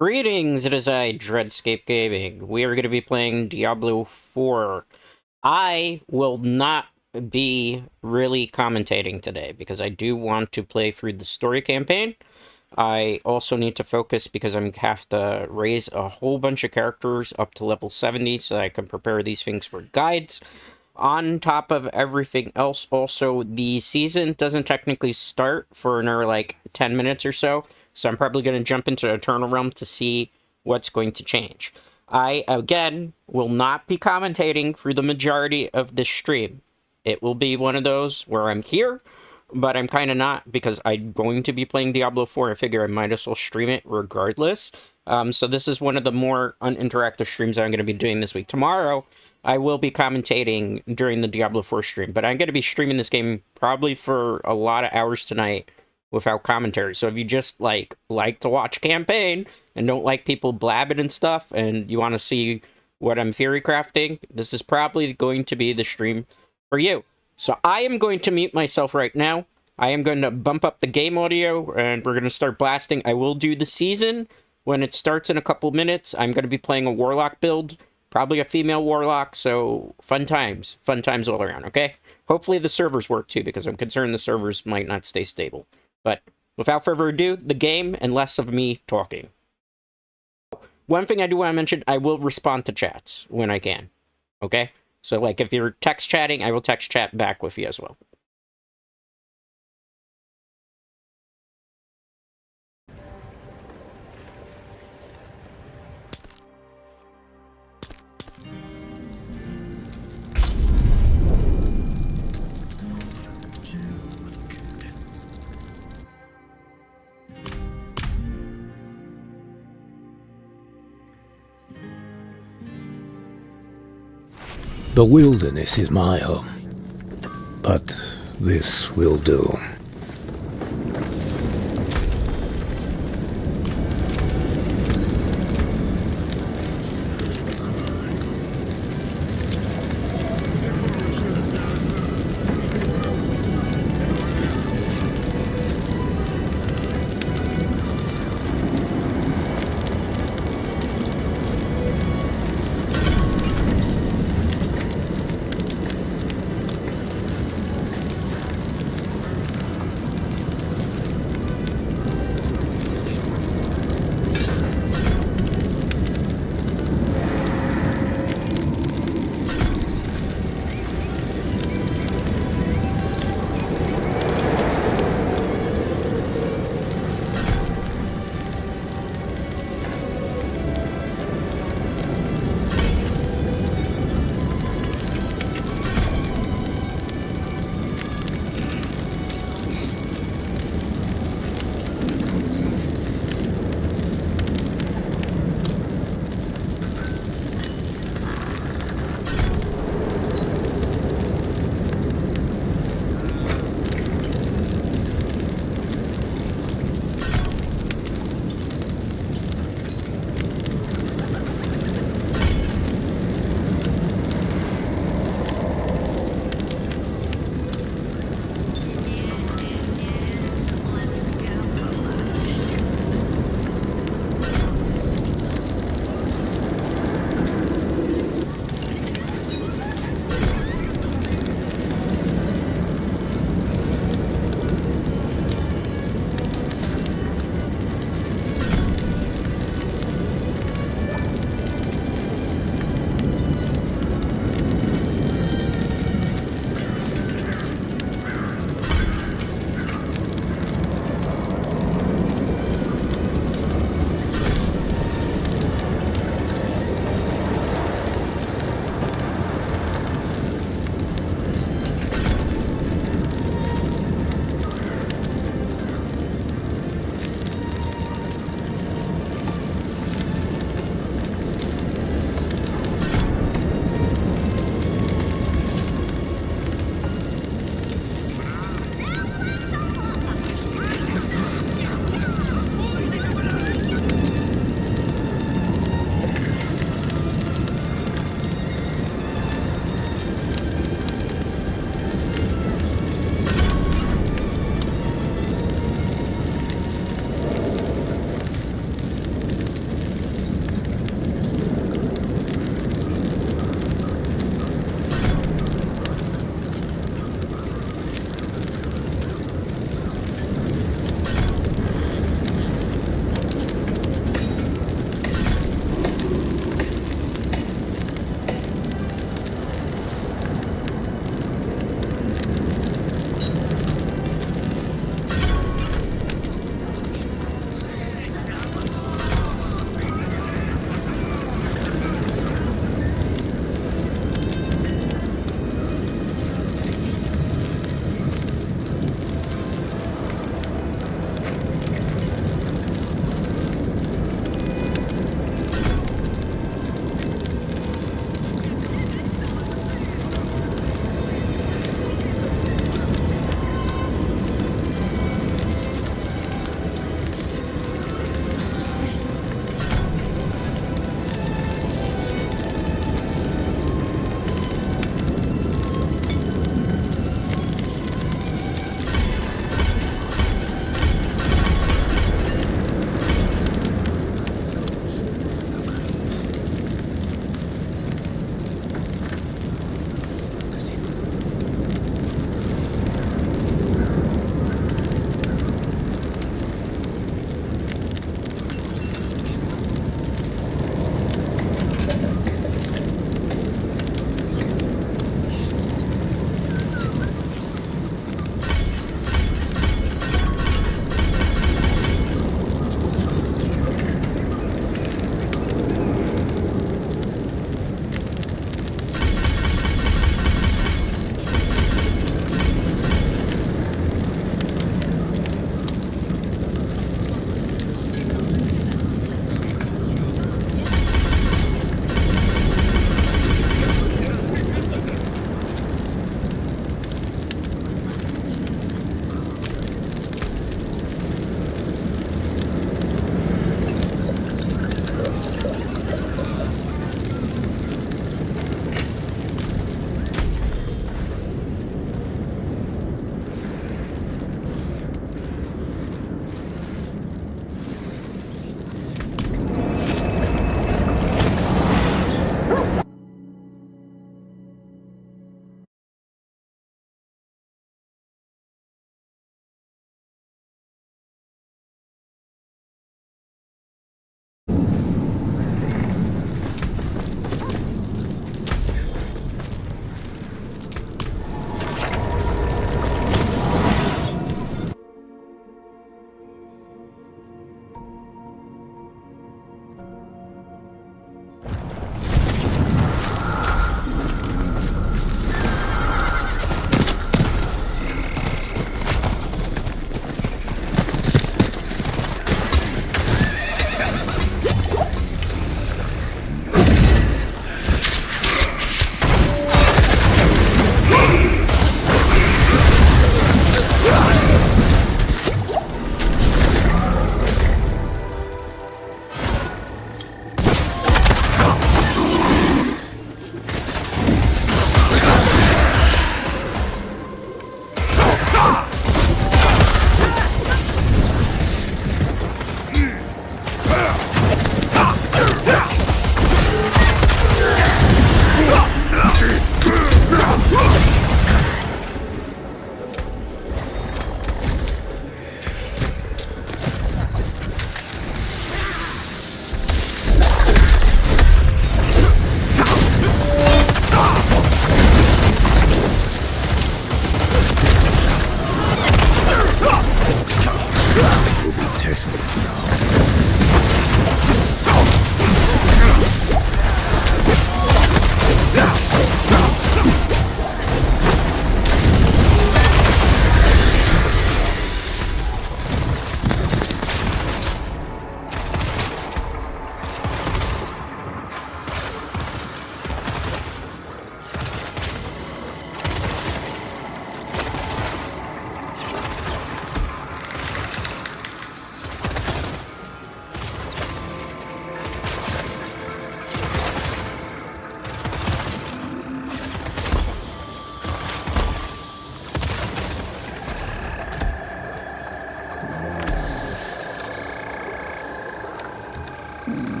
Greetings, it is I, Dreadscape Gaming. We are going to be playing Diablo IV. I will not be really commentating today because I do want to play through the story campaign. I also need to focus because I'm have to raise a whole bunch of characters up to level 70 so that I can prepare these things for guides. On top of everything else, also, the season doesn't technically start for another, 10 minutes or so, so I'm probably going to jump into Eternal Realm to see what's going to change. I, again, will not be commentating for the majority of this stream. It will be one of those where I'm here, but I'm kind of not, because I'm going to be playing Diablo 4. I figure I might as well stream it regardless. So this is one of the more uninteractive streams that I'm going to be doing this week. Tomorrow, I will be commentating during the Diablo 4 stream, but I'm going to be streaming this game probably for a lot of hours tonight without commentary. So if you just like to watch campaign and don't like people blabbing and stuff, and you want to see what I'm theory crafting, this is probably going to be the stream for you. So I am going to mute myself right now. I am going to bump up the game audio, and we're going to start blasting. I will do the season when it starts in a couple minutes. I'm going to be playing a Warlock build, probably a female Warlock, so fun times all around, okay? Hopefully the servers work too, because I'm concerned the servers might not stay stable. But without further ado, the game, and less of me talking. One thing I do want to mention, I will respond to chats when I can, okay? So, like, if you're text chatting, I will text chat back with you as well. The wilderness is my home, but this will do.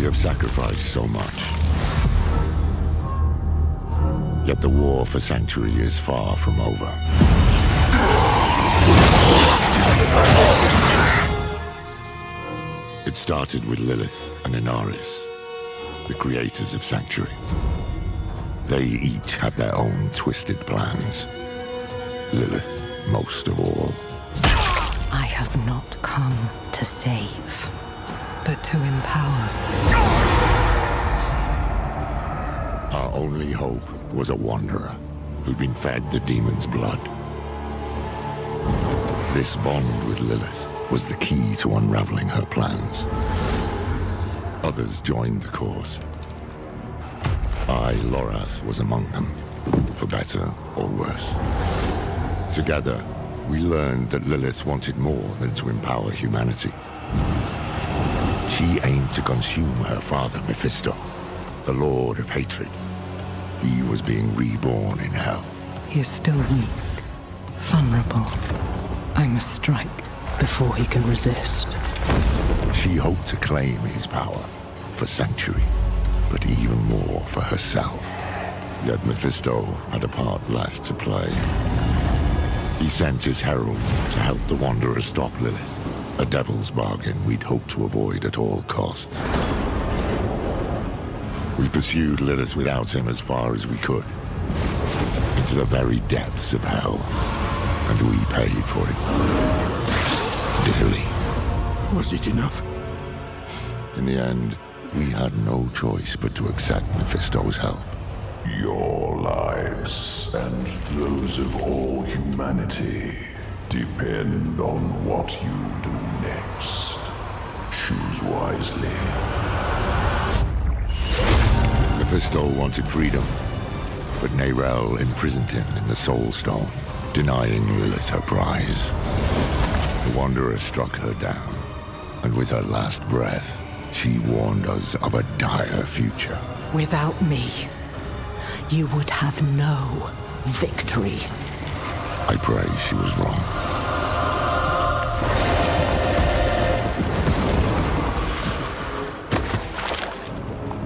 have sacrificed so much. Yet the war for Sanctuary is far from over. It started with Lilith and Inaris, the creators of Sanctuary. They each had their own twisted plans. Lilith most of all. I have not come to save, but to empower. Our only hope was a wanderer who'd been fed the demon's blood. This bond with Lilith was the key to unraveling her plans. Others joined the cause. I, Lorath, was among them, for better or worse. Together, we learned that Lilith wanted more than to empower humanity. She aimed to consume her father, Mephisto, the Lord of Hatred. He was being reborn in hell. He is still weak, vulnerable. I must strike before he can resist. She hoped to claim his power for Sanctuary, but even more for herself. Yet Mephisto had a part left to play. He sent his herald to help the Wanderer stop Lilith, a devil's bargain we'd hoped to avoid at all costs. We pursued Lilith without him as far as we could, into the very depths of hell, and we paid for it. Dearly. Was it enough? In the end, we had no choice but to accept Mephisto's help. Your lives and those of all humanity depend on what you do next. Choose wisely. Mephisto wanted freedom, but Nerel imprisoned him in the Soul Stone, denying Lilith her prize. The Wanderer struck her down, and with her last breath, she warned us of a dire future. Without me, you would have no victory. I pray she was wrong.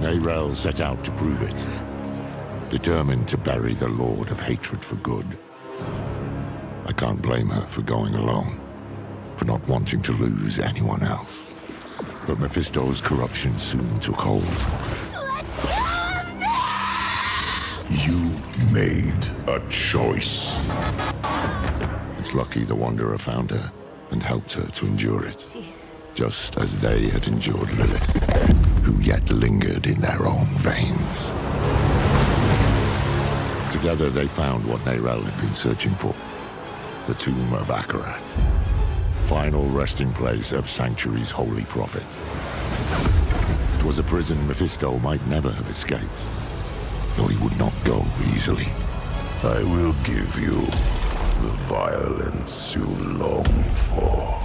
Nerel set out to prove it, determined to bury the Lord of Hatred for good. I can't blame her for going alone, for not wanting to lose anyone else. But Mephisto's corruption soon took hold. You made a choice. It's lucky the Wanderer found her and helped her to endure it, just as they had endured Lilith, who yet lingered in their own veins. Together they found what Nerel had been searching for, the tomb of Akarat, final resting place of Sanctuary's holy prophet. It was a prison Mephisto might never have escaped, though he would not go easily. I will give you the violence you long for.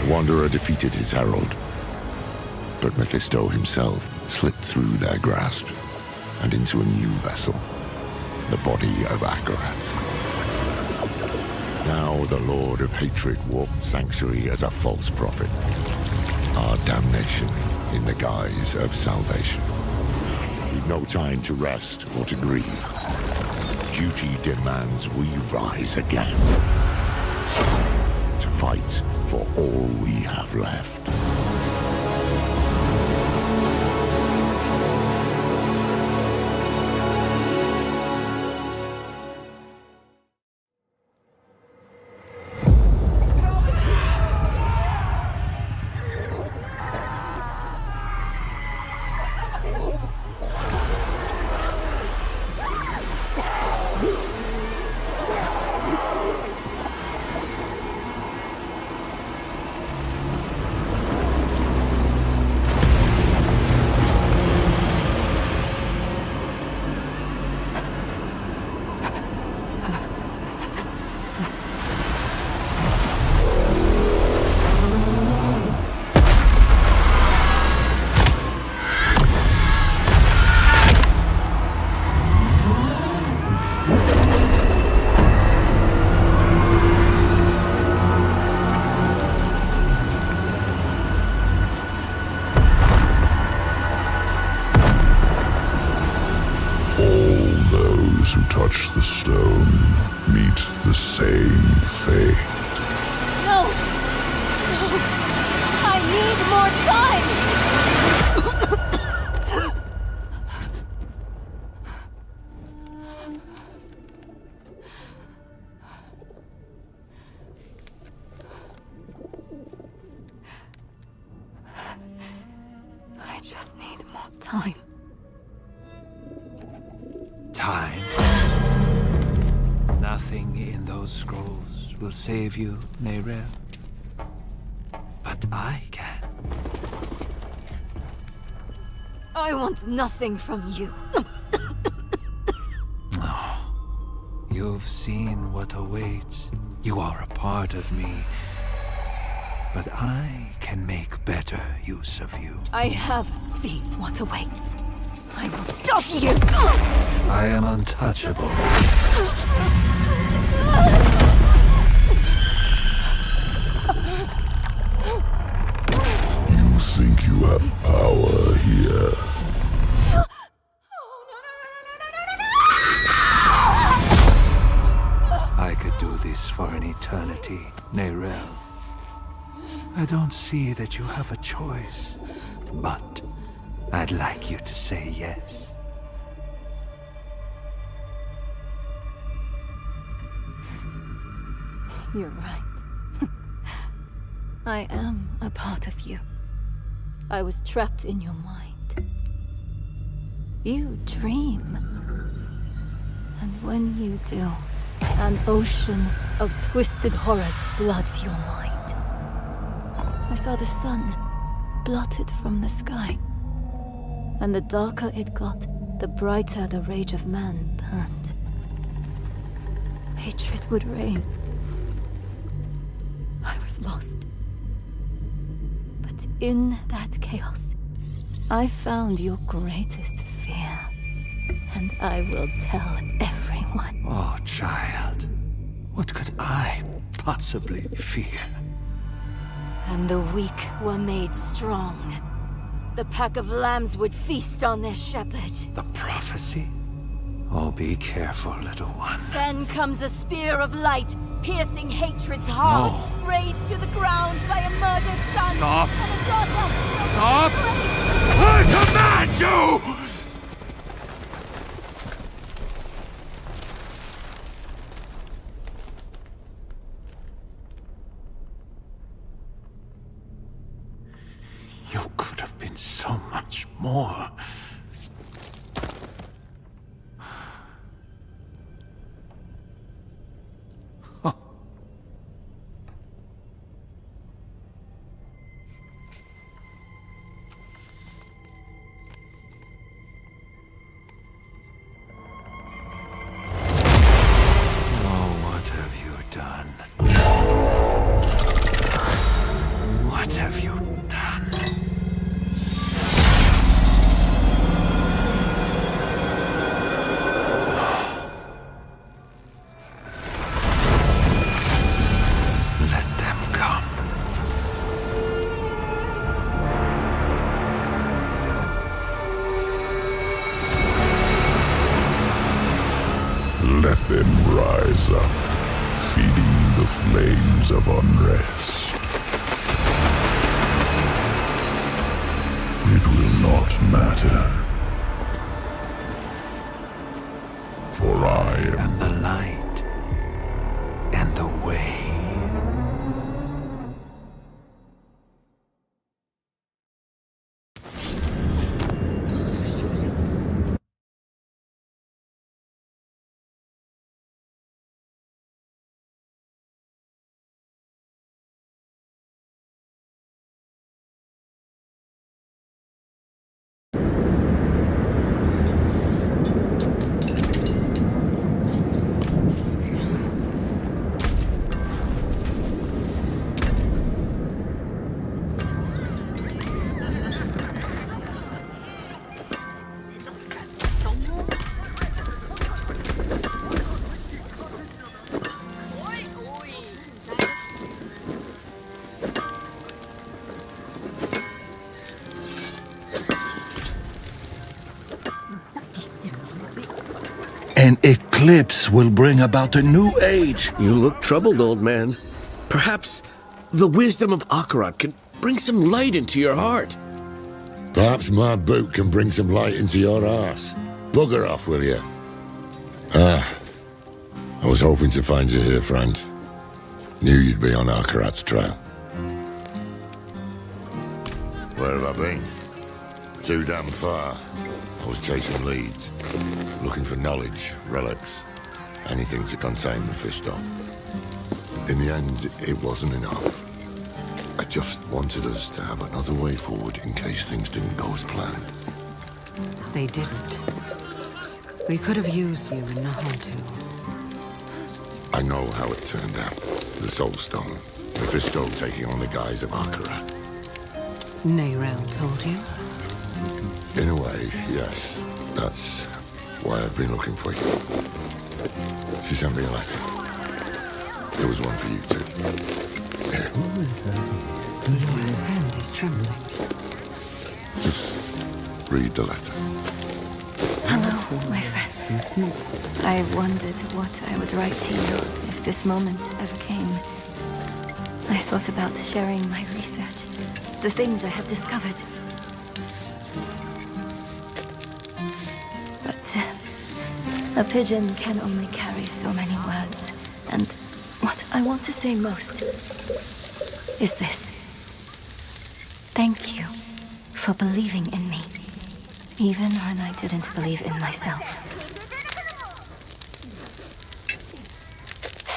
The Wanderer defeated his herald, but Mephisto himself slipped through their grasp and into a new vessel, the body of Akarat. Now the Lord of Hatred walked Sanctuary as a false prophet, our damnation in the guise of salvation. We've no time to rest or to grieve. Duty demands we rise again, to fight for all we have left. same fate. No! No! I need more time! I just need more time. Time. Nothing in those scrolls will save you, Neyrel. But I can. I want nothing from you. You've seen what awaits. You are a part of me. But I can make better use of you. I have seen what awaits. I will stop you! I am untouchable. You think you have power here? I could do this for an eternity, Neyrel. I don't see that you have a choice, but I'd like you to say yes. You're right. I am a part of you. I was trapped in your mind. You dream. And when you do, an ocean of twisted horrors floods your mind. I saw the sun blotted from the sky. And the darker it got, the brighter the rage of man burned. Hatred would reign. I was lost. But in that chaos, I found your greatest fear. And I will tell everyone. Oh, child. What could I possibly fear? And the weak were made strong. The pack of lambs would feast on their shepherd. The prophecy? Oh, be careful, little one. Then comes a spear of light, piercing hatred's heart. No. Raised to the ground by a murdered son. Stop. And a daughter. Stop! I command you! You could have been so much more. Oh, what have you done? What have you done? Let them come. Let them rise up, feeding the flames of unrest. It will not matter. For I am And the light and the way. An eclipse. eclipse will bring about a new age. You look troubled, old man. Perhaps the wisdom of Akarat can bring some light into your heart. Perhaps my boot can bring some light into your arse. Bugger off, will you? I was hoping to find you here, friend. Knew you'd be on Akarat's trail. Where have I been? Too damn far. I was chasing leads, looking for knowledge, relics, anything to contain Mephisto. In the end, it wasn't enough. I just wanted us to have another way forward in case things didn't go as planned. They didn't. We could have used you in Nahantu. I know how it turned out. The Soul Stone. Mephisto taking on the guise of Akarat. Neyrel told you? In a way, yes. That's why I've been looking for you. She sent me a letter. There was one for you too. Here. Your hand is trembling. Just read the letter. Hello, my friend. I wondered what I would write to you if this moment ever came. I thought about sharing my research, the things I had discovered. But a pigeon can only carry so many words. And what I want to say most is this. Thank you for believing in me, even when I didn't believe in myself.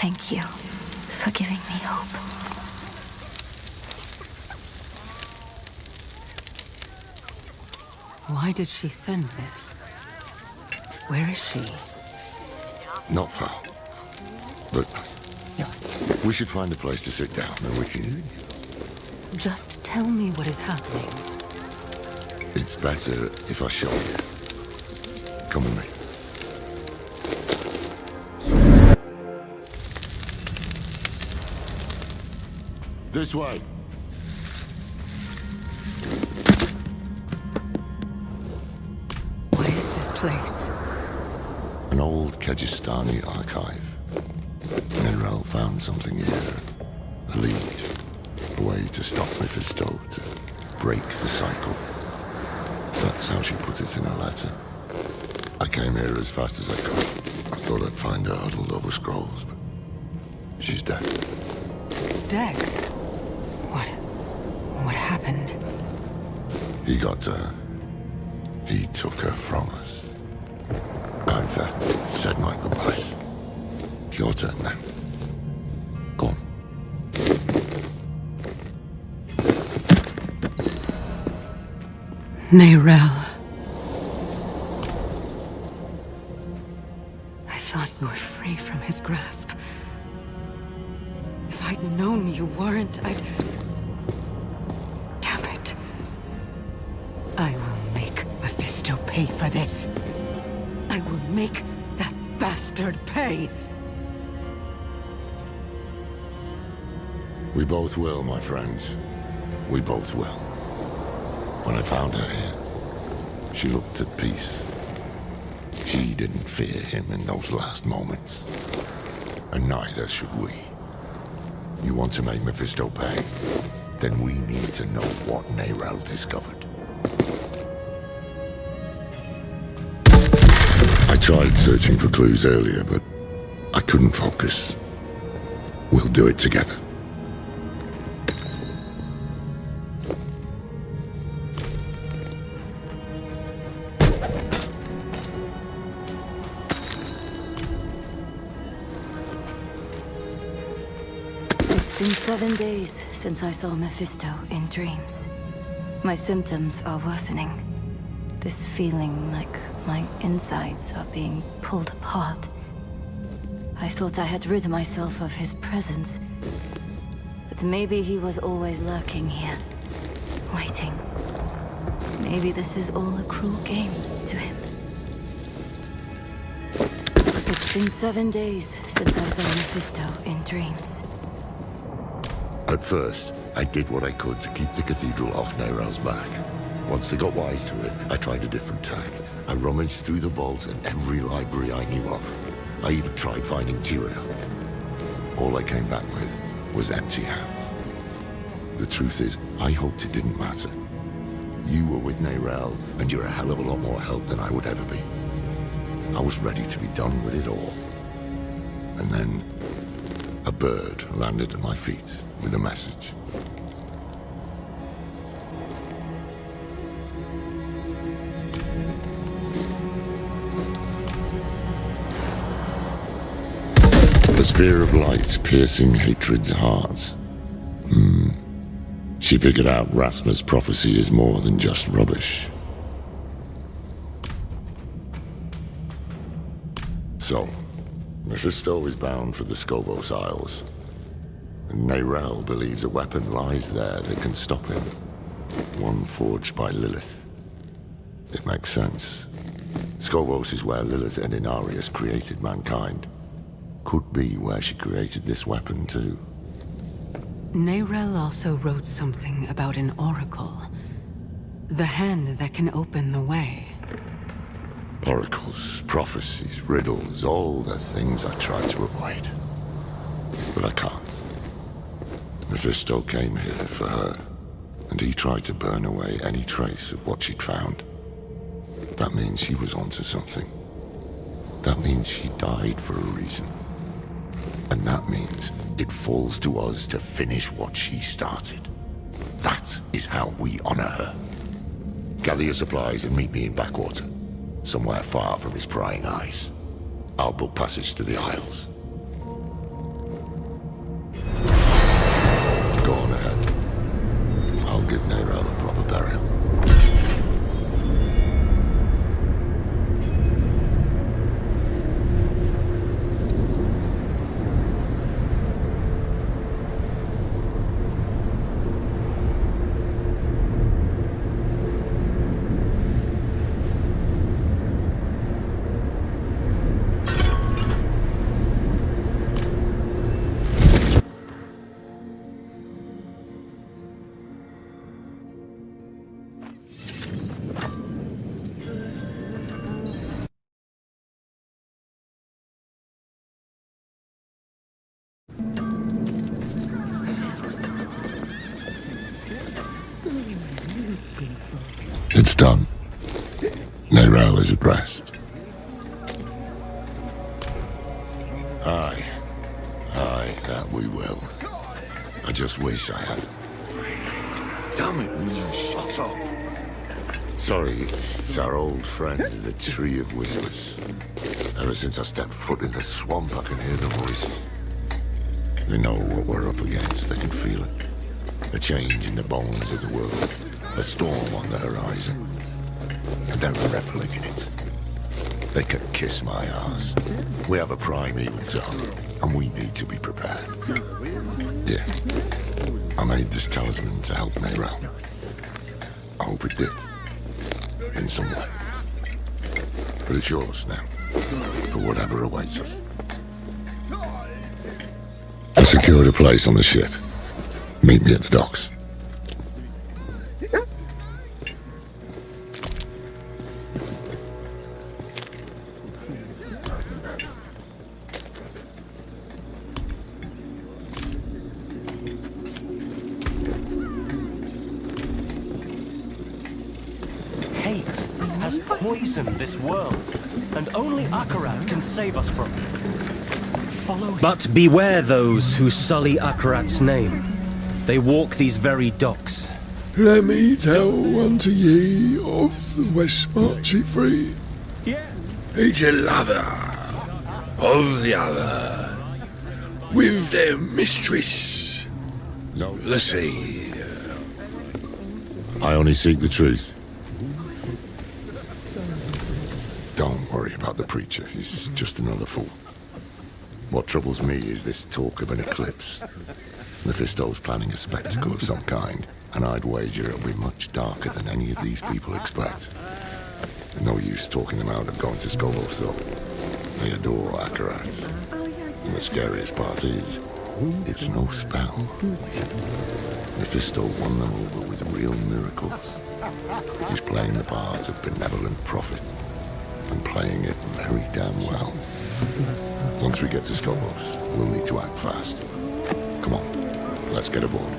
Thank you for giving me hope. Why did she send this? Where is she? Not far. But we should find a place to sit down and we can... Just tell me what is happening. It's better if I show you. Come with me. This way. What is this place? An old Kajistani archive. Neyrel found something here. A lead. A way to stop Mephisto, to break the cycle. That's how she put it in her letter. I came here as fast as I could. I thought I'd find her huddled over scrolls, but she's dead. Dead? What happened? He got her. He took her from us. I've said my goodbyes. It's your turn now. Go on. Neyrel. I thought you were free from his grasp. If I'd known you weren't, I'd... Damn it. I will make Mephisto pay for this. I will make that bastard pay. We both will, my friend. We both will. When I found her here, she looked at peace. She didn't fear him in those last moments. And neither should we. You want to make Mephisto pay? Then we need to know what Neyrel discovered. I tried searching for clues earlier, but I couldn't focus. We'll do it together. It's been 7 days since I saw Mephisto in dreams. My symptoms are worsening. This feeling like my insides are being pulled apart. I thought I had rid myself of his presence. But maybe he was always lurking here, waiting. Maybe this is all a cruel game to him. It's been 7 days since I saw Mephisto in dreams. At first, I did what I could to keep the cathedral off Neyrel's back. Once they got wise to it, I tried a different tack. I rummaged through the vault and every library I knew of. I even tried finding Tyrael. All I came back with was empty hands. The truth is, I hoped it didn't matter. You were with Neyrelle, and you're a hell of a lot more help than I would ever be. I was ready to be done with it all. And then, a bird landed at my feet with a message. The spear of light piercing hatred's heart. She figured out Rasma's prophecy is more than just rubbish. So, Mephisto is bound for the Skobos Isles. And Neyrelle believes a weapon lies there that can stop him. One forged by Lilith. It makes sense. Skobos is where Lilith and Inarius created mankind. Could be where she created this weapon too. Neyrelle also wrote something about an oracle. The hand that can open the way. Oracles, prophecies, riddles, all the things I try to avoid. But I can't. Mephisto came here for her, and he tried to burn away any trace of what she'd found. That means she was onto something. That means she died for a reason. And that means it falls to us to finish what she started. That is how we honor her. Gather your supplies and meet me in Backwater, somewhere far from his prying eyes. I'll book passage to the Isles. Go on ahead. I'll give Neyrelle a proper burial. It's done. Neyrelle is at rest. Aye, that we will. I just wish I had. Damn it, will you shut up? Sorry, it's our old friend, the Tree of Whispers. Ever since I stepped foot in the swamp, I can hear the voices. They know what we're up against, they can feel it. A change in the bones of the world. A storm on the horizon. And they're reveling in it. They can kiss my ass. We have a primeval tongue, and we need to be prepared. Yeah. I made this talisman to help Neyrelle. I hope it did. In some way. But it's yours now. For whatever awaits us. I secured a place on the ship. Meet me at the docks. Hate has poisoned this world, and only Akarat can save us from it. Follow him. But beware those who sully Akarat's name. They walk these very docks. Let me tell unto ye of the West Marchy Free. Yeah. Each a lover of the other, with their mistress, No, the sea. I only seek the truth. Don't worry about the preacher. He's just another fool. What troubles me is this talk of an eclipse. Mephisto's planning a spectacle of some kind, and I'd wager it'll be much darker than any of these people expect. No use talking them out of going to Skobos, though. They adore Akarat. And the scariest part is, it's no spell. Mephisto won them over with real miracles. He's playing the part of benevolent prophet, and playing it very damn well. Once we get to Skobos, we'll need to act fast. Come on, let's get aboard.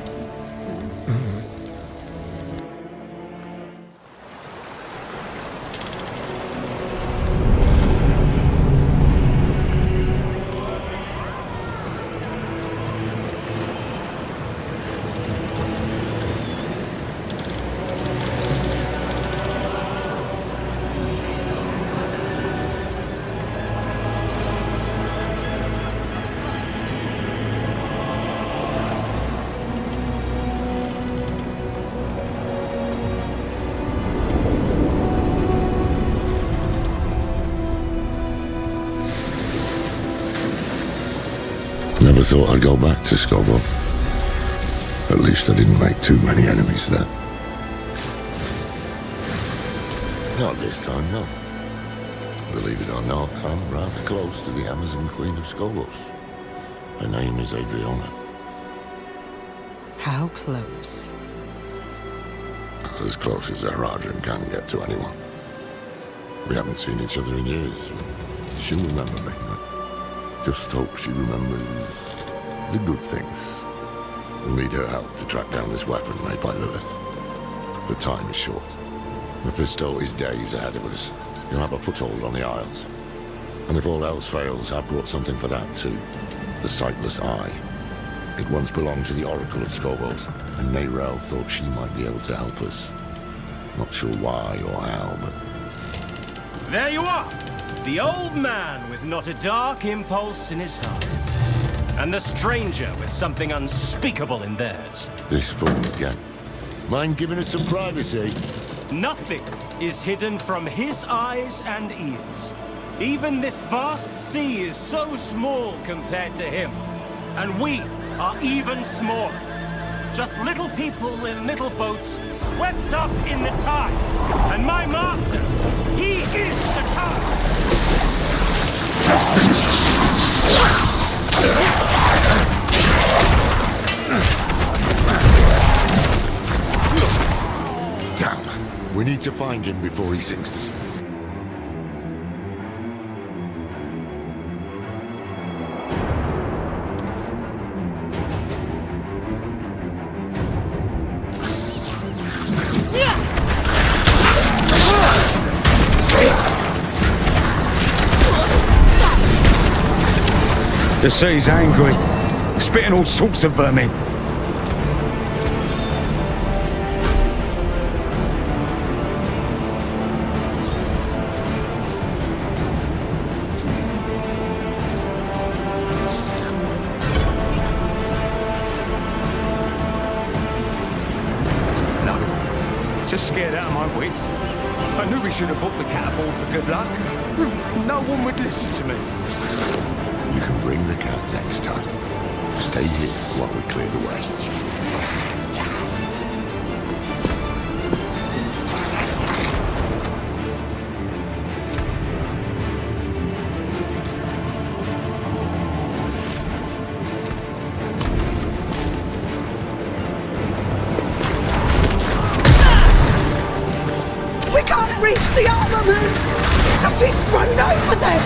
Never thought I'd go back to Skovo. At least I didn't make too many enemies there. Not this time, no. Believe it or not, I'm rather close to the Amazon Queen of Skobos. Her name is Adriana. How close? As close as a Rajan can get to anyone. We haven't seen each other in years. She'll remember me. Just hope she remembers the good things. We'll need her help to track down this weapon made by Lilith. The time is short. Mephisto is days ahead of us. He'll have a foothold on the Isles. And if all else fails, I've brought something for that too. The Sightless Eye. It once belonged to the Oracle of Skobos, and Neyrelle thought she might be able to help us. Not sure why or how, but... There you are! The old man with not a dark impulse in his heart. And the stranger with something unspeakable in theirs. This fool again. Mind giving us some privacy? Nothing is hidden from his eyes and ears. Even this vast sea is so small compared to him. And we are even smaller. Just little people in little boats swept up in the tide. And my master, he is the tide. Damn. We need to find him before he sinks this. The sea's angry, spitting all sorts of vermin. No, just scared out of my wits. I knew we should have booked the catapult for good luck. No one would listen to me. You can bring the cat next time. Stay here while we clear the way. We can't reach the armaments! Something's grown over them!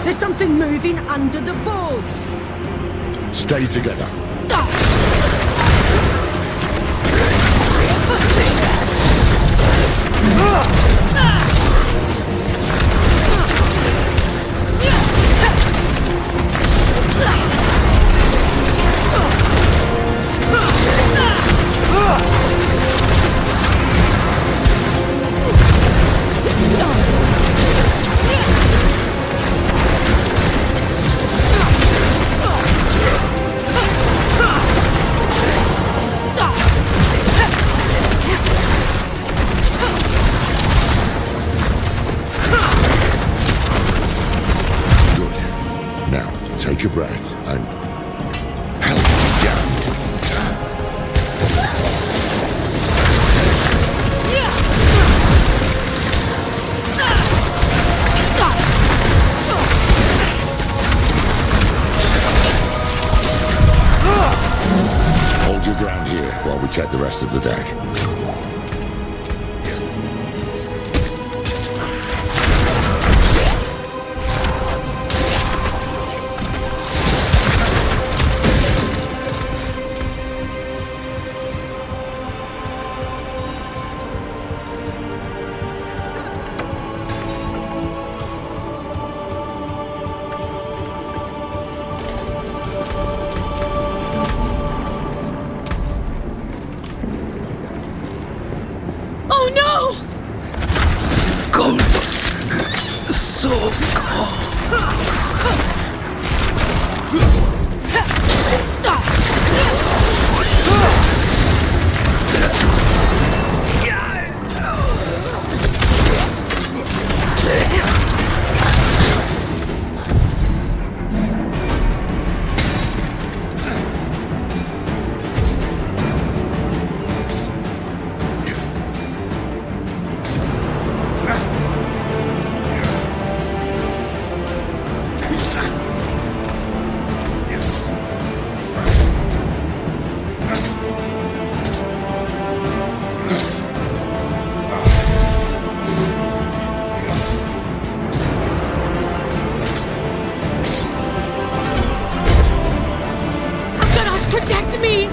There's something moving under the boards. Stay together. Take a breath and help me down. we check the rest of the deck? Oh no! Cold. So cold. Protect me!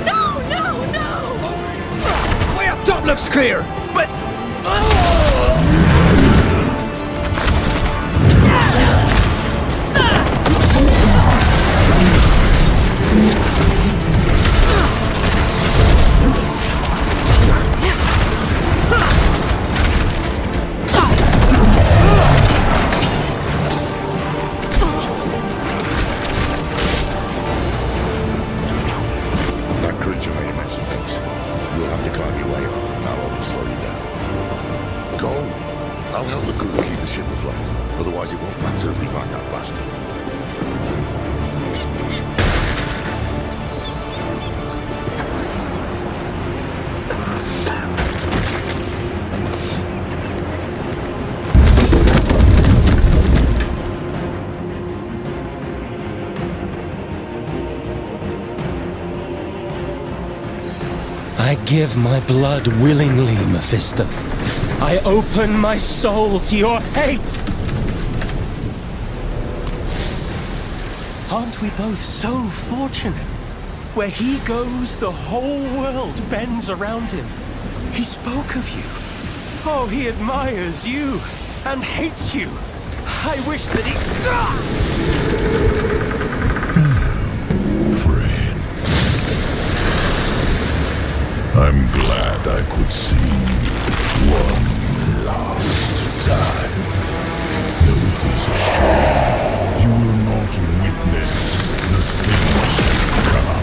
No, no, no! Way up top looks clear, but... That creature made a mess of things. You'll have to climb your way up, and I'll only slow you down. Go. I'll help the crew keep the ship afloat. Otherwise it won't matter if we find that bastard. I give my blood willingly, Mephisto. I open my soul to your hate! Aren't we both so fortunate? Where he goes, the whole world bends around him. He spoke of you. Oh, he admires you and hates you. I wish that he... Friend. I'm glad I could see you one last time. Though it is a shame you will not witness the things to come.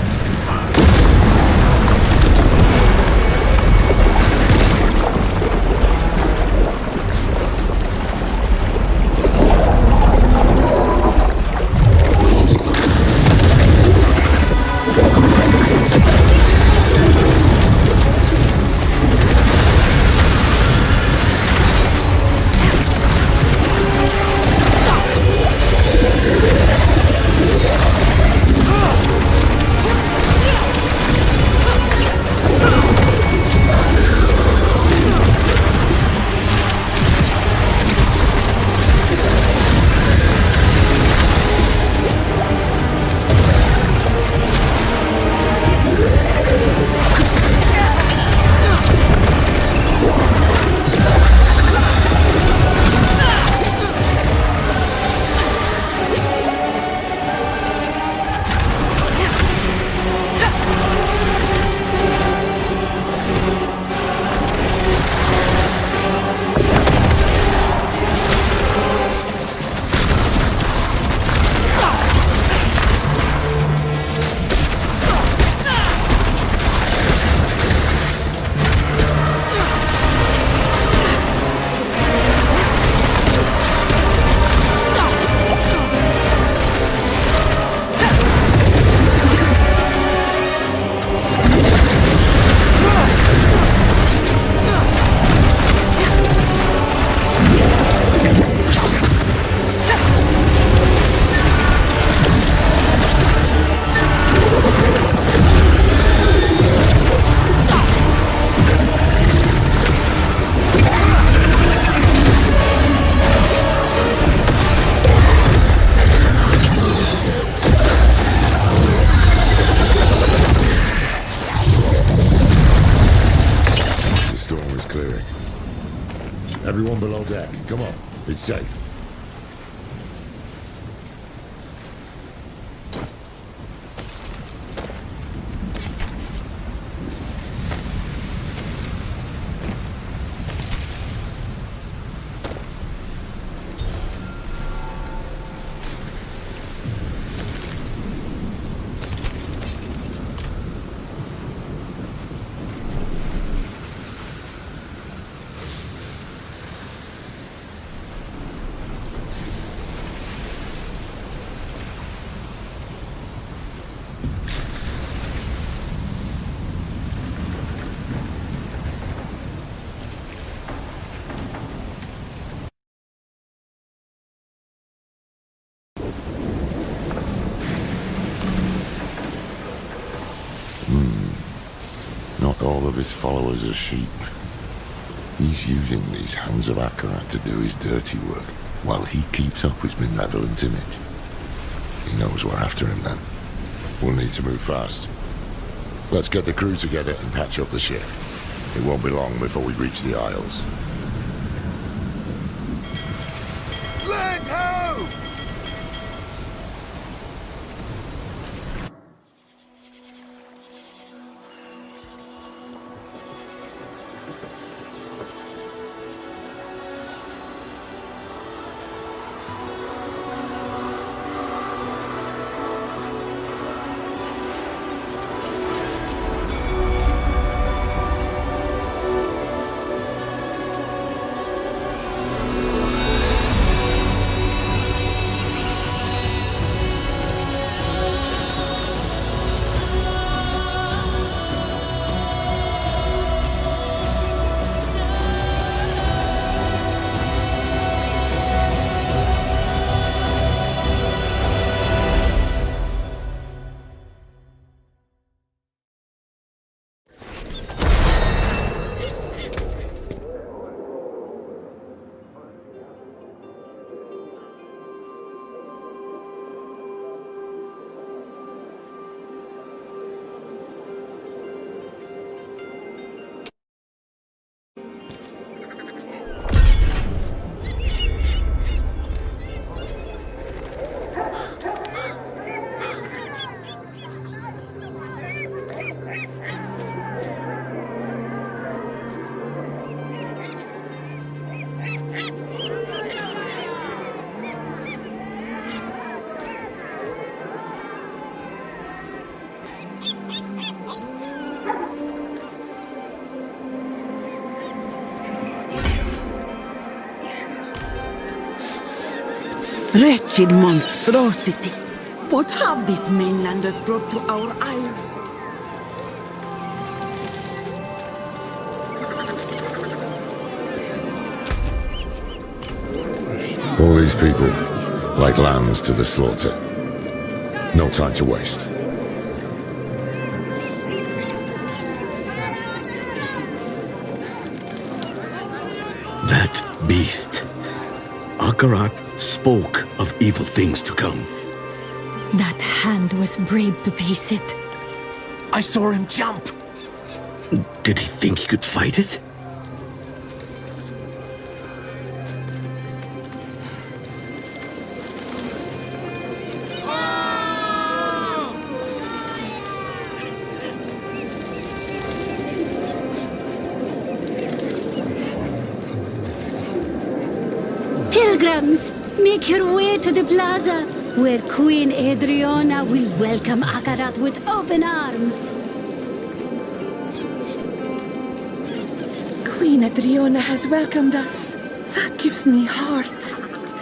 below deck. Come on. It's safe. Not all of his followers are sheep. He's using these hands of Akarat to do his dirty work, while he keeps up his malevolent image. He knows we're after him then. We'll need to move fast. Let's get the crew together and patch up the ship. It won't be long before we reach the Isles. Land ho! Wretched monstrosity! What have these mainlanders brought to our isles? All these people, like lambs to the slaughter. No time to waste. That beast. Akarat spoke of evil things to come. That hand was brave to face it. I saw him jump. Did he think he could fight it? Pilgrims, make your way to the plaza, where Queen Adriana will welcome Akarat with open arms. Queen Adriana has welcomed us. That gives me heart.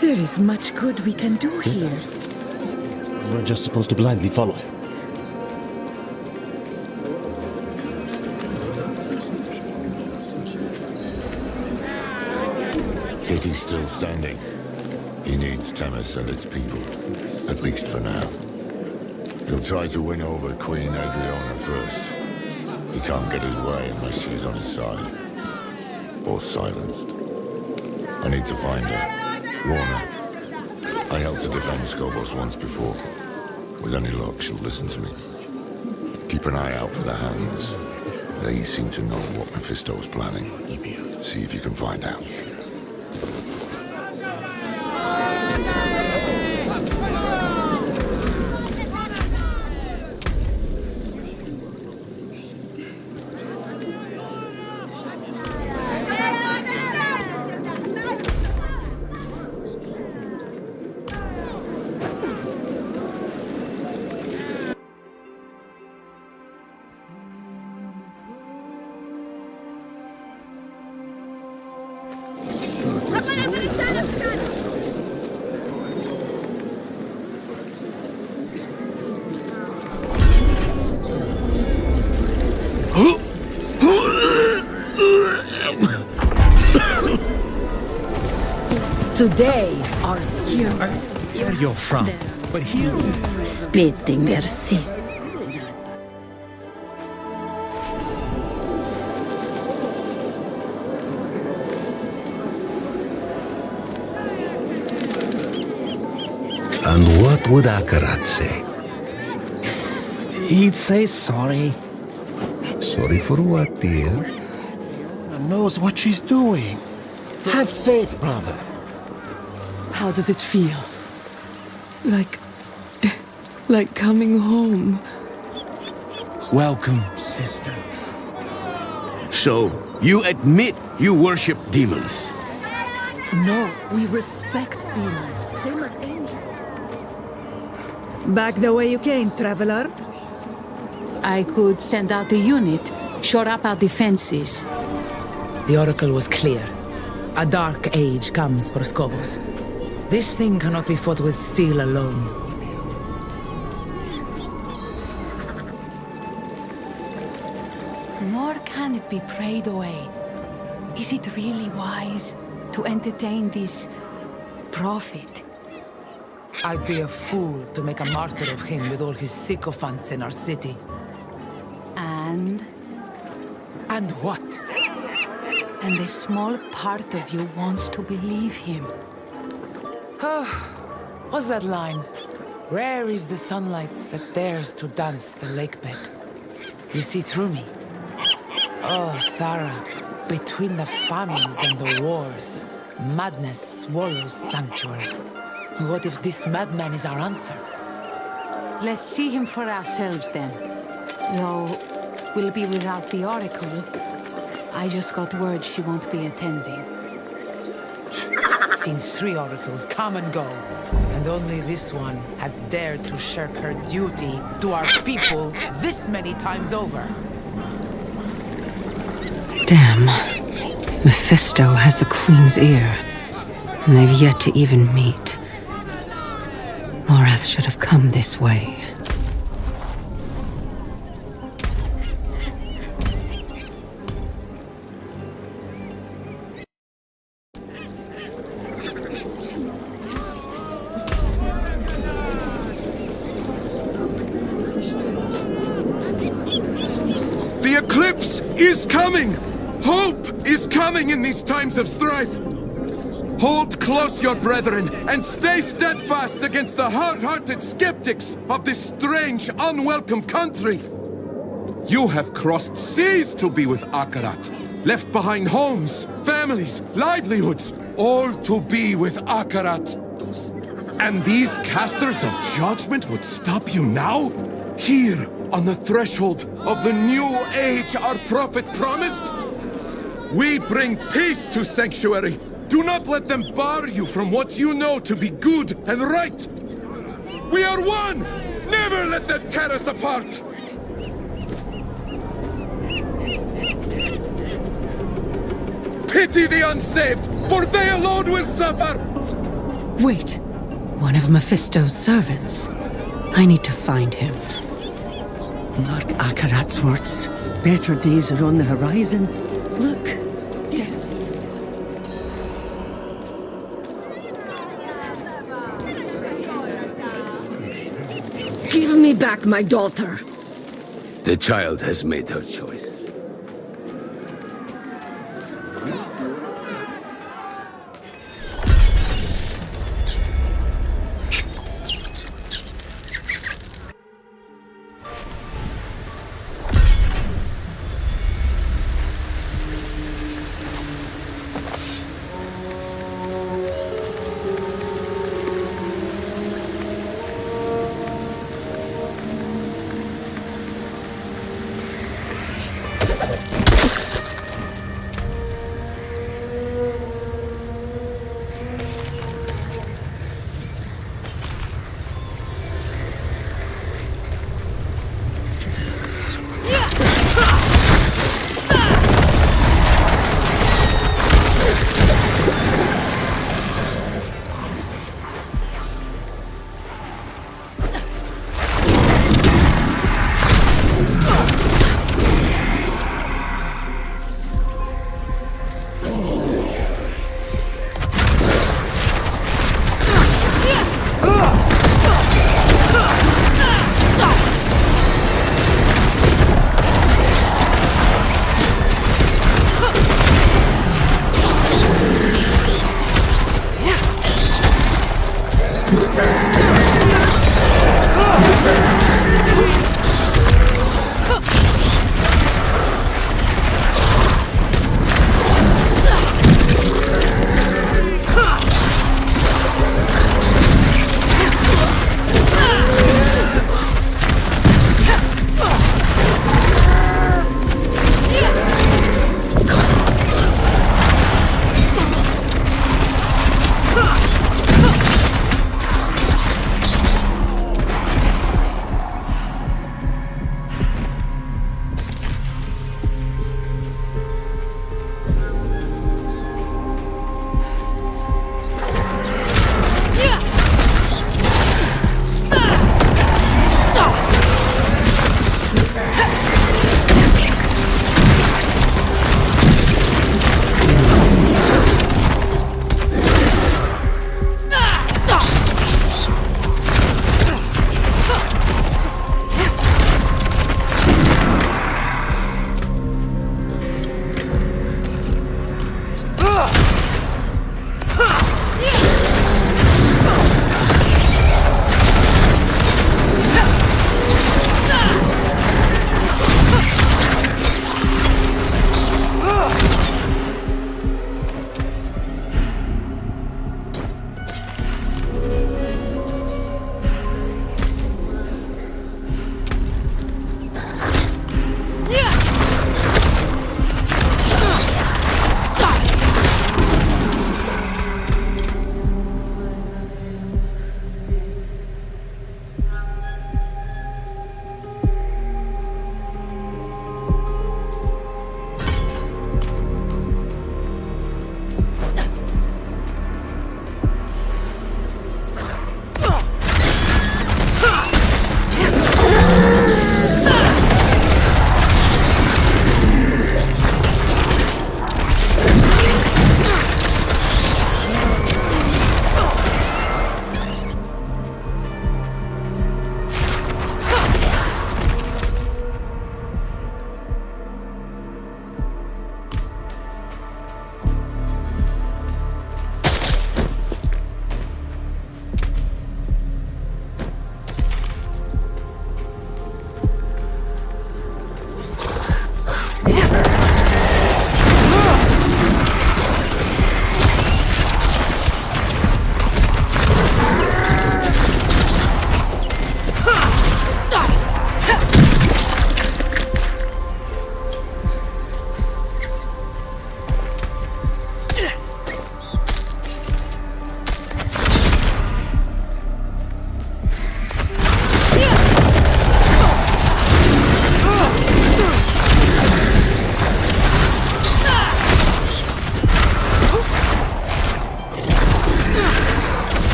There is much good we can do here. We're just supposed to blindly follow him. City's still standing. He needs Temis and its people, at least for now. He'll try to win over Queen Adriana first. He can't get his way unless she's on his side. Or silenced. I need to find her. Warn her. I helped to defend Skobos once before. With any luck, she'll listen to me. Keep an eye out for the hands. They seem to know what Mephisto's planning. See if you can find out. Today, our Where you're from, but here... Spitting their seat. And what would Akarat say? He'd say sorry. Sorry for what, dear? Knows what she's doing. Have faith, brother. How does it feel? Like coming home. Welcome, sister. So, you admit you worship demons? No, we respect demons, same as angels. Back the way you came, traveler? I could send out a unit, shore up our defenses. The Oracle was clear. A dark age comes for Skovos. This thing cannot be fought with steel alone. Nor can it be prayed away. Is it really wise to entertain this prophet? I'd be a fool to make a martyr of him with all his sycophants in our city. And? And what? And a small part of you wants to believe him. What's that line? Rare is the sunlight that dares to dance the lake bed. You see through me. Oh, Thara, between the famines and the wars, madness swallows Sanctuary. What if this madman is our answer? Let's see him for ourselves then. Though we'll be without the Oracle. I just got word she won't be attending. Seems 3 oracles come and go, and only this one has dared to shirk her duty to our people this many times over. Damn. Mephisto has the Queen's ear, and they've yet to even meet. Lorath should have come this way. The eclipse is coming! Hope is coming in these times of strife! Hold close your brethren, and stay steadfast against the hard-hearted skeptics of this strange, unwelcome country! You have crossed seas to be with Akarat, left behind homes, families, livelihoods, all to be with Akarat. And these casters of judgment would stop you now? Here, on the threshold of the new age our prophet promised? We bring peace to Sanctuary. Do not let them bar you from what you know to be good and right. We are one! Never let them tear us apart! Pity the unsaved, for they alone will suffer! Wait. One of Mephisto's servants. I need to find him. Mark Akarat's words. Better days are on the horizon. Look, death. Give me back my daughter. The child has made her choice.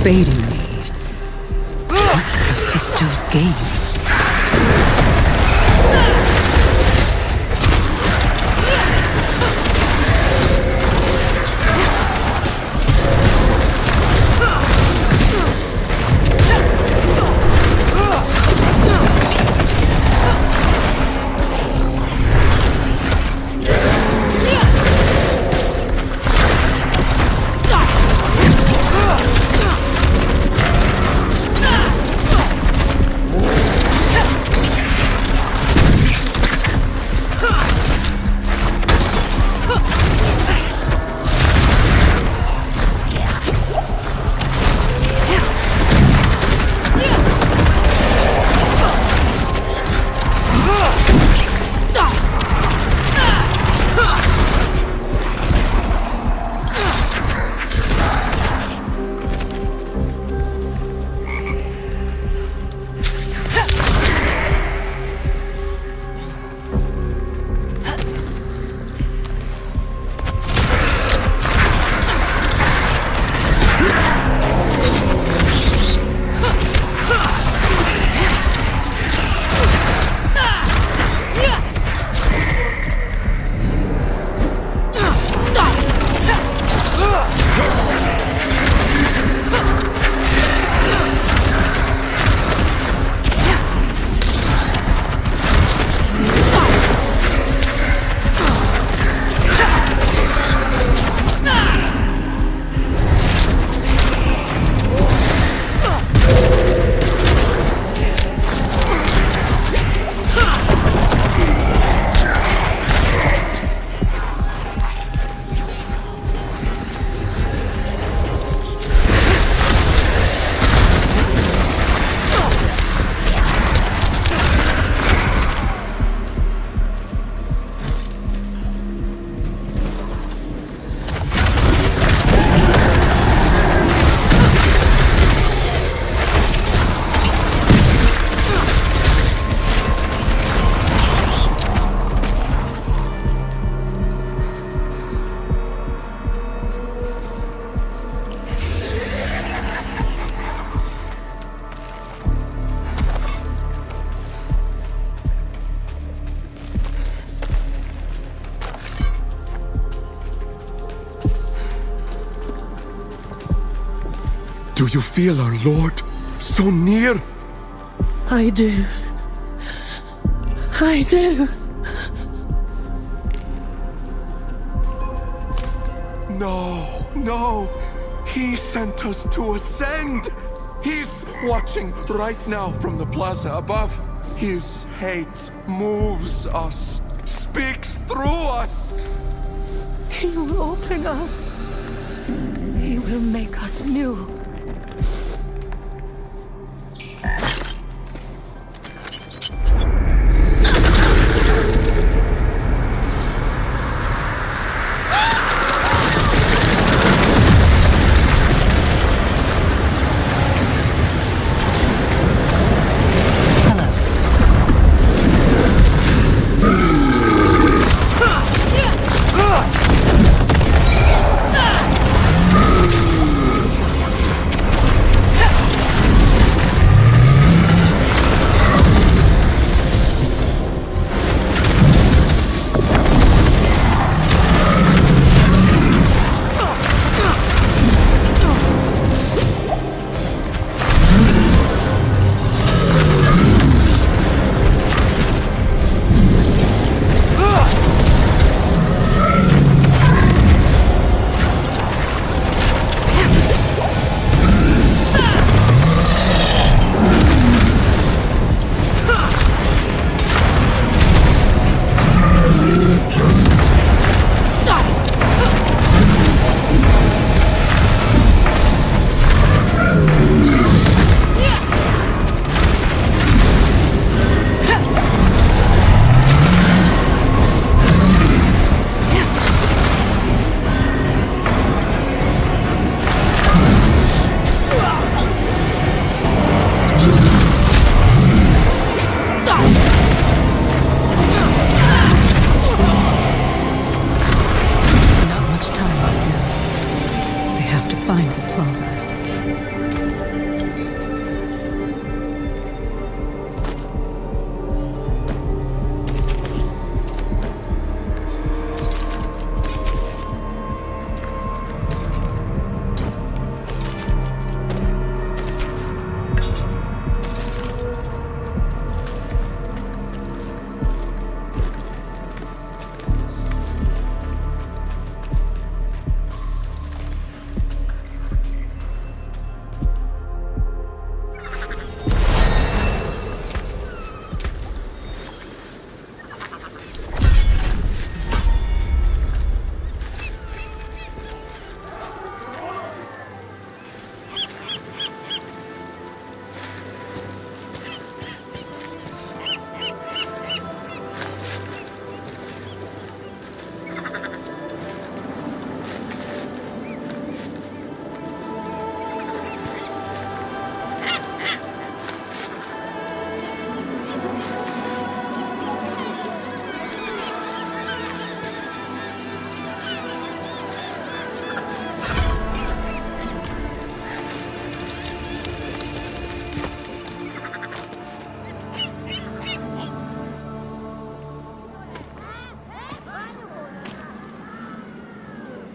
Baiting me. What's Mephisto's game? Do you feel our Lord so near? I do. I do. No, no. He sent us to ascend. He's watching right now from the plaza above. His hate moves us, speaks through us. He will open us. He will make us new.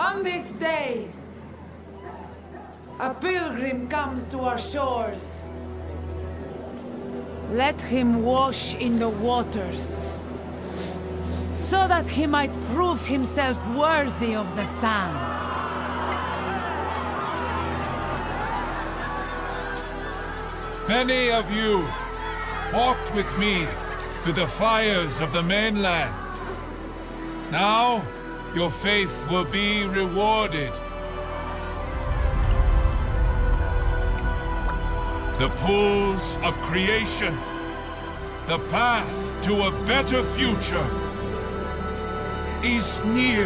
On this day, a pilgrim comes to our shores. Let him wash in the waters, so that he might prove himself worthy of the sand. Many of you walked with me to the fires of the mainland. Now, your faith will be rewarded. The pools of creation, the path to a better future, is near.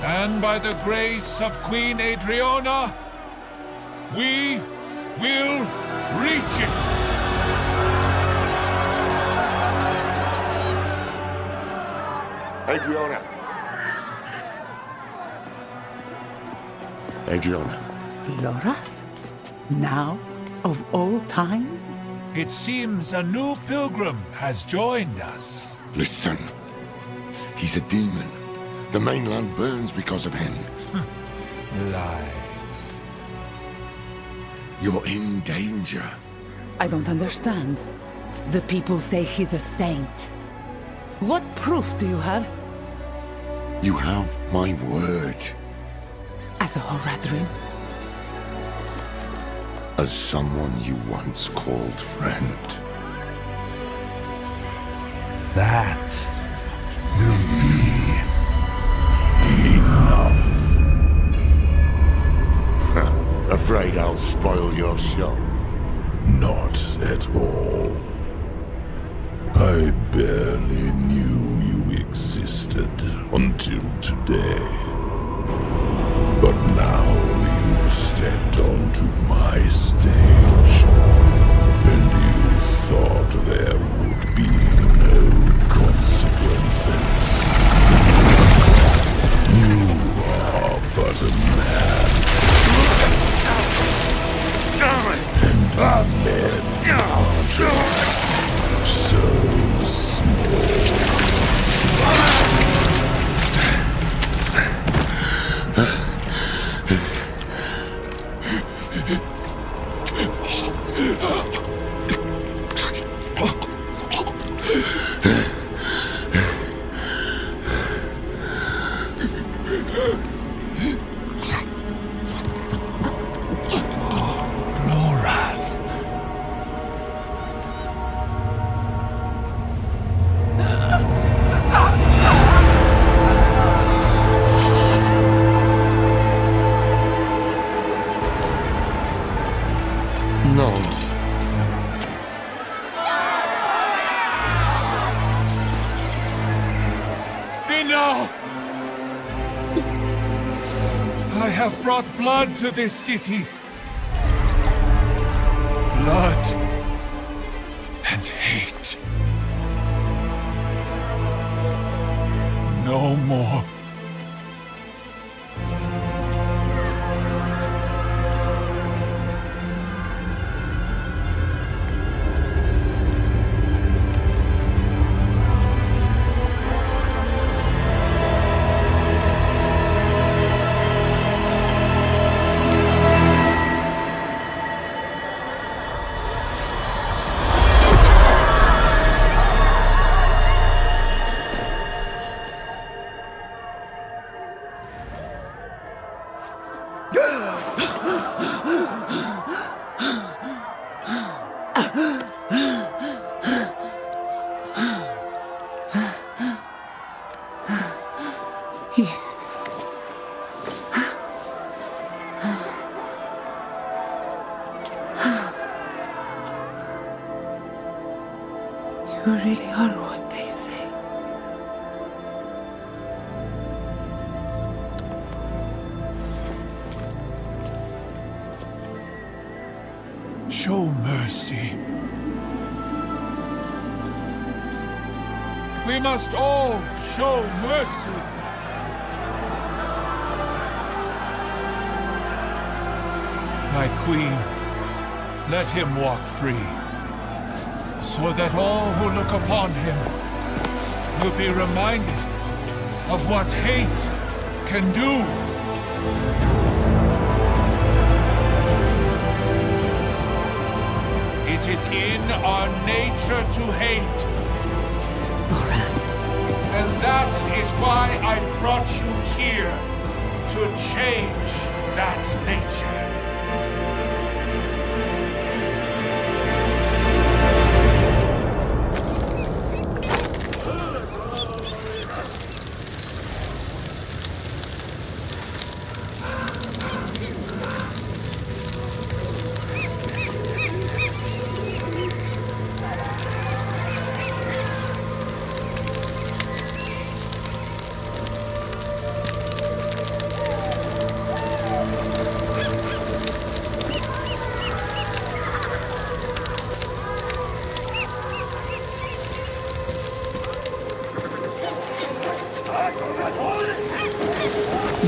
And by the grace of Queen Adriana, we will reach it. Adriana. Adriana. Lorath? Now, of all times? It seems a new pilgrim has joined us. Listen. He's a demon. The mainland burns because of him. Lies. You're in danger. I don't understand. The people say he's a saint. What proof do you have? You have my word. As a Horadrim? As someone you once called friend. That will be enough. Afraid I'll spoil your show? Not at all. I barely knew you existed until today. But now you've stepped onto my stage, and you thought there would be no consequences. You are but a man. And men are just so small. No. Enough! I have brought blood to this city. Blood and hate. No more. You really are what they say. Show mercy. We must all show mercy. My queen, let him walk free, so that all who look upon him will be reminded of what hate can do. It is in our nature to hate. And that is why I've brought you here, to change that nature.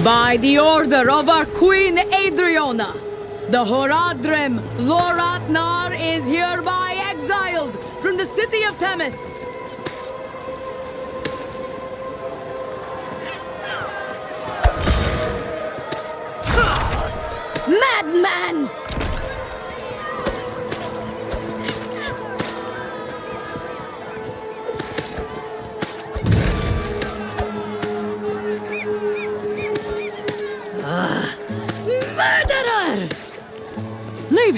By the order of our Queen Adriana, the Horadrim Loratnar is hereby exiled from the city of Themis. Madman!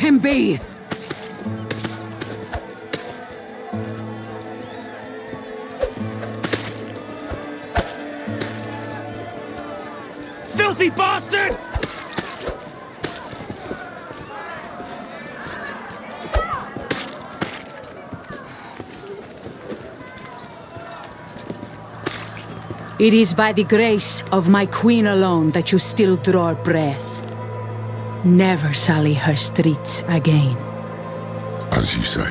him be! Filthy bastard! It is by the grace of my queen alone that you still draw breath. Never sully her streets again. As you say.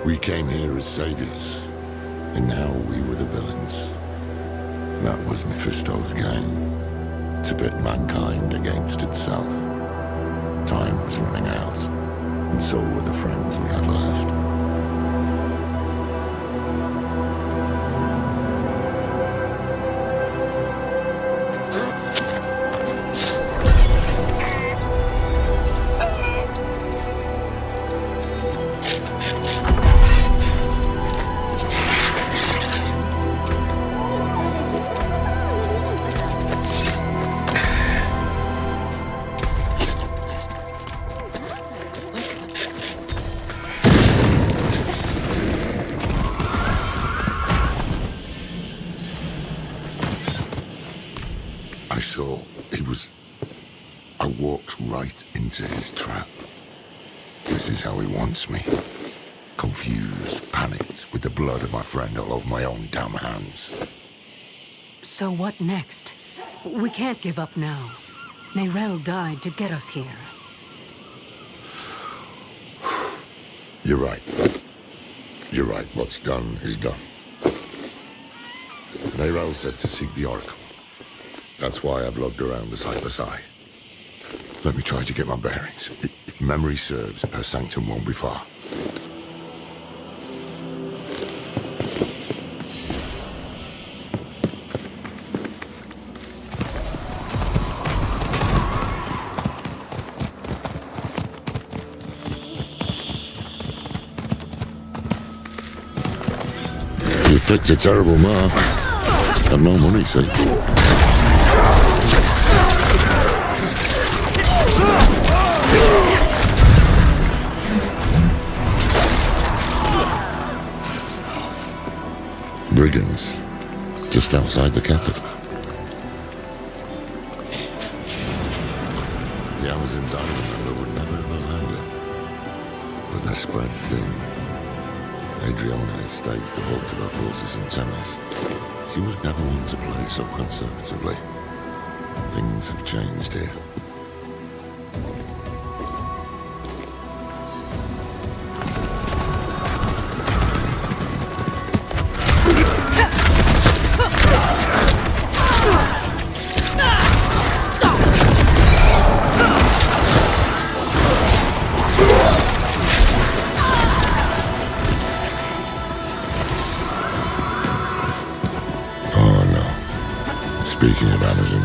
We came here as saviors, and now we were the villains. That was Mephisto's game. To pit mankind against itself. Time was running out, and so were the friends we had left. I walked right into his trap. This is how he wants me. Confused, panicked, with the blood of my friend all over my own damn hands. So what next? We can't give up now. Nerel died to get us here. You're right. You're right. What's done is done. Nerel said to seek the Oracle. That's why I've looked around the side by side. Let me try to get my bearings. If memory serves, her sanctum won't be far. You picked a terrible mark. I've no money, see? Brigands, just outside the capital. The Amazons I remember would never have landed, but they're spread thin. Adriana had staged the bulk of her forces in Temes. She was never one to play so conservatively. Things have changed here. Speaking of Amazon.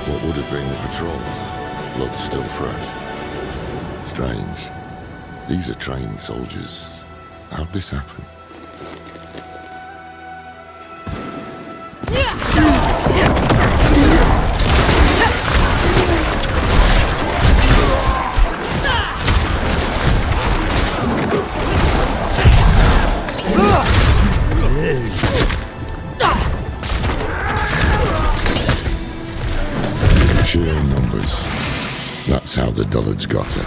What would have been the patrol? Blood still fresh. Strange. These are trained soldiers. How'd this happen? Sheer numbers. That's how the dullards got her.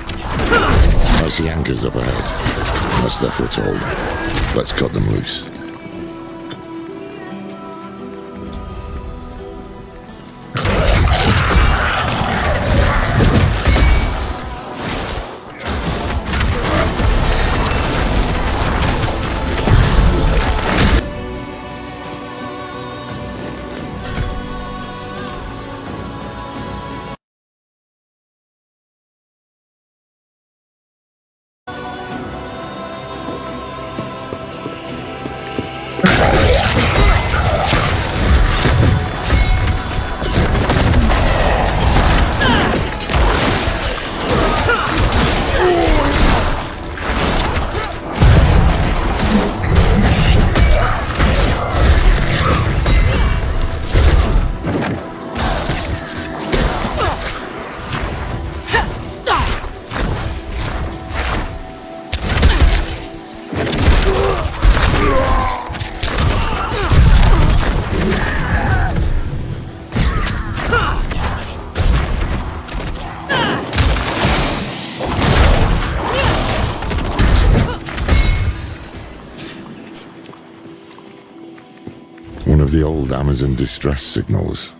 I see anchors up ahead. That's their foothold. Let's cut them loose. the old Amazon distress signals.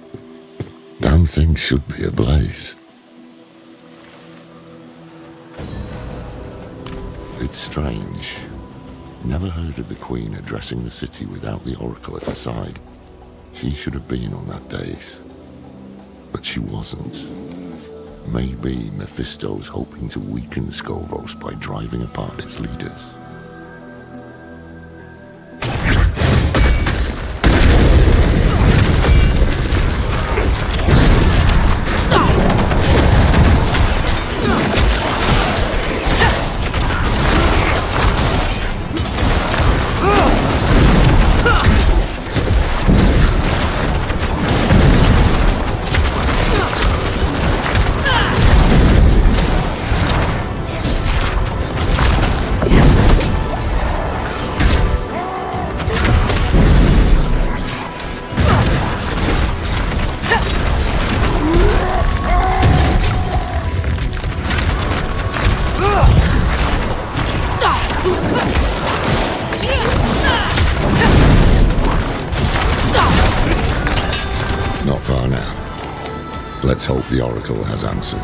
Damn thing should be ablaze. It's strange. Never heard of the Queen addressing the city without the Oracle at her side. She should have been on that dais. But she wasn't. Maybe Mephisto's hoping to weaken Skovos by driving apart its leaders. Not far now. Let's hope the Oracle has answers.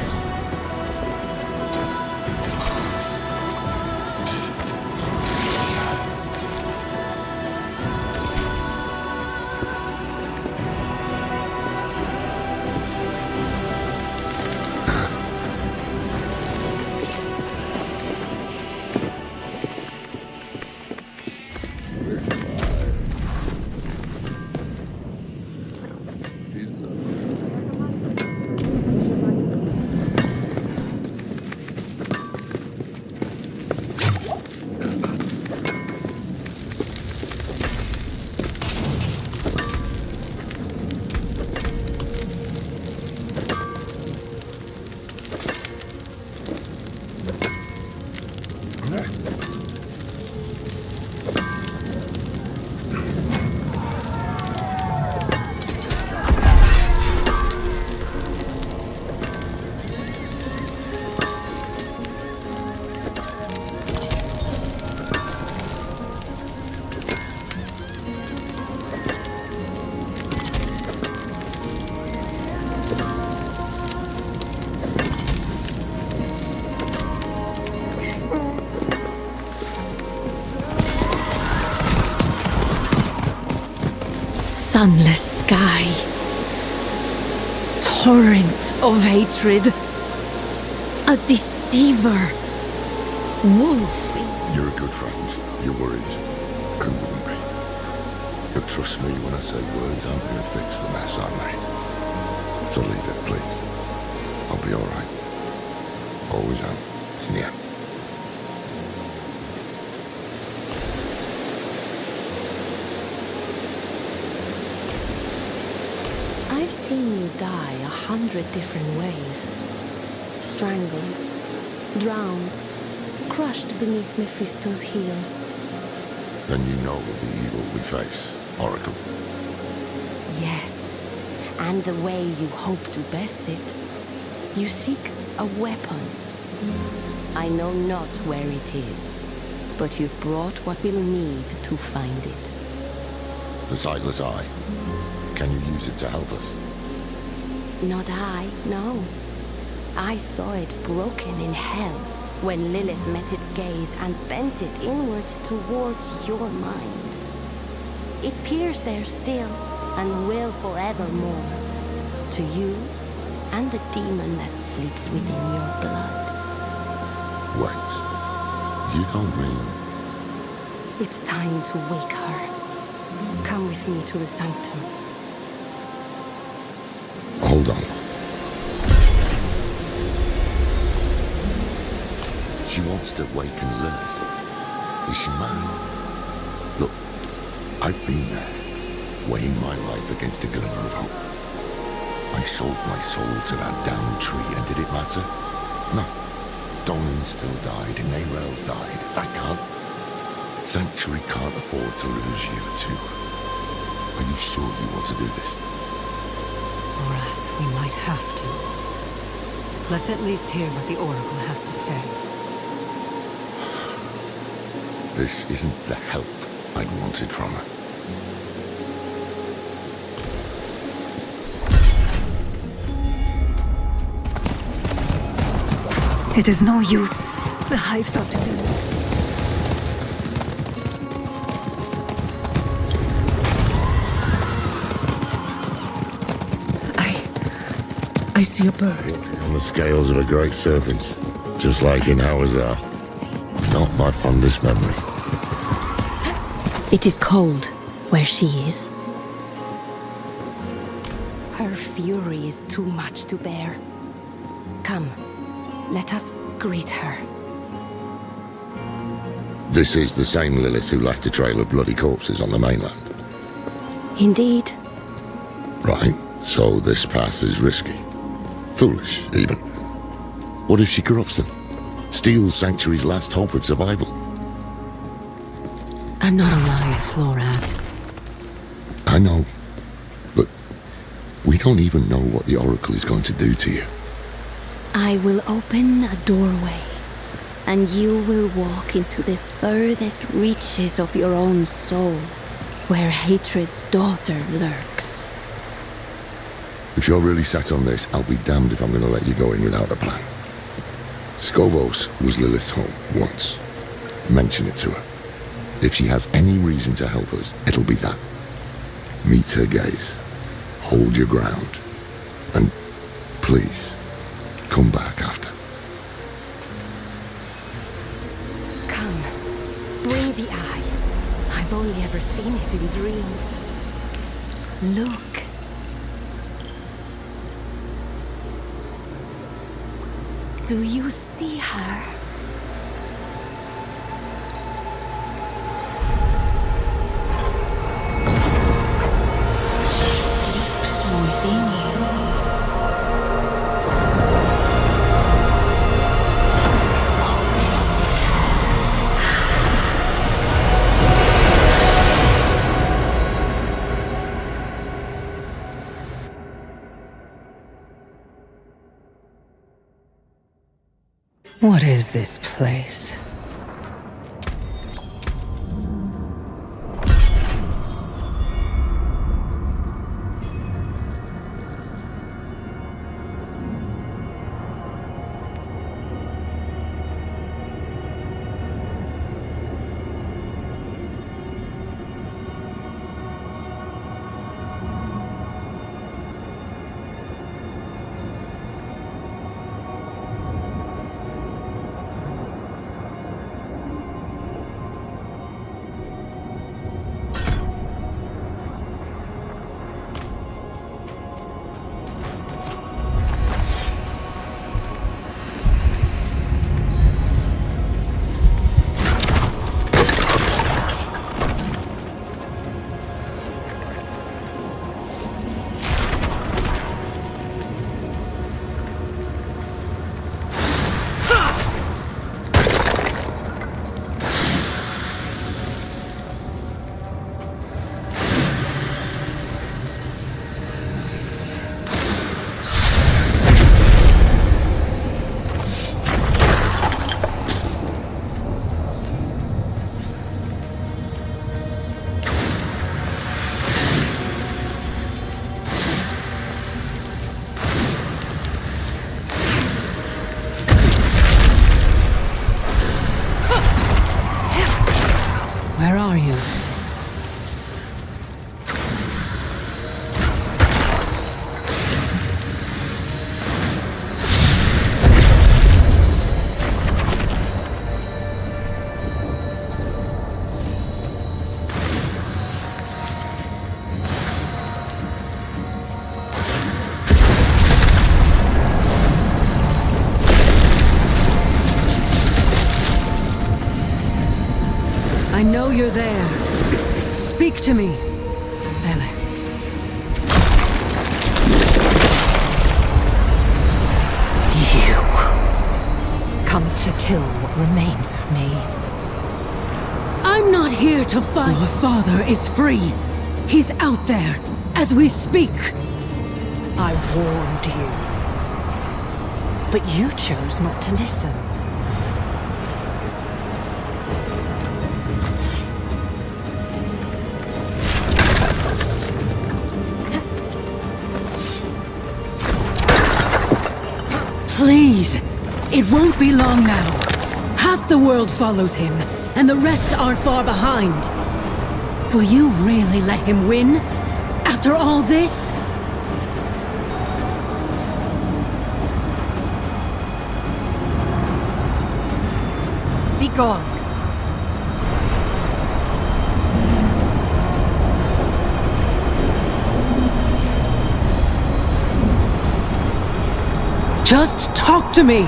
Sunless sky. Torrent of hatred. A deceiver. Wolf. You're a good friend. You're worried. Who wouldn't be? But trust me when I say words aren't going to fix the mess I made. So leave it, please. I'll be alright. Always am. In the end. I've seen you die 100 different ways. Strangled, drowned, crushed beneath Mephisto's heel. Then you know of the evil we face, Oracle. Yes, and the way you hope to best it. You seek a weapon. I know not where it is, but you've brought what we'll need to find it. The sightless eye. Can you use it to help us? Not I, no. I saw it broken in hell when Lilith met its gaze and bent it inwards towards your mind. It peers there still and will forevermore. To you and the demon that sleeps within your blood. Wait. You don't mean... It's time to wake her. Come with me to the sanctum. Hold on. She wants to waken Lilith. Is she mad? Look, I've been there, weighing my life against a glimmer of hope. I sold my soul to that damned tree, and did it matter? No. Donan still died, Nerel died. That can't... Sanctuary can't afford to lose you too. Are you sure you want to do this? Wrath, we might have to. Let's at least hear what the Oracle has to say. This isn't the help I'd wanted from her. It is no use. The hives are to do. I see a bird. On the scales of a great serpent, just like in Hawazar. Not my fondest memory. It is cold where she is. Her fury is too much to bear. Come, let us greet her. This is the same Lilith who left a trail of bloody corpses on the mainland. Indeed. Right, so this path is risky. Foolish, even. What if she corrupts them? Steals Sanctuary's last hope of survival? I'm not Elias, Lorath. I know. But we don't even know what the Oracle is going to do to you. I will open a doorway, and you will walk into the furthest reaches of your own soul, where hatred's daughter lurks. If you're really set on this, I'll be damned if I'm going to let you go in without a plan. Skovos was Lilith's home once. Mention it to her. If she has any reason to help us, it'll be that. Meet her gaze. Hold your ground. And please, come back after. Come, bring the eye. I've only ever seen it in dreams. Look. Do you see her? She sleeps within you. What is this place? Where are you? I know you're there. Speak to me, Lilith. You come to kill what remains of me. I'm not here to fight. Your father is free. He's out there as we speak. I warned you. But you chose not to listen. Please, it It won't be long now. Half the world follows him, and the rest aren't far behind. Will you really let him win? After all this? Be gone. Just talk to me!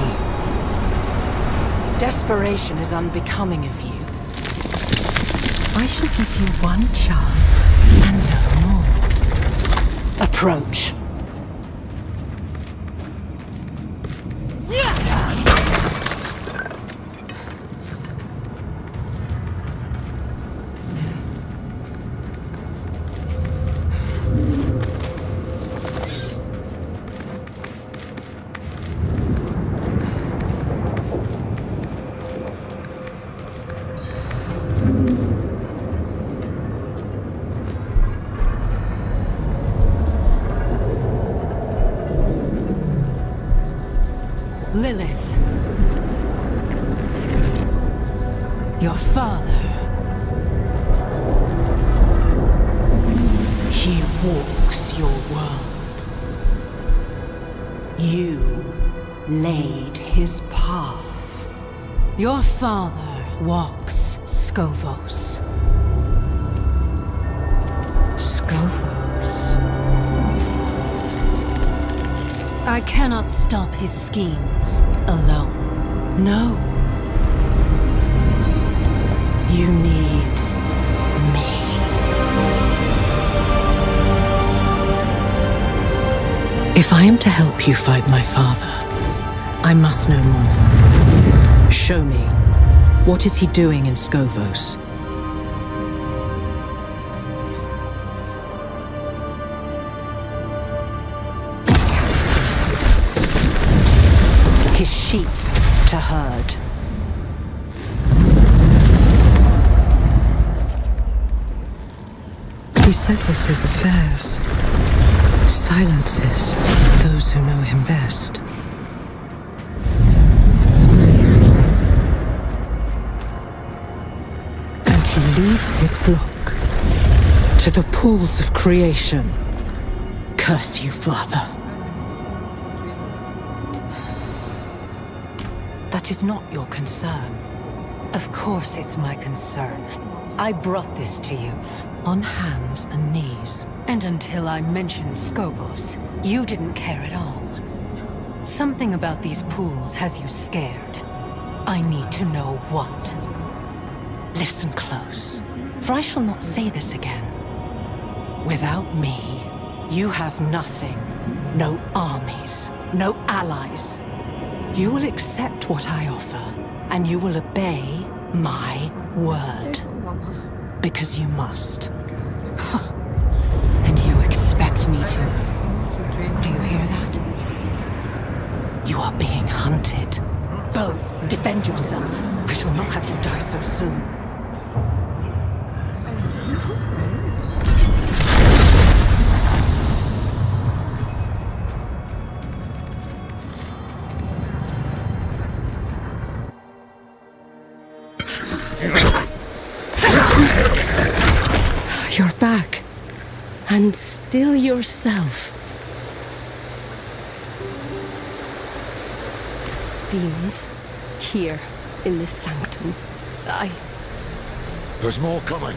Desperation is unbecoming of you. I shall give you one chance, and no more. Approach. Lilith. Your father. He walks your world. You laid his path. Your father walks Scovos. I cannot stop his schemes alone. No. You need me. If I am to help you fight my father, I must know more. Show me. What is he doing in Scovos? His sheep to herd. He settles his affairs. Silences those who know him best. And he leads his flock to the pools of creation. Curse you, Father. That is not your concern. Of course it's my concern. I brought this to you, on hands and knees. And until I mentioned Scovos, you didn't care at all. Something about these pools has you scared. I need to know what. Listen close, for I shall not say this again. Without me, you have nothing. No armies, no allies. You will accept what I offer, and you will obey my word. Because you must. And you expect me to... Do you hear that? You are being hunted. Go, defend yourself. I shall not have you die so soon. You're back. And still yourself. Demons. Here, in this sanctum. There's more coming.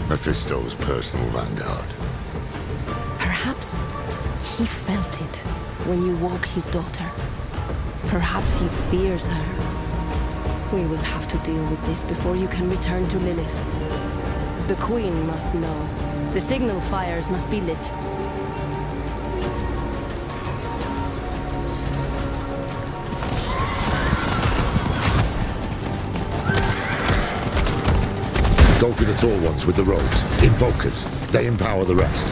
Mephisto's personal vanguard. Perhaps he felt it when you woke his daughter. Perhaps he fears her. We will have to deal with this before you can return to Lilith. The Queen must know. The signal fires must be lit. Go for the tall ones with the robes. Invokers. They empower the rest.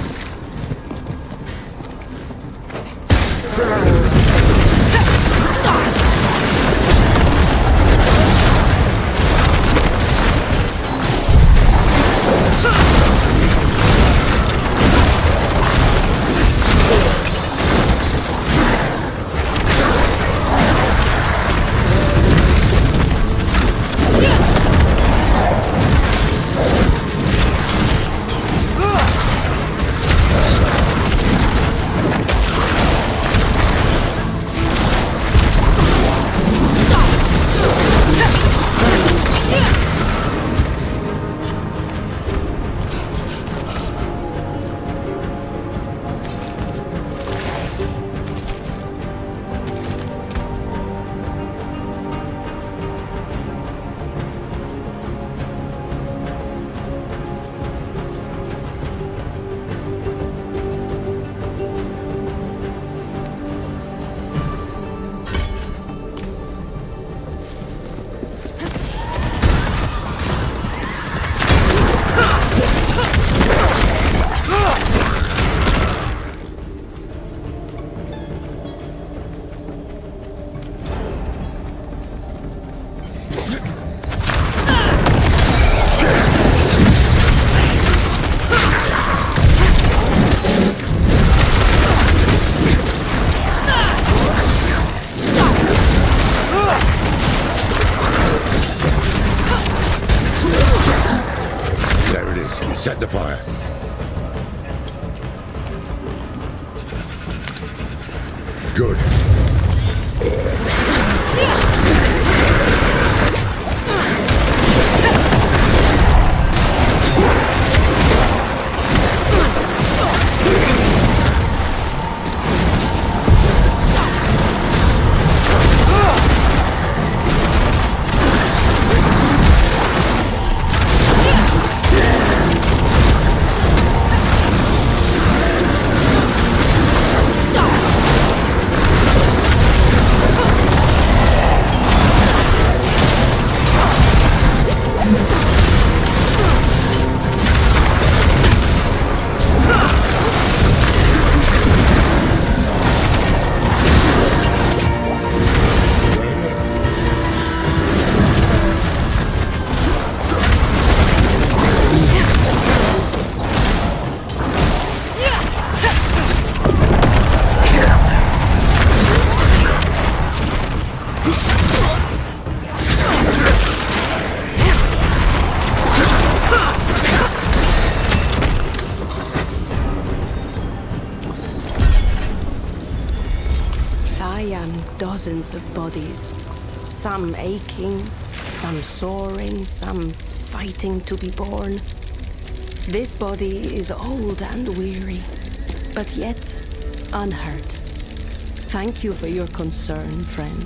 Set the fire. Good. Dozens of bodies, some aching, some soaring, some fighting to be born. This body is old and weary, but yet unhurt. Thank you for your concern, friend.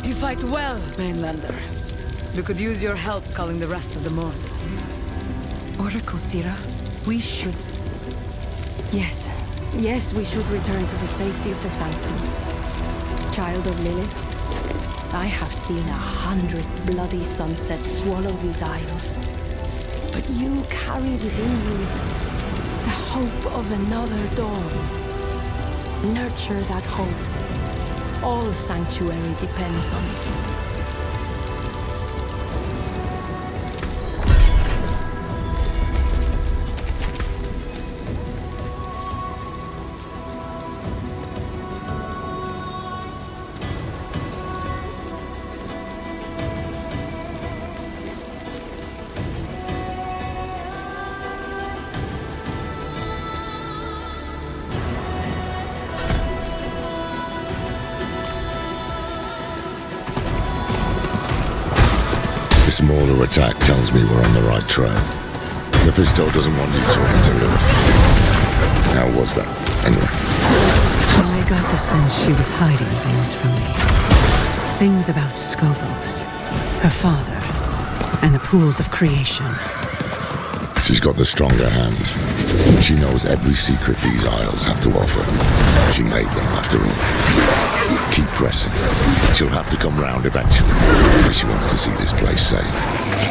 You fight well, Mainlander. We could use your help calling the rest of them on. Oracle Sira, we should... Yes, we should return to the safety of the Sanctum. Child of Lilith, I have seen 100 bloody sunsets swallow these isles. But you carry within you the hope of another dawn. Nurture that hope. All Sanctuary depends on it. The smaller attack tells me we're on the right trail. Mephisto doesn't want you talking to Lilith. How was that, anyway? I got the sense she was hiding things from me. things about Scovos, her father, and the pools of creation. She's got the stronger hands. She knows every secret these isles have to offer. She made them, after all. Keep pressing. She'll have to come round eventually, if she wants to see this place safe.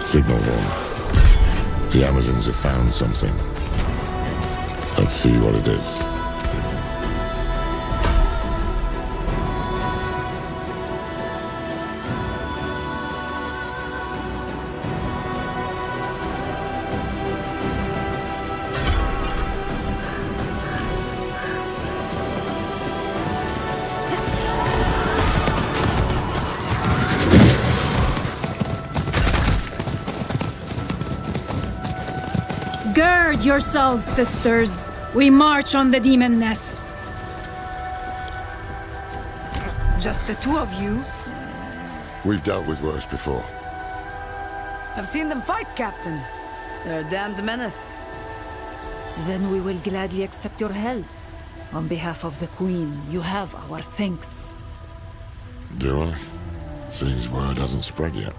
Signal horn. The Amazons have found something. Let's see what it is. Guard yourselves, sisters. We march on the demon nest. Just the two of you? We've dealt with worse before. I've seen them fight, Captain. They're a damned menace. Then we will gladly accept your help. On behalf of the Queen, you have our thanks. Do I? Seems word hasn't spread yet.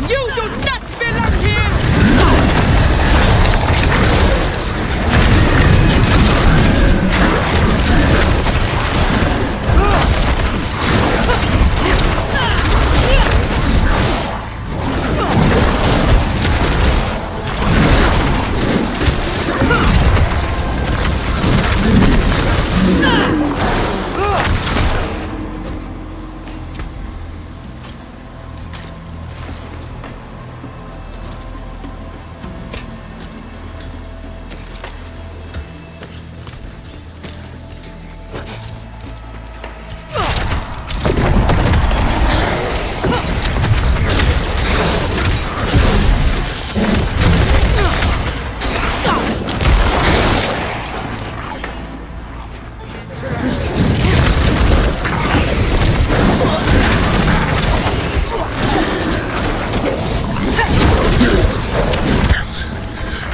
You do not belong here!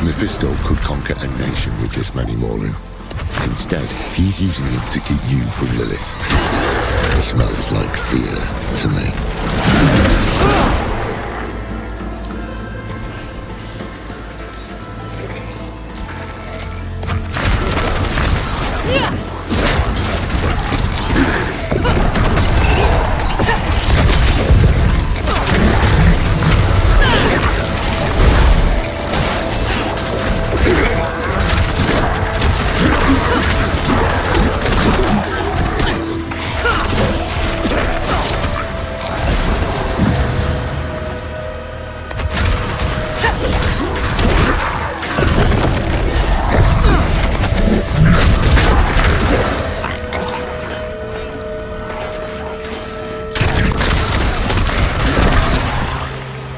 Mephisto could conquer a nation with this many Morlu. Instead, he's using them to keep you from Lilith. It smells like fear to me.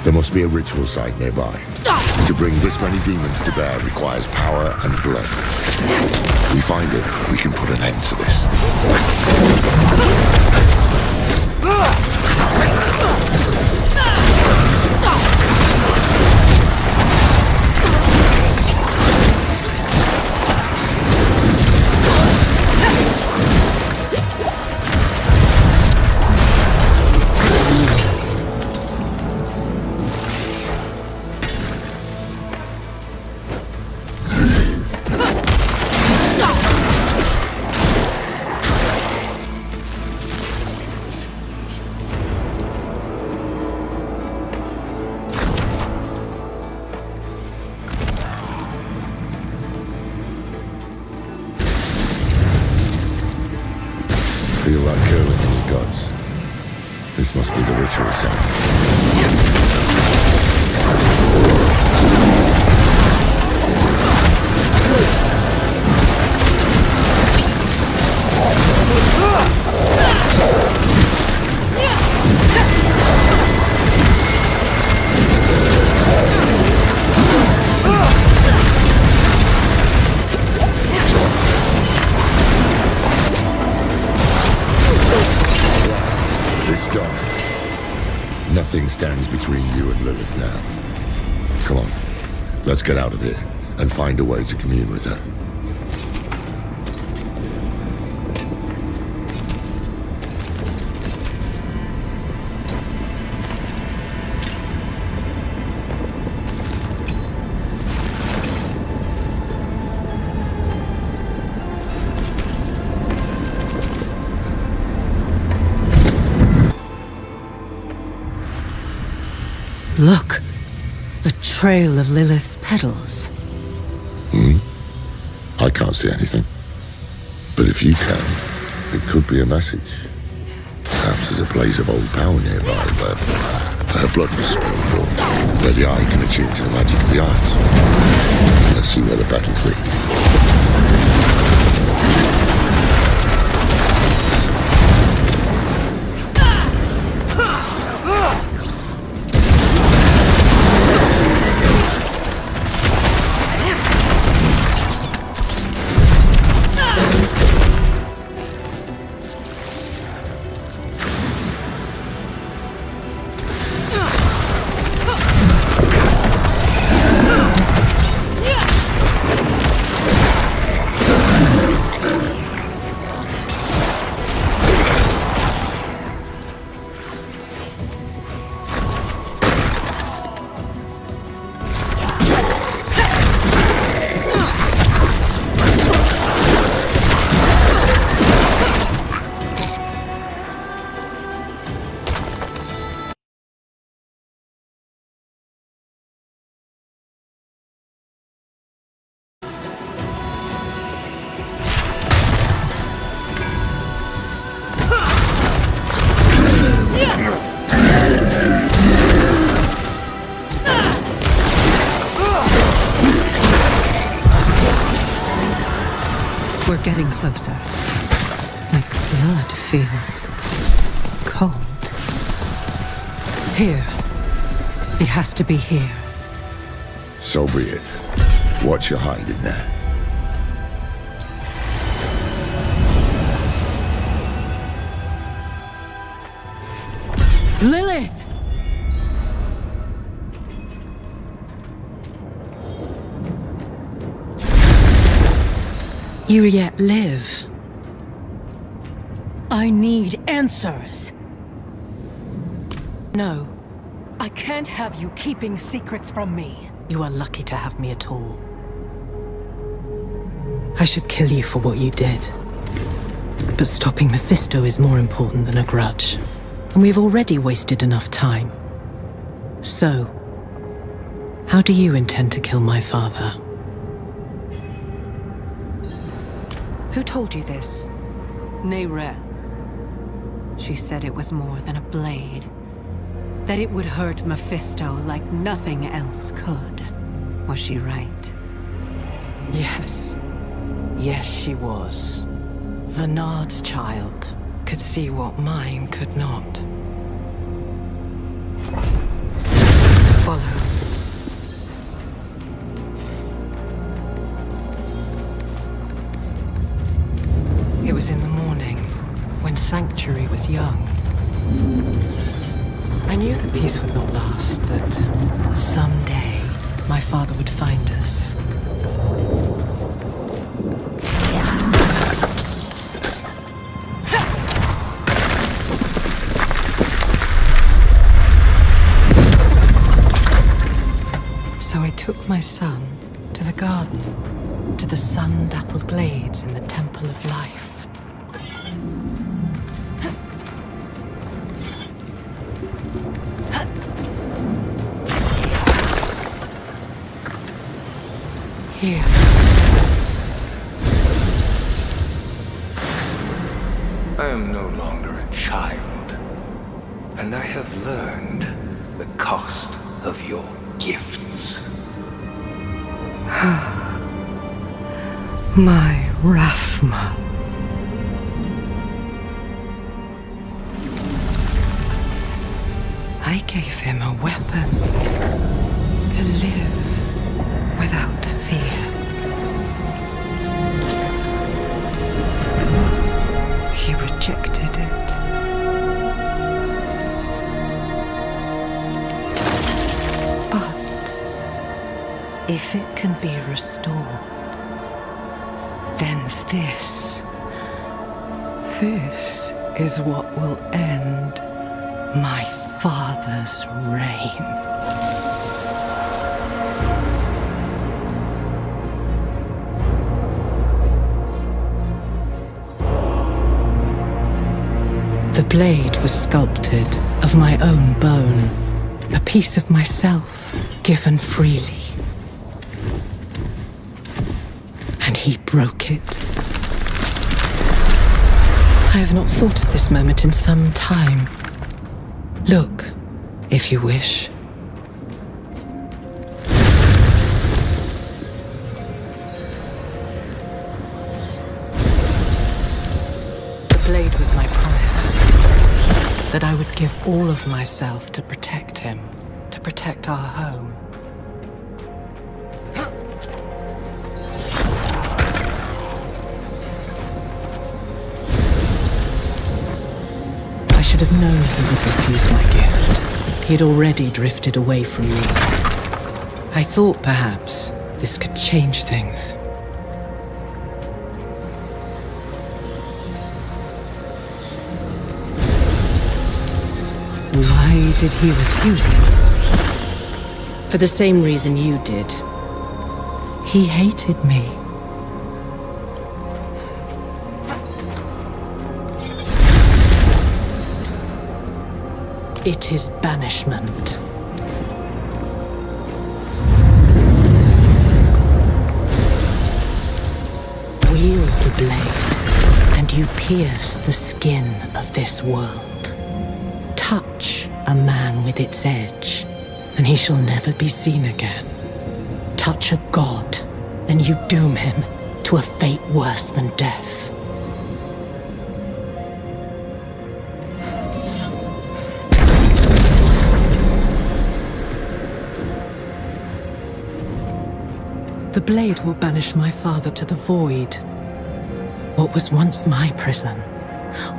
There must be a ritual site nearby. To bring this many demons to bear requires power and blood. We find it, we can put an end to this. Feel that curling in your guts. This must be the ritual site. It's done. Nothing stands between you and Lilith now. Come on, let's get out of here and find a way to commune with her. Look, a trail of Lilith's petals. I can't see anything. But if you can, it could be a message. Perhaps there's a place of old power nearby where her blood was spilled, or where the eye can attune to the magic of the eyes. Let's see where the battles lead. getting closer. My blood feels cold. Here. It has to be here. So be it. What you hiding there? Lilith! You yet live. I need answers. No. I can't have you keeping secrets from me. You are lucky to have me at all. I should kill you for what you did. But stopping Mephisto is more important than a grudge. And we've already wasted enough time. So, how do you intend to kill my father? Who told you this? Neyrelle. She said it was more than a blade. That it would hurt Mephisto like nothing else could. Was she right? Yes. Yes, she was. Vernard's child could see what mine could not. Follow. It was in the morning, when Sanctuary was young. I knew the peace would not last, that someday my father would find us. So I took my son to the garden, to the sun-dappled glades in the Temple of Life. Here. I am no longer a child, and I have learned the cost of your gifts. My Rathma. I gave him a weapon to live without fear. He rejected it. But if it can be restored, then this is what will end my father's reign. The blade was sculpted of my own bone, a piece of myself given freely. And he broke it. I have not thought of this moment in some time. Look, if you wish. The blade was my promise, that I would give all of myself to protect him, to protect our home. I should have known he would refuse my gift. He had already drifted away from me. I thought perhaps this could change things. Why did he refuse it? For the same reason you did. He hated me. It is banishment. Wield the blade, and you pierce the skin of this world. Touch a man with its edge, and he shall never be seen again. Touch a god, and you doom him to a fate worse than death. The blade will banish my father to the void. What was once my prison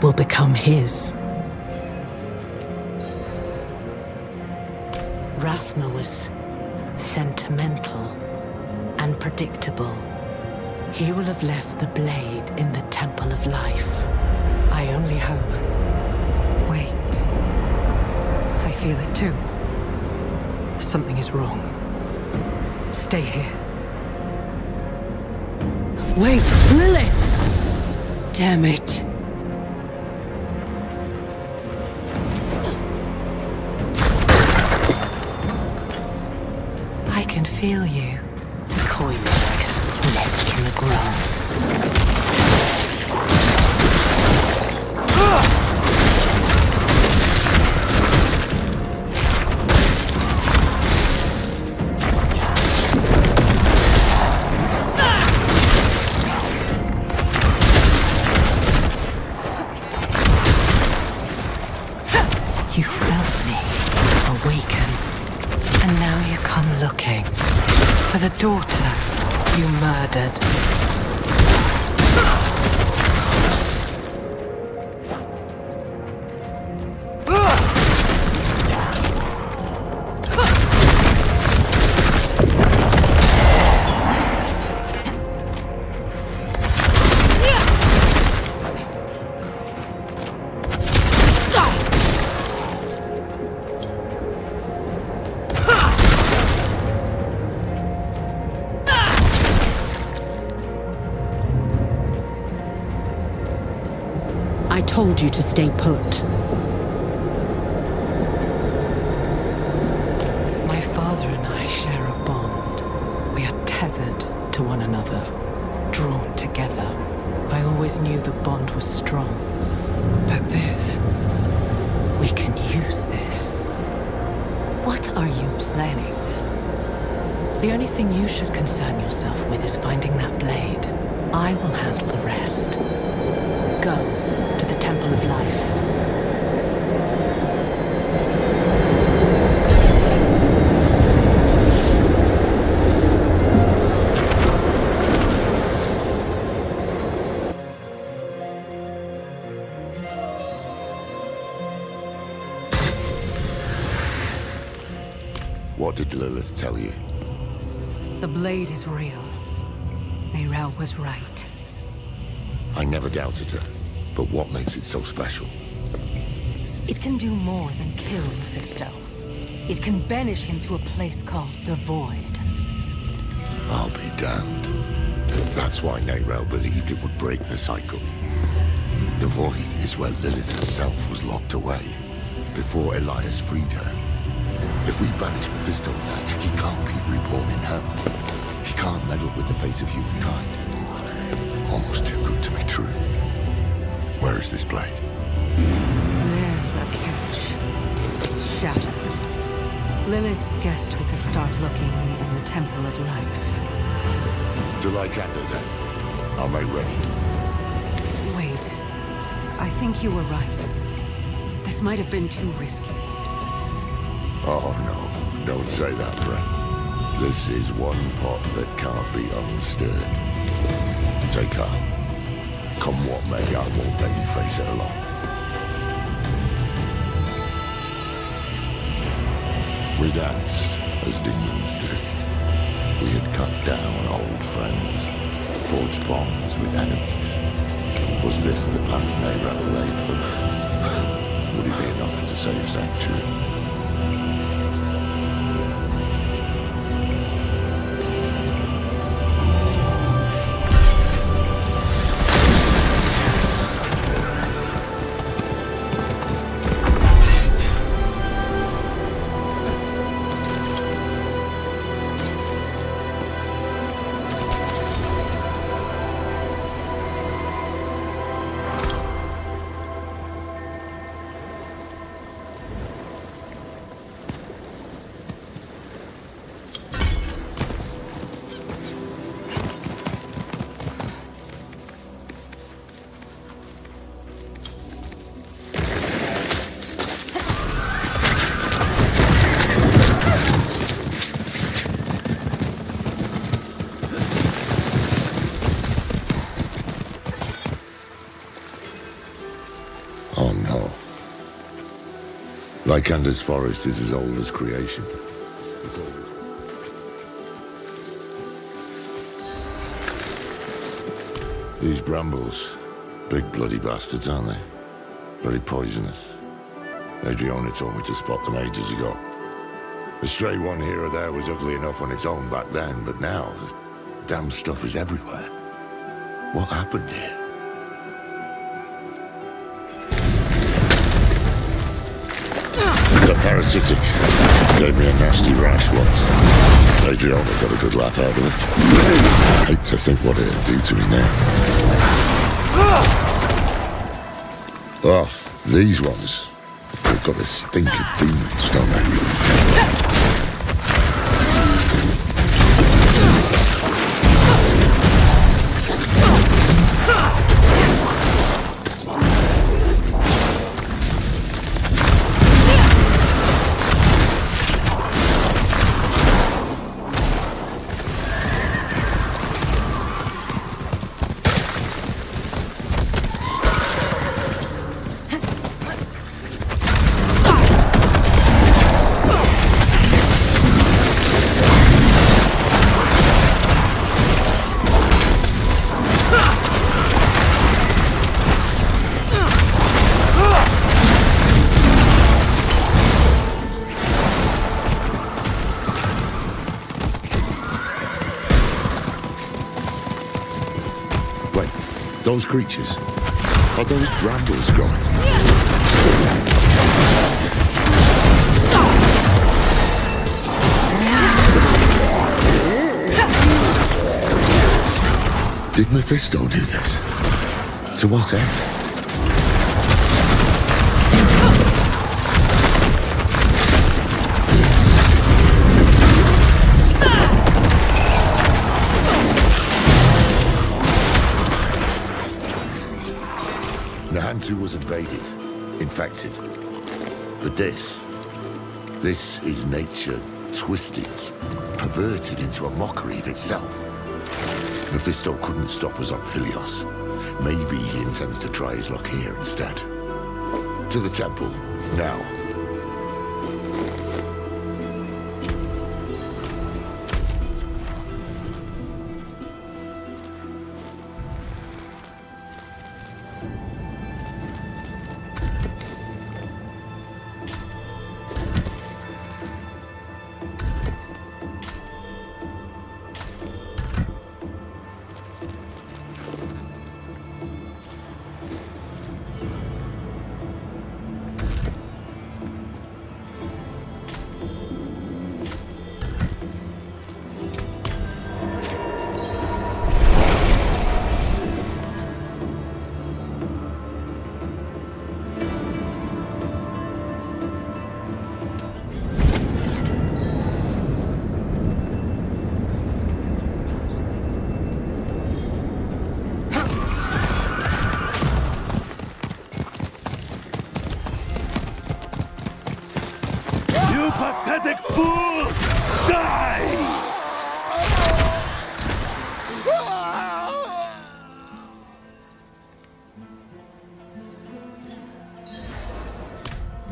will become his. Rathma was sentimental and predictable. He will have left the blade in the Temple of Life. I only hope. Wait. I feel it too. Something is wrong. Stay here. Wait, Lilith! Damn it. I can feel you, coiled like a snake in the grass. You felt me awaken, and now you come looking for the daughter you murdered. I told you to stay put. My father and I share a bond. We are tethered to one another, drawn together. I always knew the bond was strong. But this, we can use this. What are you planning? The only thing you should concern yourself with is finding that blade. I will handle the rest. Go to the Temple of Life. What did Lilith tell you? The blade is real. Neyrelle was right. I never doubted her. But what makes it so special? It can do more than kill Mephisto. It can banish him to a place called the Void. I'll be damned. That's why Neyrelle believed it would break the cycle. The Void is where Lilith herself was locked away, before Elias freed her. If we banish Mephisto there, he can't be reborn in hell. He can't meddle with the fate of humankind. Almost too good to be true. Where is this blade? There's a catch. It's shattered. Lilith guessed we could start looking in the Temple of Life. To Lycander then. Are they ready? Wait. I think you were right. This might have been too risky. Oh no, don't say that, friend. This is one pot that can't be unstirred. Take heart. Come what may, I won't let you face it alone. We danced, as demons do. We had cut down old friends, forged bonds with enemies. Was this the path Neyrelle laid for us? Would it be enough to save Sanctuary? Lycander's forest is as old as creation. These brambles, big bloody bastards, aren't they? Very poisonous. Adriana told me to spot them ages ago. The stray one here or there was ugly enough on its own back then, but now, the damn stuff is everywhere. What happened here? The parasitic gave me a nasty rash once. Adriana got a good laugh out of it. Hate to think what it'll do to me now. Oh, these ones. They've got a stink of demons, don't they? Those creatures? Are those brambles growing on them? Did Mephisto do this? To what end? Nahantu was invaded, infected. But this is nature twisted, perverted into a mockery of itself. Mephisto couldn't stop us on Philios. Maybe he intends to try his luck here instead. To the temple, now. Pathetic fool! Die!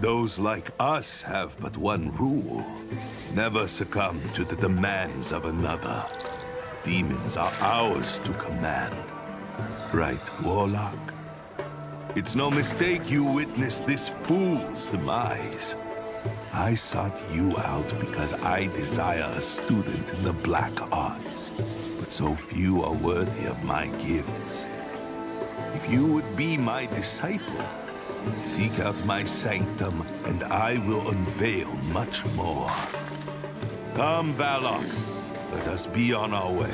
Those like us have but one rule. Never succumb to the demands of another. Demons are ours to command. Right, Warlock? It's no mistake you witnessed this fool's demise. I sought you out because I desire a student in the black arts, but so few are worthy of my gifts. If you would be my disciple, seek out my sanctum, and I will unveil much more. Come, Valok, let us be on our way.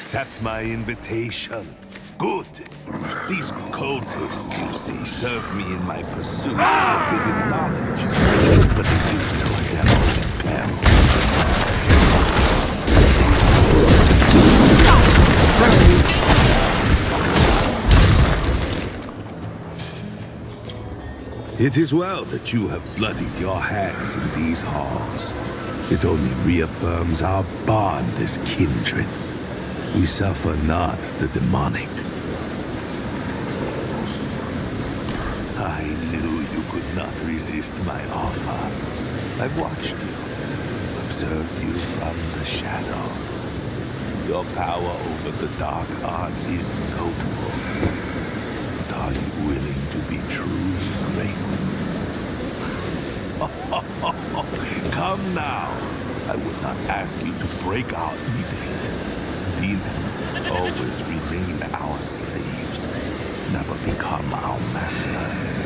accept my invitation. Good. These cultists, you see, serve me in my pursuit of forbidden knowledge. But they do so at their own peril. It is well that you have bloodied your hands in these halls. It only reaffirms our bond as kindred. We suffer not the demonic. I knew you could not resist my offer. I've watched you, observed you from the shadows. Your power over the dark arts is notable. But are you willing to be truly great? Come now. I would not ask you to break our edict. Demons must always remain our slaves, never become our masters.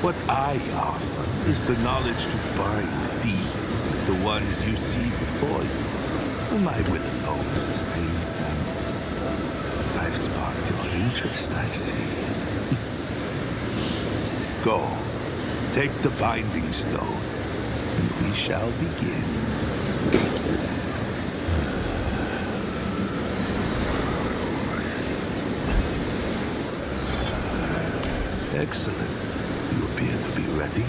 What I offer is the knowledge to bind demons like the ones you see before you. My will alone sustains them. I've sparked your interest, I see. Go, take the binding stone, and we shall begin. Excellent. You appear to be ready.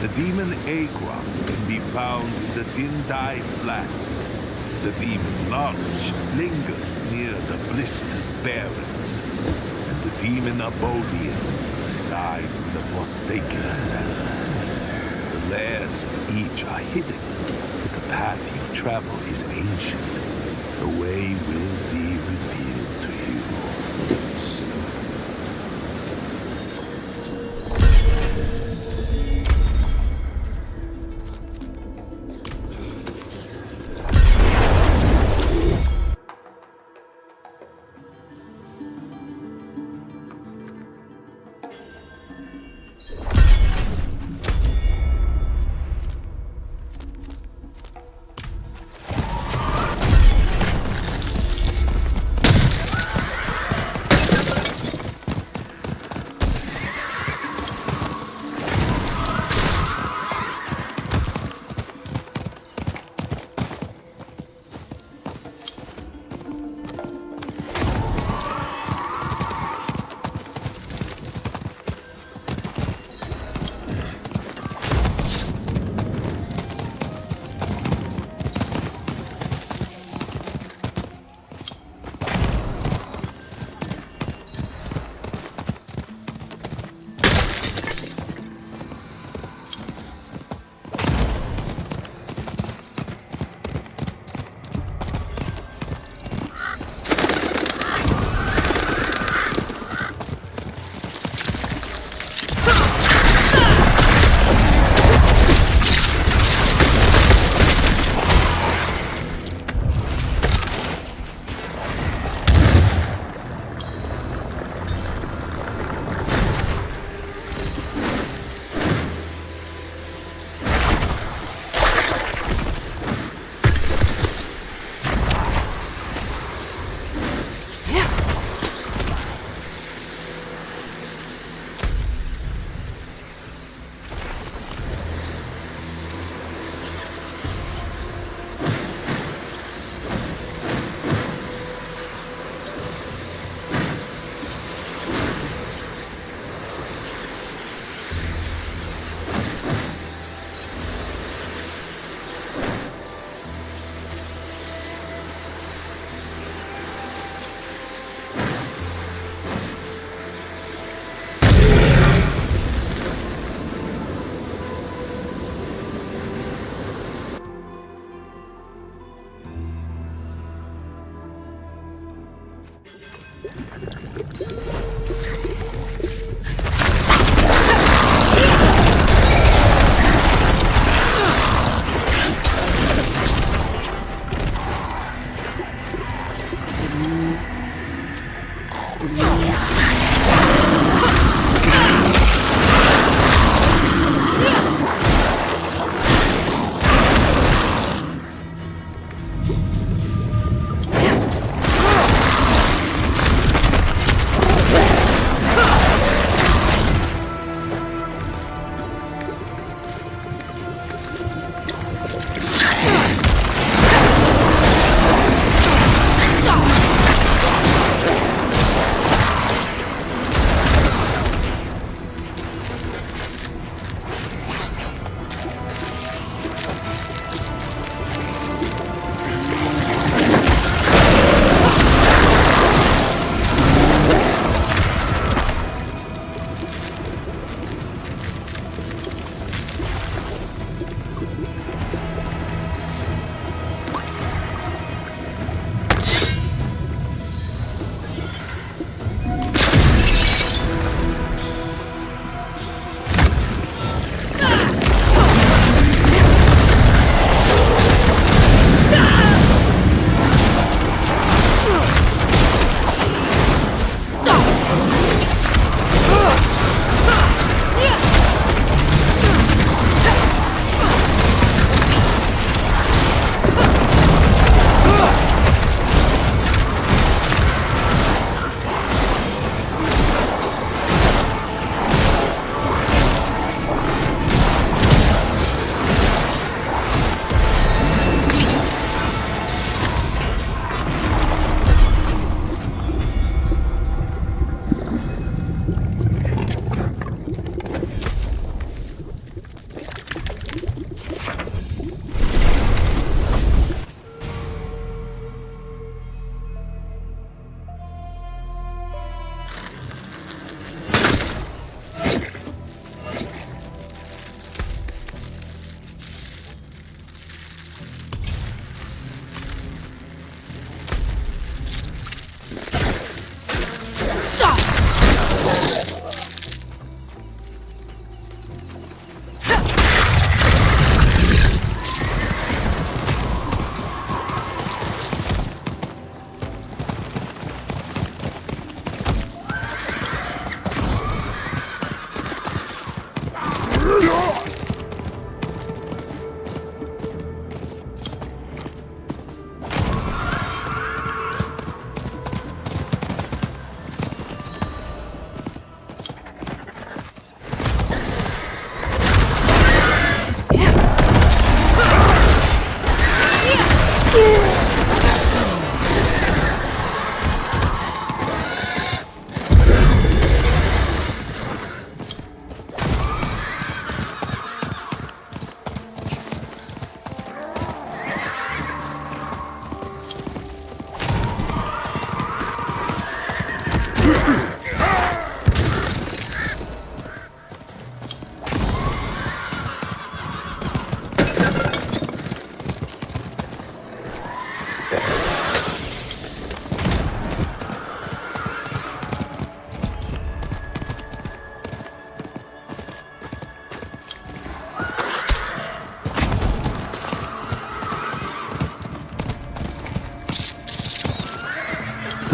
The demon Agron can be found in the Dindai Flats. The demon Knowledge lingers near the Blistered Barrens. And the demon Abodian resides in the Forsaken Ascent. The lairs of each are hidden, but the path you travel is ancient. The way will be revealed to you.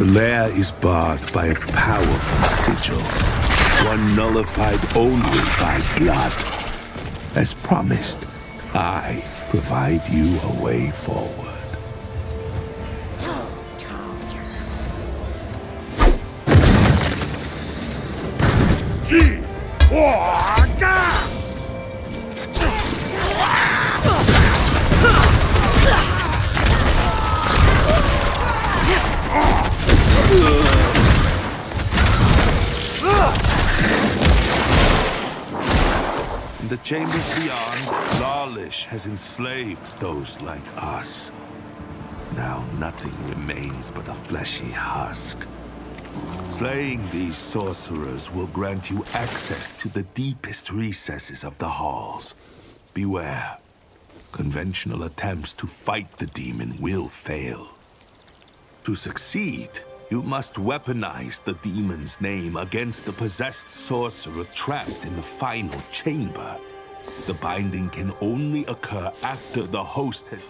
The lair is barred by a powerful sigil, one nullified only by blood. As promised, I provide you a way forward. In the chambers beyond, Lawlish has enslaved those like us. Now nothing remains but a fleshy husk. Slaying these sorcerers will grant you access to the deepest recesses of the halls. Beware. Conventional attempts to fight the demon will fail. To succeed, you must weaponize the demon's name against the possessed sorcerer trapped in the final chamber. The binding can only occur after the host has...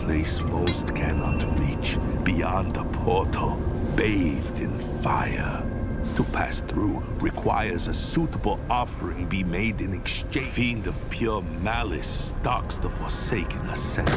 place most cannot reach, beyond a portal, bathed in fire. To pass through requires a suitable offering be made in exchange. A fiend of pure malice stalks the Forsaken Ascent.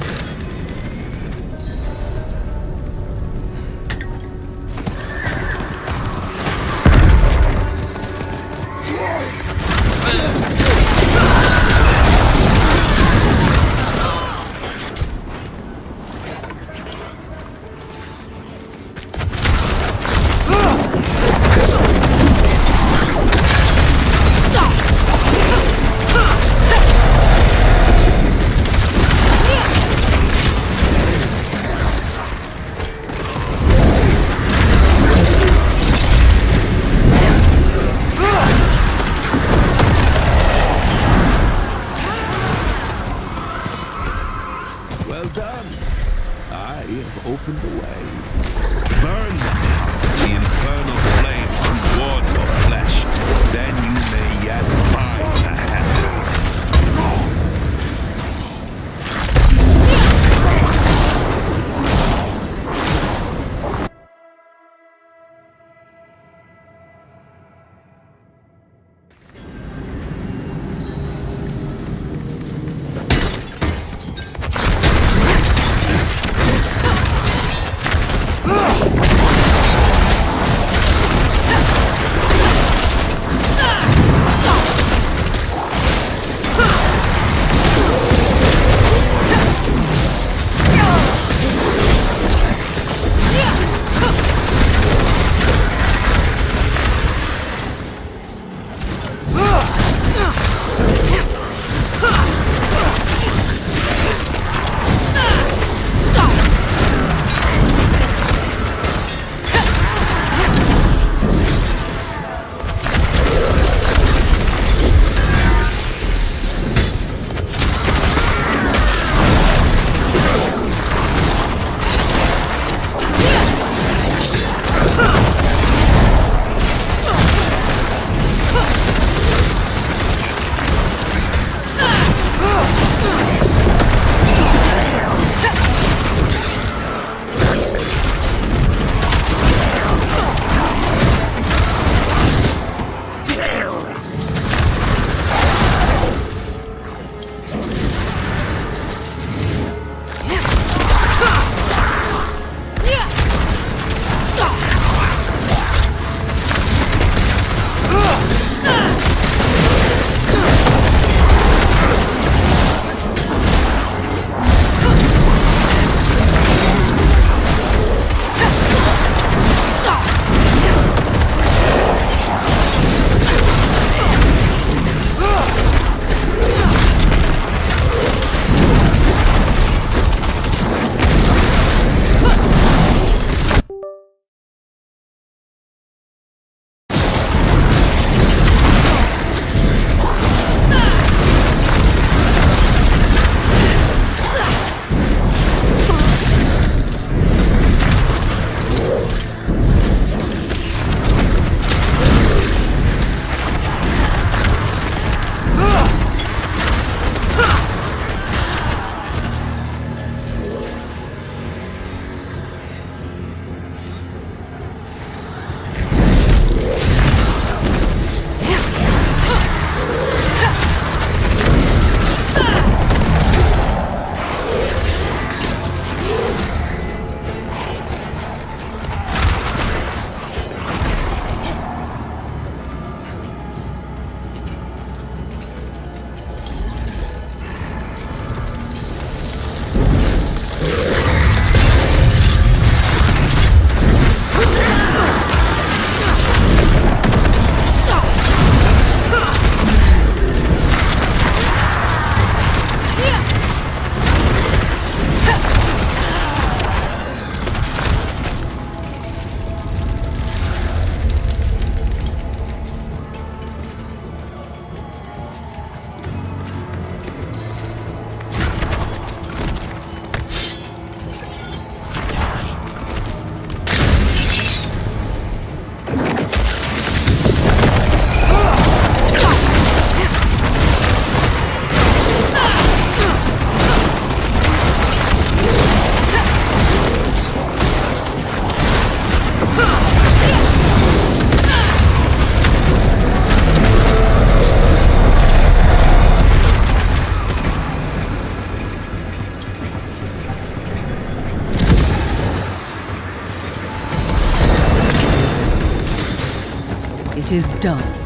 It is done.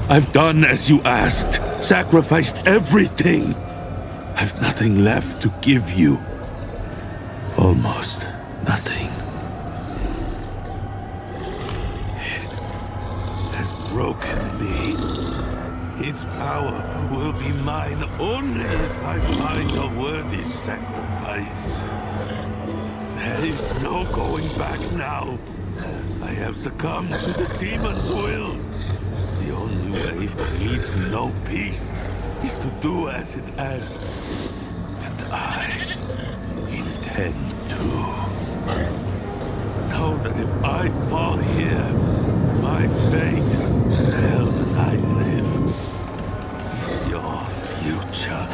I've done as you asked. Sacrificed everything. I've nothing left to give you. Almost nothing. It has broken me. Its power will be mine only if I find a worthy sacrifice. There is no going back now. I have succumbed to the demon's will. The only way for me to know peace is to do as it asks. And I intend to. Know that if I fall here, my fate, the hell that I live, is your future.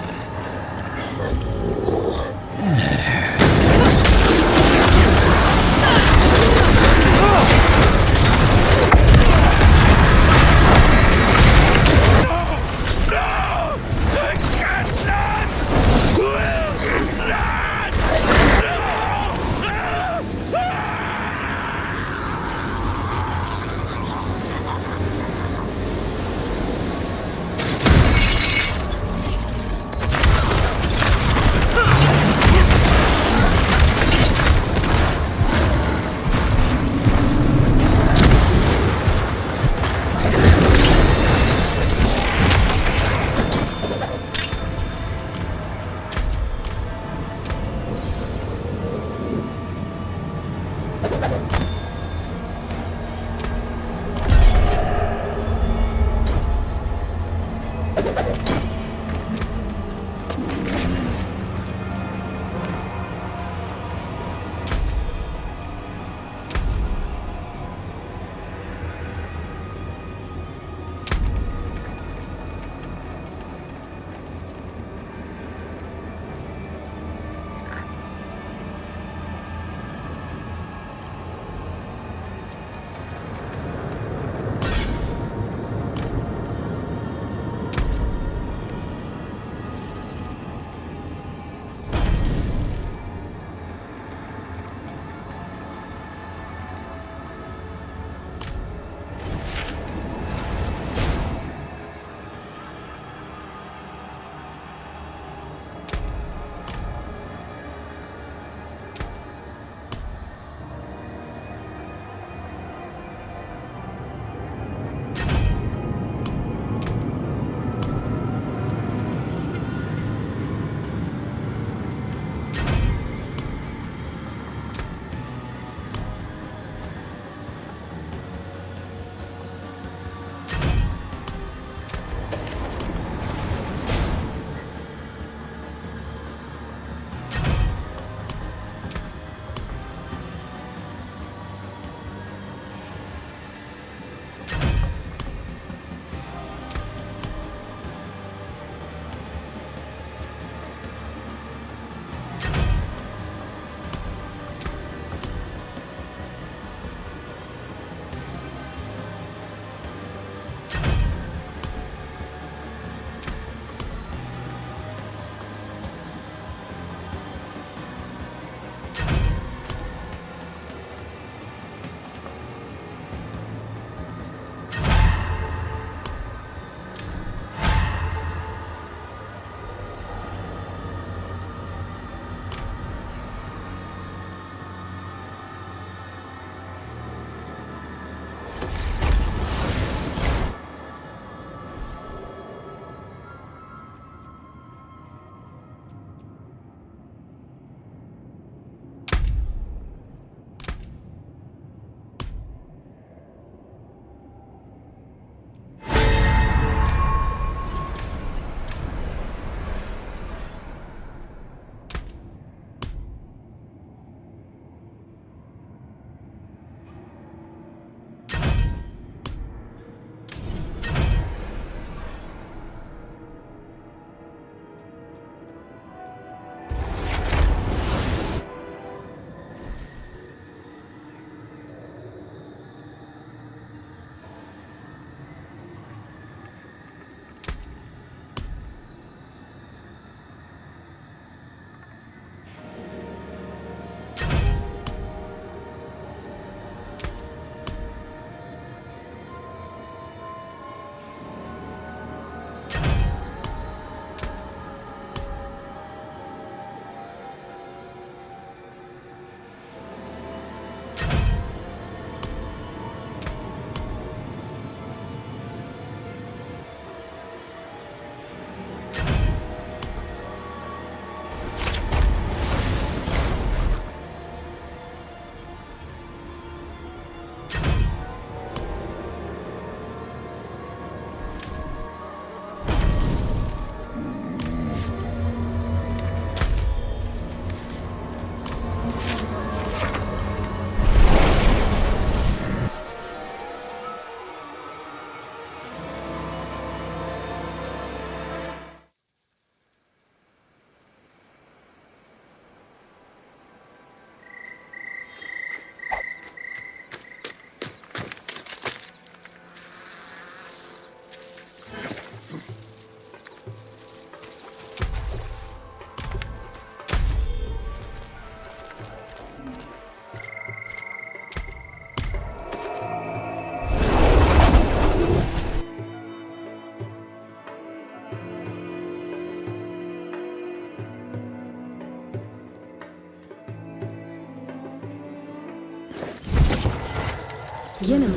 Yine mi?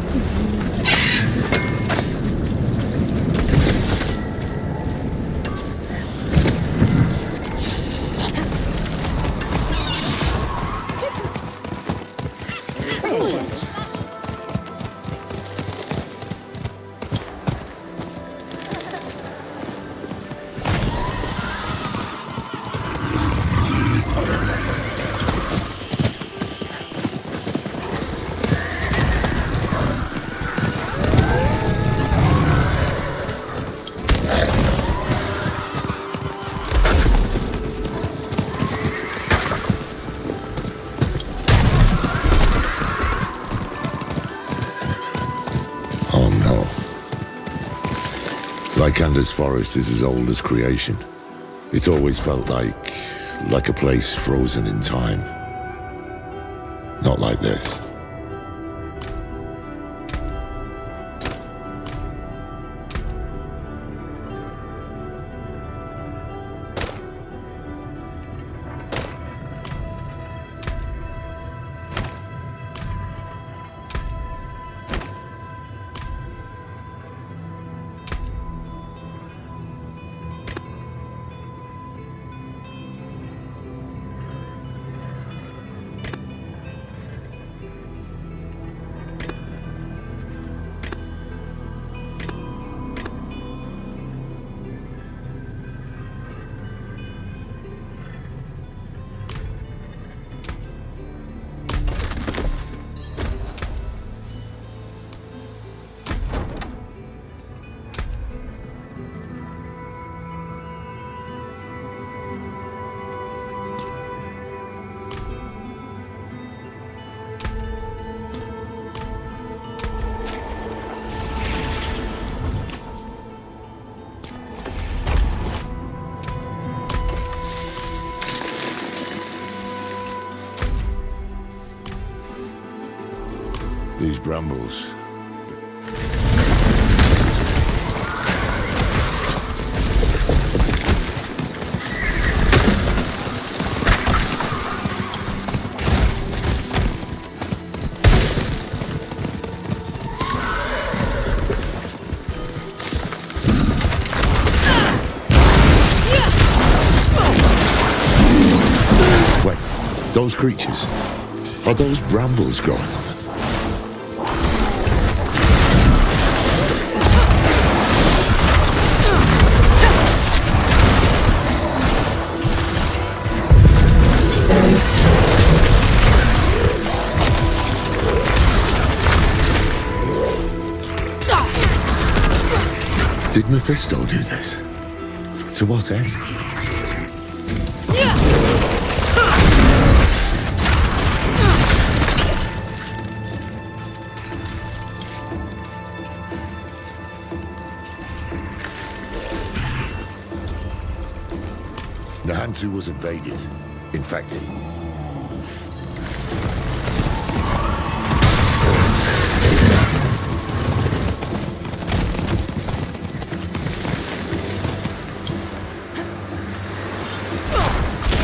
Lycander's forest is as old as creation. It's always felt like a place frozen in time. Not like this. These brambles. Wait, those creatures, are those brambles growing on them? Did Mephisto do this? To what end? Nahantu was invaded, infected.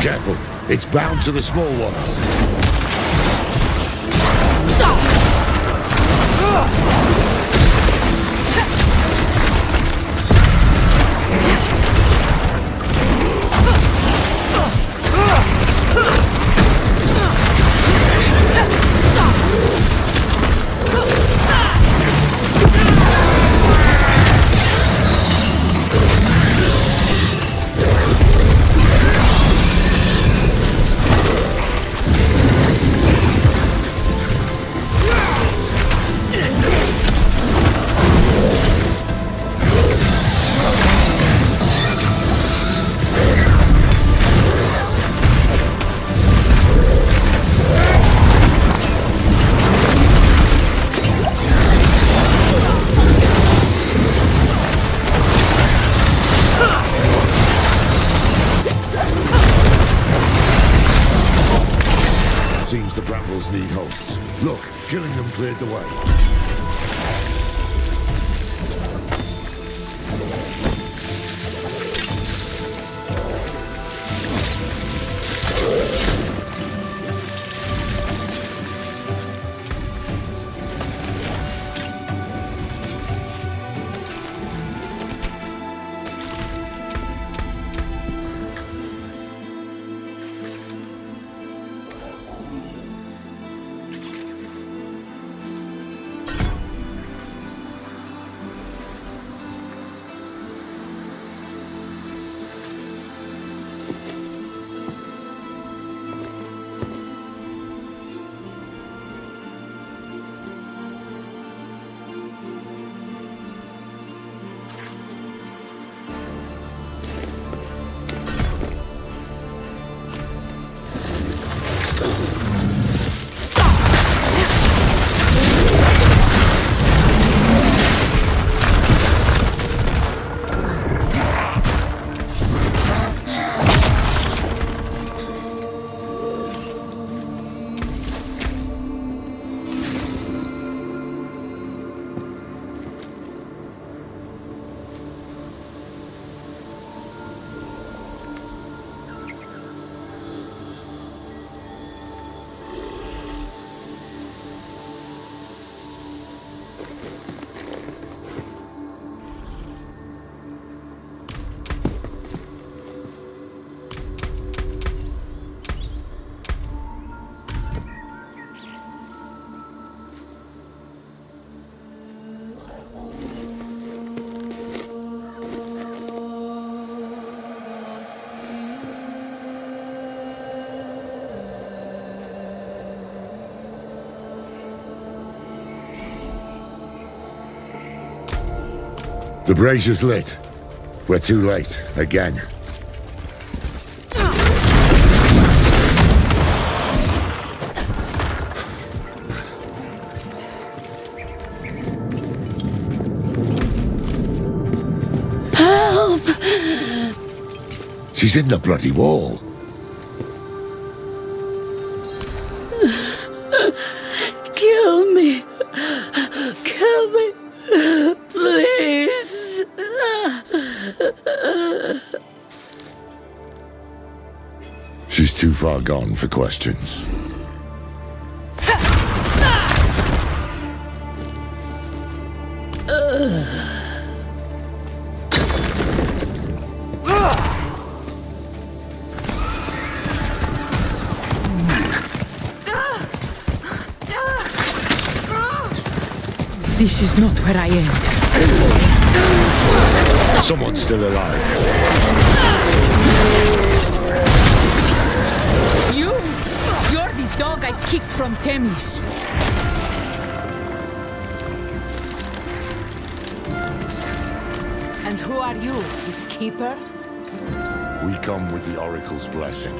Careful, it's bound to the small ones. Seems the brambles need hosts. Look, killing them cleared the way. The brazier's lit. We're too late, again. Help! She's in the bloody wall. Kill me. Kill me. Please. She's too far gone for questions. This is not where I am. Someone's still alive. You're the dog I kicked from Themis. And who are you, his keeper? We come with the Oracle's blessing.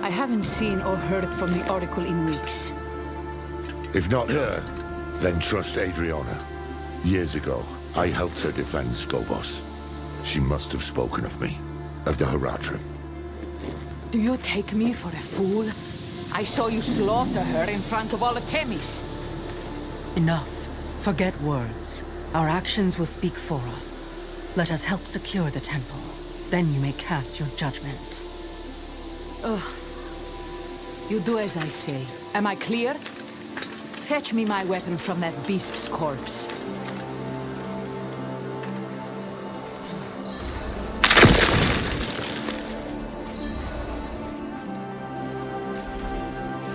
I haven't seen or heard from the Oracle in weeks. If not her, then trust Adriana. Years ago, I helped her defend Skovos. She must have spoken of me, of the Horadrim. Do you take me for a fool? I saw you slaughter her in front of all of Themis. Enough. Forget words. Our actions will speak for us. Let us help secure the temple. Then you may cast your judgment. Ugh. You do as I say. Am I clear? Fetch me my weapon from that beast's corpse.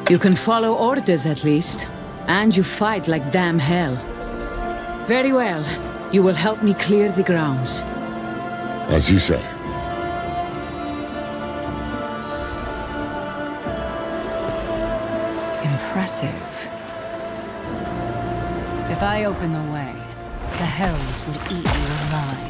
You can follow orders at least. And you fight like damn hell. Very well. You will help me clear the grounds. As you say. Impressive. If I open the way, the Hells would eat you alive.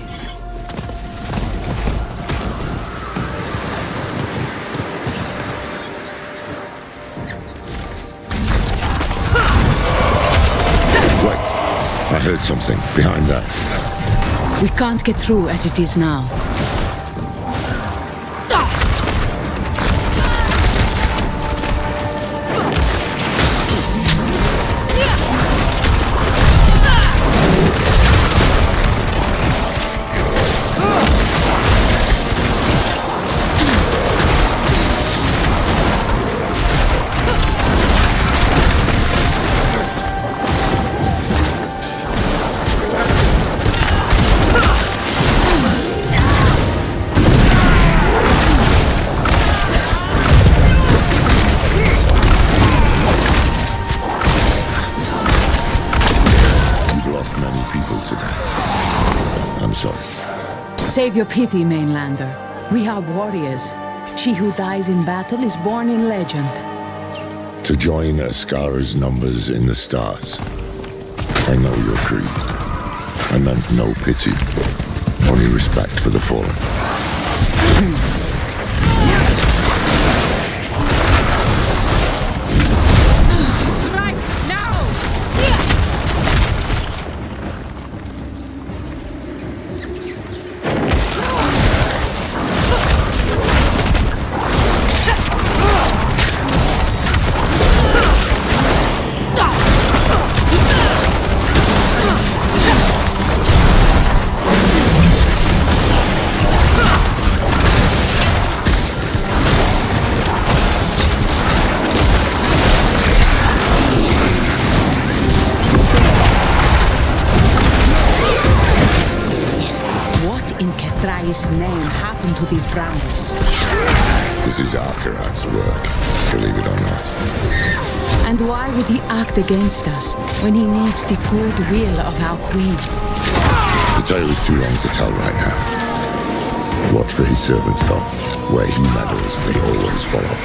Wait, I heard something behind that. We can't get through as it is now. Save your pity, Mainlander. We are warriors. She who dies in battle is born in legend. To join Ascara's numbers in the stars. I know your creed. I meant no pity, only respect for the fallen. Name happened to these brownies? This is Akarat's work, believe it or not. And why would he act against us when he needs the goodwill of our queen? The tale is too long to tell right now. Watch for his servants, though. Where he meddles, they always follow.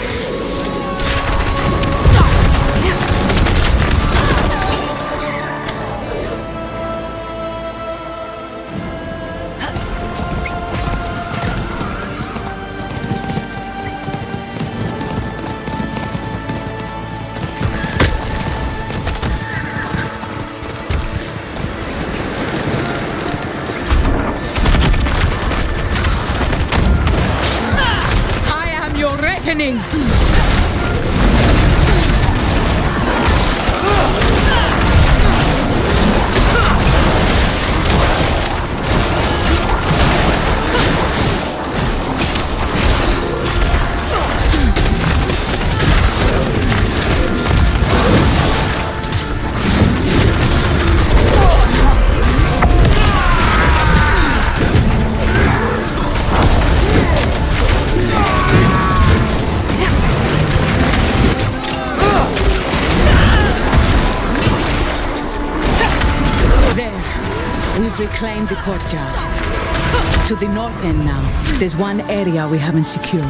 Reclaim the courtyard. To the north end now, there's one area we haven't secured.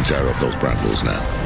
Tear up those brambles now.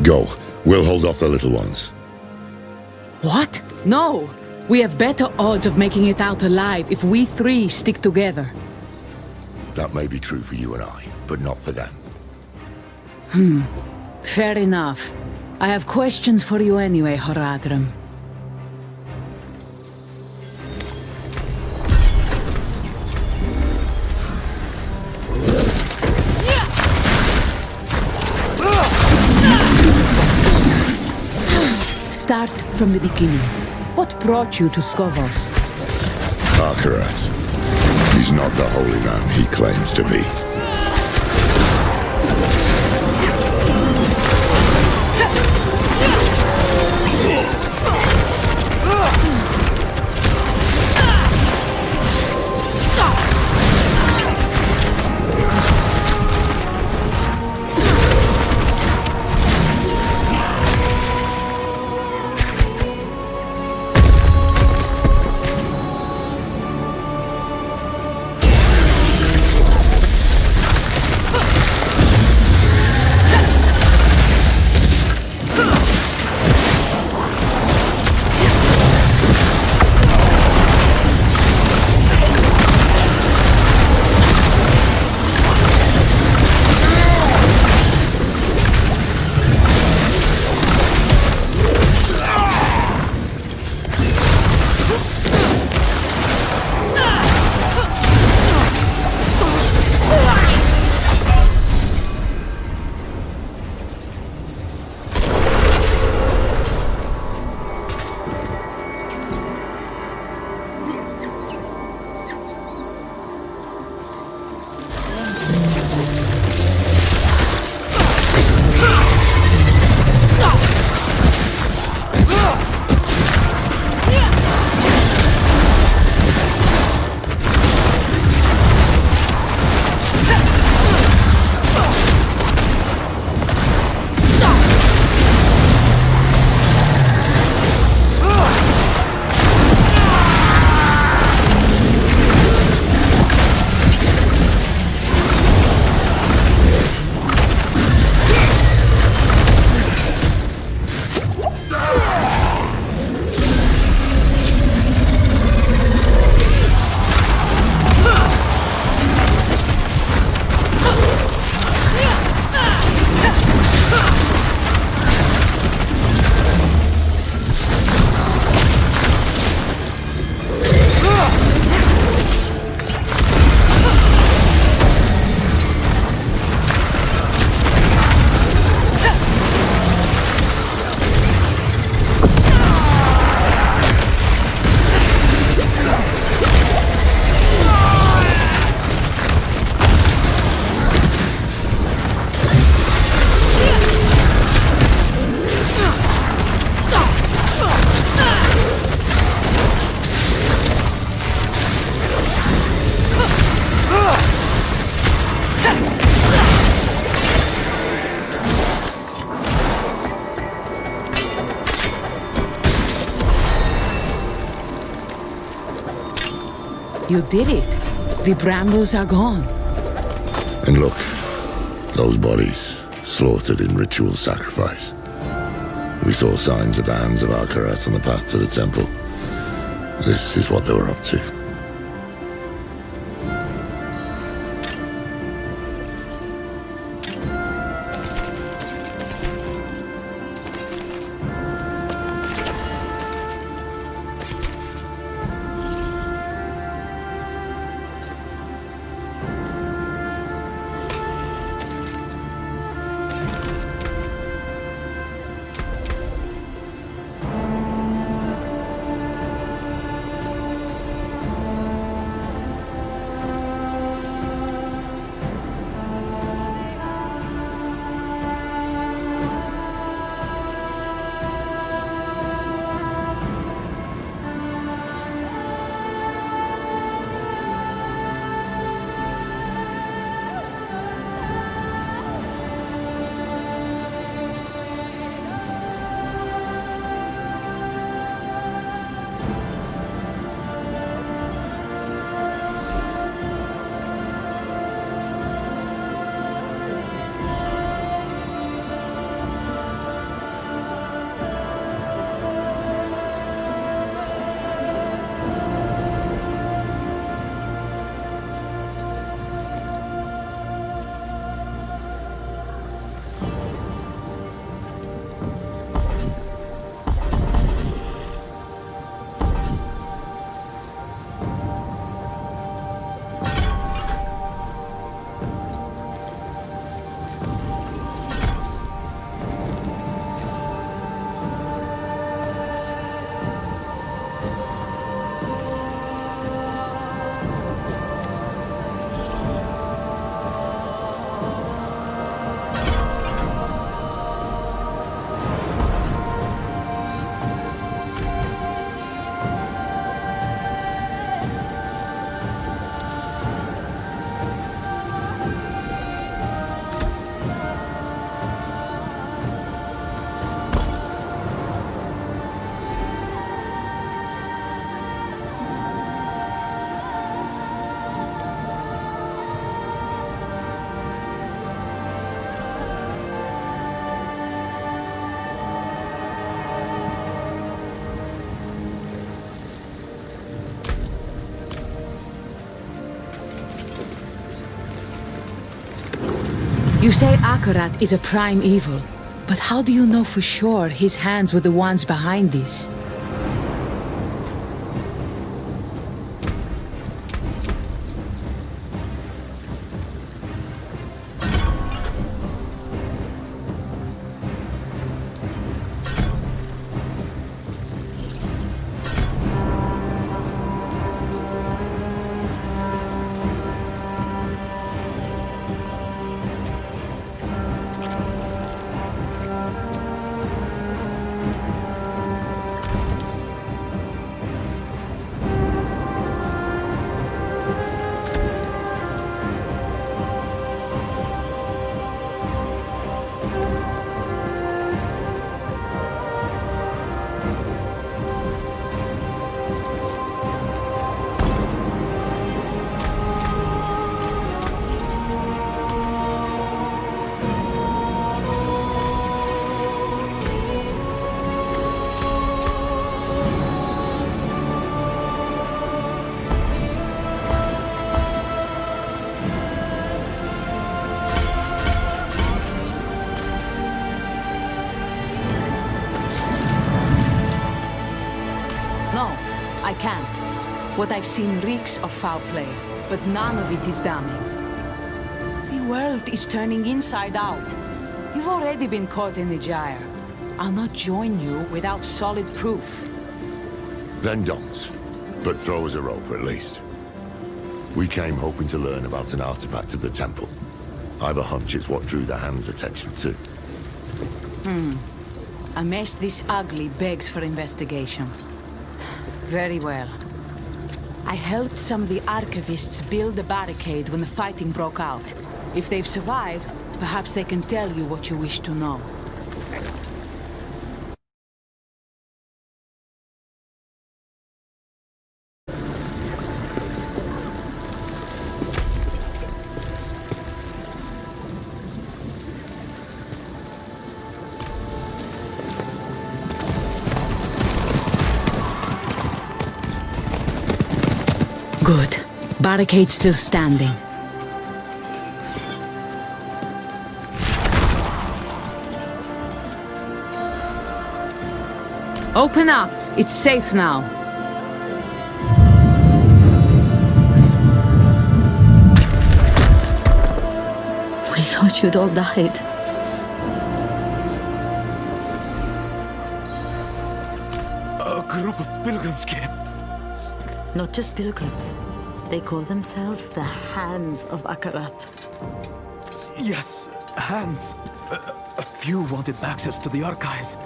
Go. We'll hold off the little ones. What? No! We have better odds of making it out alive if we three stick together. That may be true for you and I, but not for them. Fair enough. I have questions for you anyway, Horadrim. Start from the beginning. What brought you to Skovos? Akarat. He's not the holy man he claims to be. You did it. The brambles are gone. And look, those bodies, slaughtered in ritual sacrifice. We saw signs of the hands of Akarat on the path to the temple. This is what they were up to. You say Akarat is a prime evil, but how do you know for sure his hands were the ones behind this? I can't. What I've seen reeks of foul play, but none of it is damning. The world is turning inside out. You've already been caught in the gyre. I'll not join you without solid proof. Then don't. But throw us a rope at least. We came hoping to learn about an artifact of the temple. I've a hunch it's what drew the Hand's attention too. A mess this ugly begs for investigation. Very well. I helped some of the archivists build a barricade when the fighting broke out. If they've survived, perhaps they can tell you what you wish to know. Good. Barricade still standing. Open up. It's safe now. We thought you'd all died. A group of pilgrims came. Not just pilgrims. They call themselves the Hands of Akarat. Yes, hands. A few wanted access to the archives,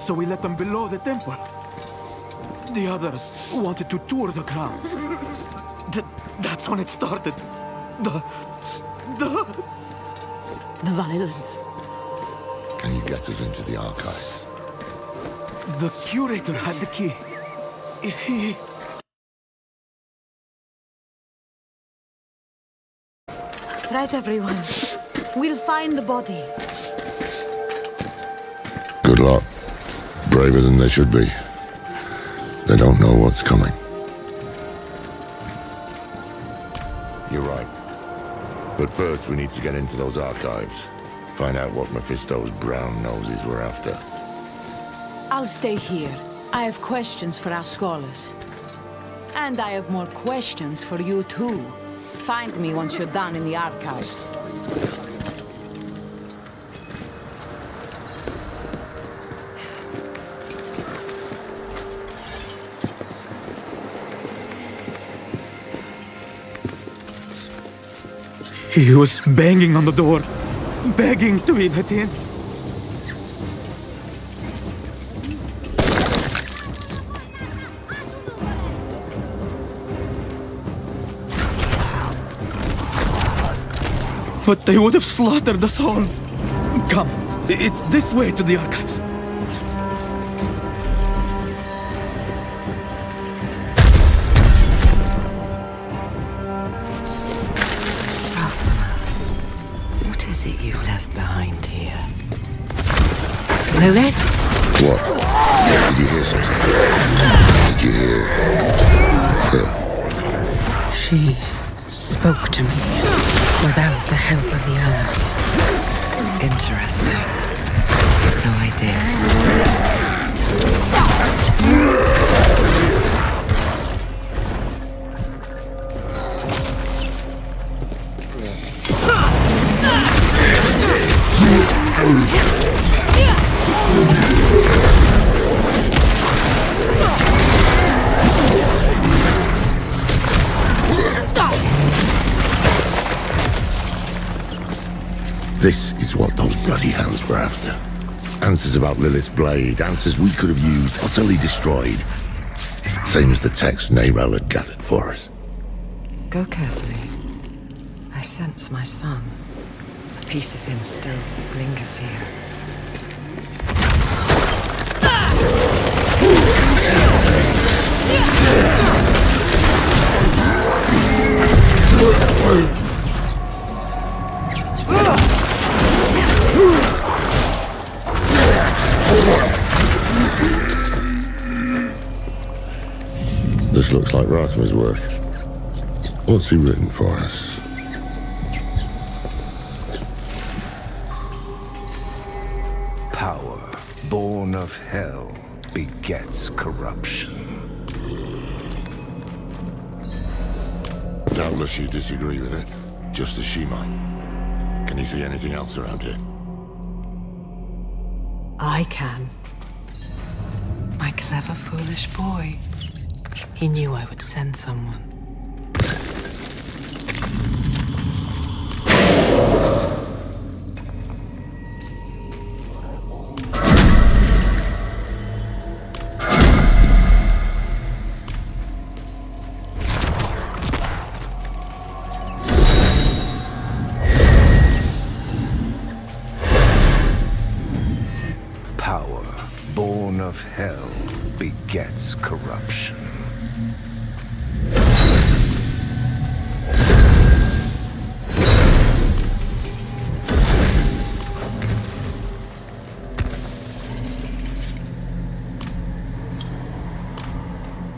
so we let them below the temple. The others wanted to tour the grounds. That's when it started. The violence. Can you get us into the archives? The curator had the key. He... Right, everyone. We'll find the body. Good luck. Braver than they should be. They don't know what's coming. You're right. But first we need to get into those archives. Find out what Mephisto's brown noses were after. I'll stay here. I have questions for our scholars. And I have more questions for you too. Find me once you're done in the archives. He was banging on the door, begging to be let in. But they would have slaughtered us all. Come, it's this way to the archives. What is it you've left behind here? Lilith? What? Did you hear something? Did you hear her? She spoke to me without the help of the army. Interesting. So I This is what those bloody hands were after. Answers about Lilith's blade, answers we could have used, utterly destroyed. Same as the text Neyrel had gathered for us. Go carefully. I sense my son. A piece of him still lingers here. This looks like Rathma's work. What's he written for us? Power, born of hell, begets corruption. Doubtless you disagree with it, just as she might. Can you see anything else around here? I can. My clever, foolish boy. He knew I would send someone. Power, born of hell, begets corruption.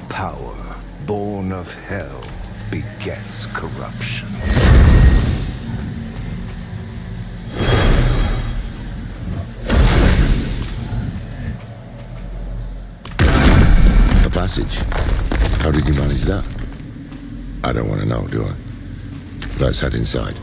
Power, born of hell, begets corruption. A passage? How did you manage that? I don't want to know, do I? Let's head inside.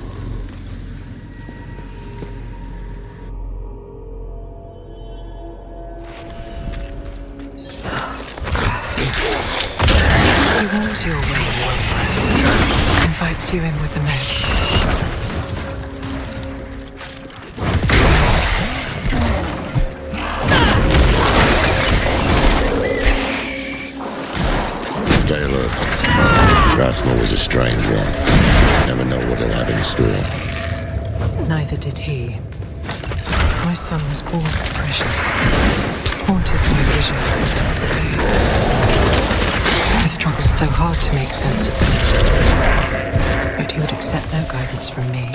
He warms you away in one breath, invites you in with the next. Stay alert. Rascal was a strange one. Never know what he'll have in store. Neither did he. My son was born precious, haunted by visions since I was a babe. I struggled so hard to make sense of them, but he would accept no guidance from me.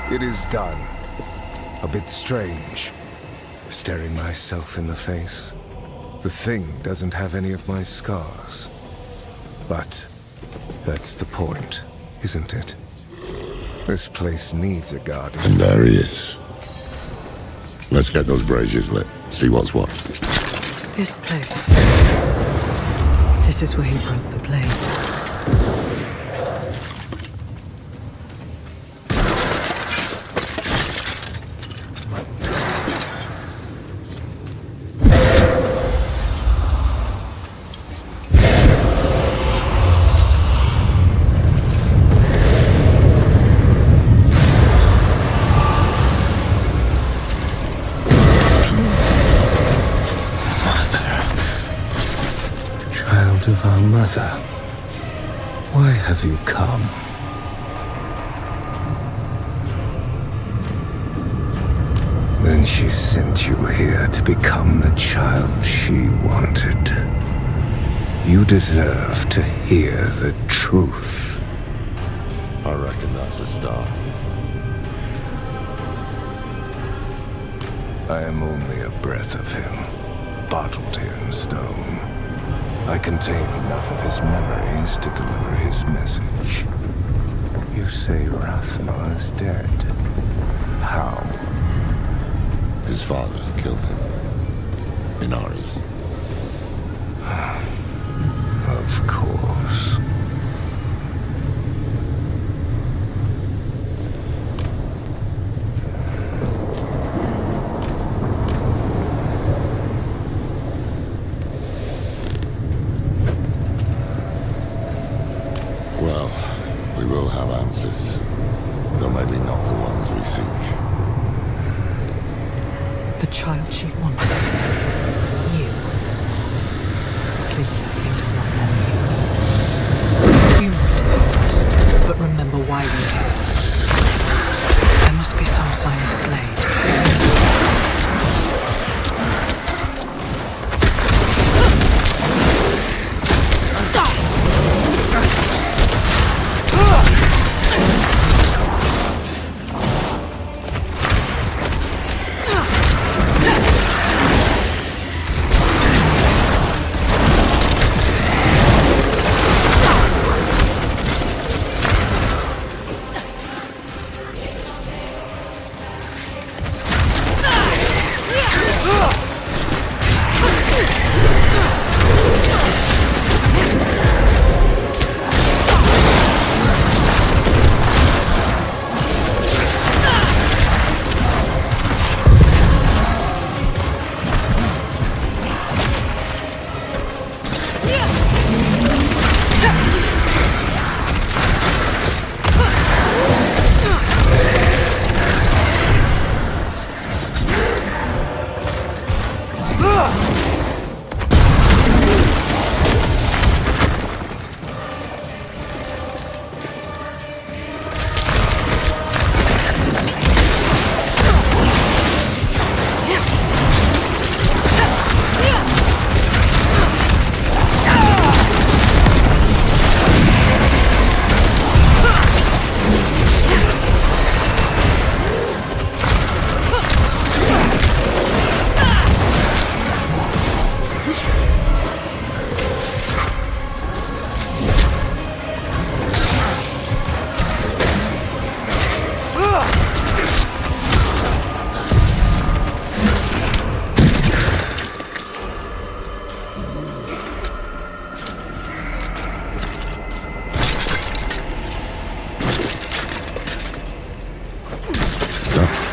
It is done. A bit strange. Staring myself in the face. The thing doesn't have any of my scars. But that's the point, isn't it? This place needs a guardian. And there he is. Let's get those braziers lit. See what's what. This place. This is where he broke the blade. Of our mother, why have you come? Then she sent you here to become the child she wanted. You deserve to hear the truth. I reckon that's a start. I am only a breath of him, bottled here in stone. I contain enough of his memories to deliver his message. You say Rathma is dead. How? His father killed him. Inaris. Of course. Well, we will have answers. Though maybe not the ones we seek. The child she wanted. You. Clearly that thing does not know you. You might have impressed, but remember why we're here. There must be some sign of the blade.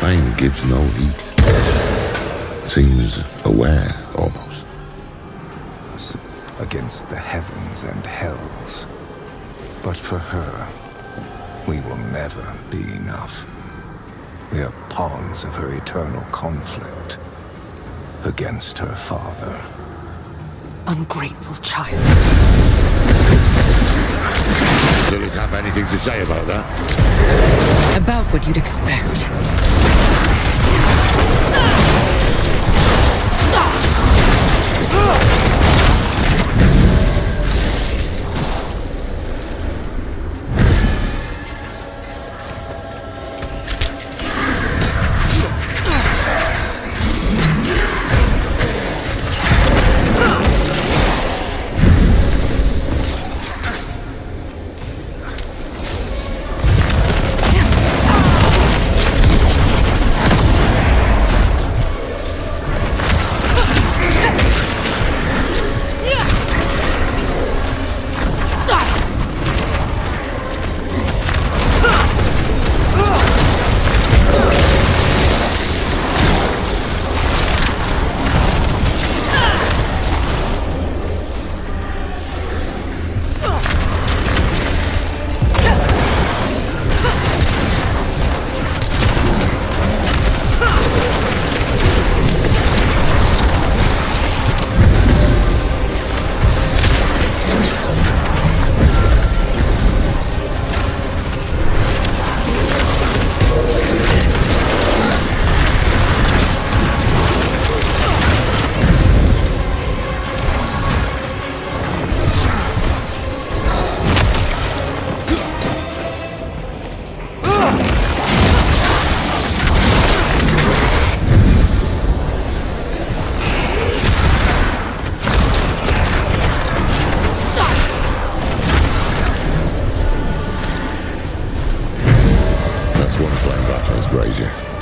flame gives no heat. Seems aware, almost. Against the heavens and hells. But for her, we will never be enough. We are pawns of her eternal conflict. Against her father. Ungrateful child. Lilith have anything to say about that? About what you'd expect.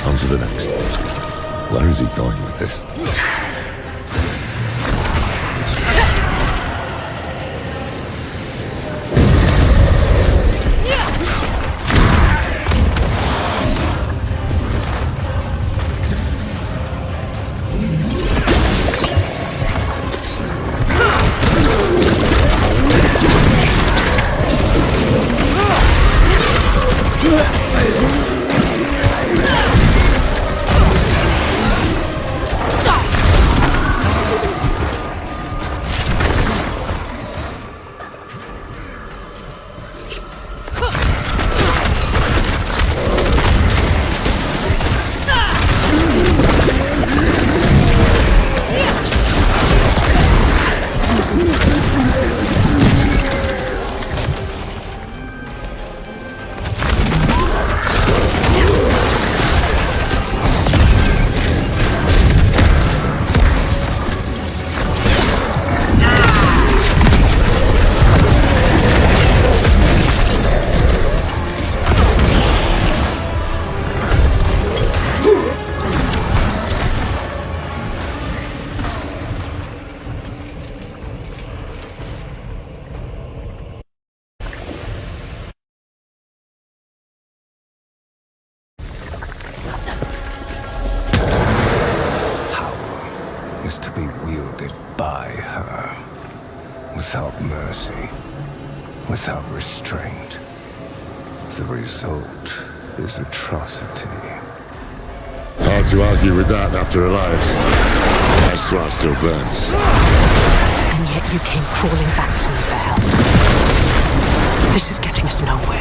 On to the next. Where is he going with this? Is to be wielded by her. Without mercy. Without restraint. The result is atrocity. Hard to argue with that after her lives. My straw still burns. And yet you came crawling back to me for help. This is getting us nowhere.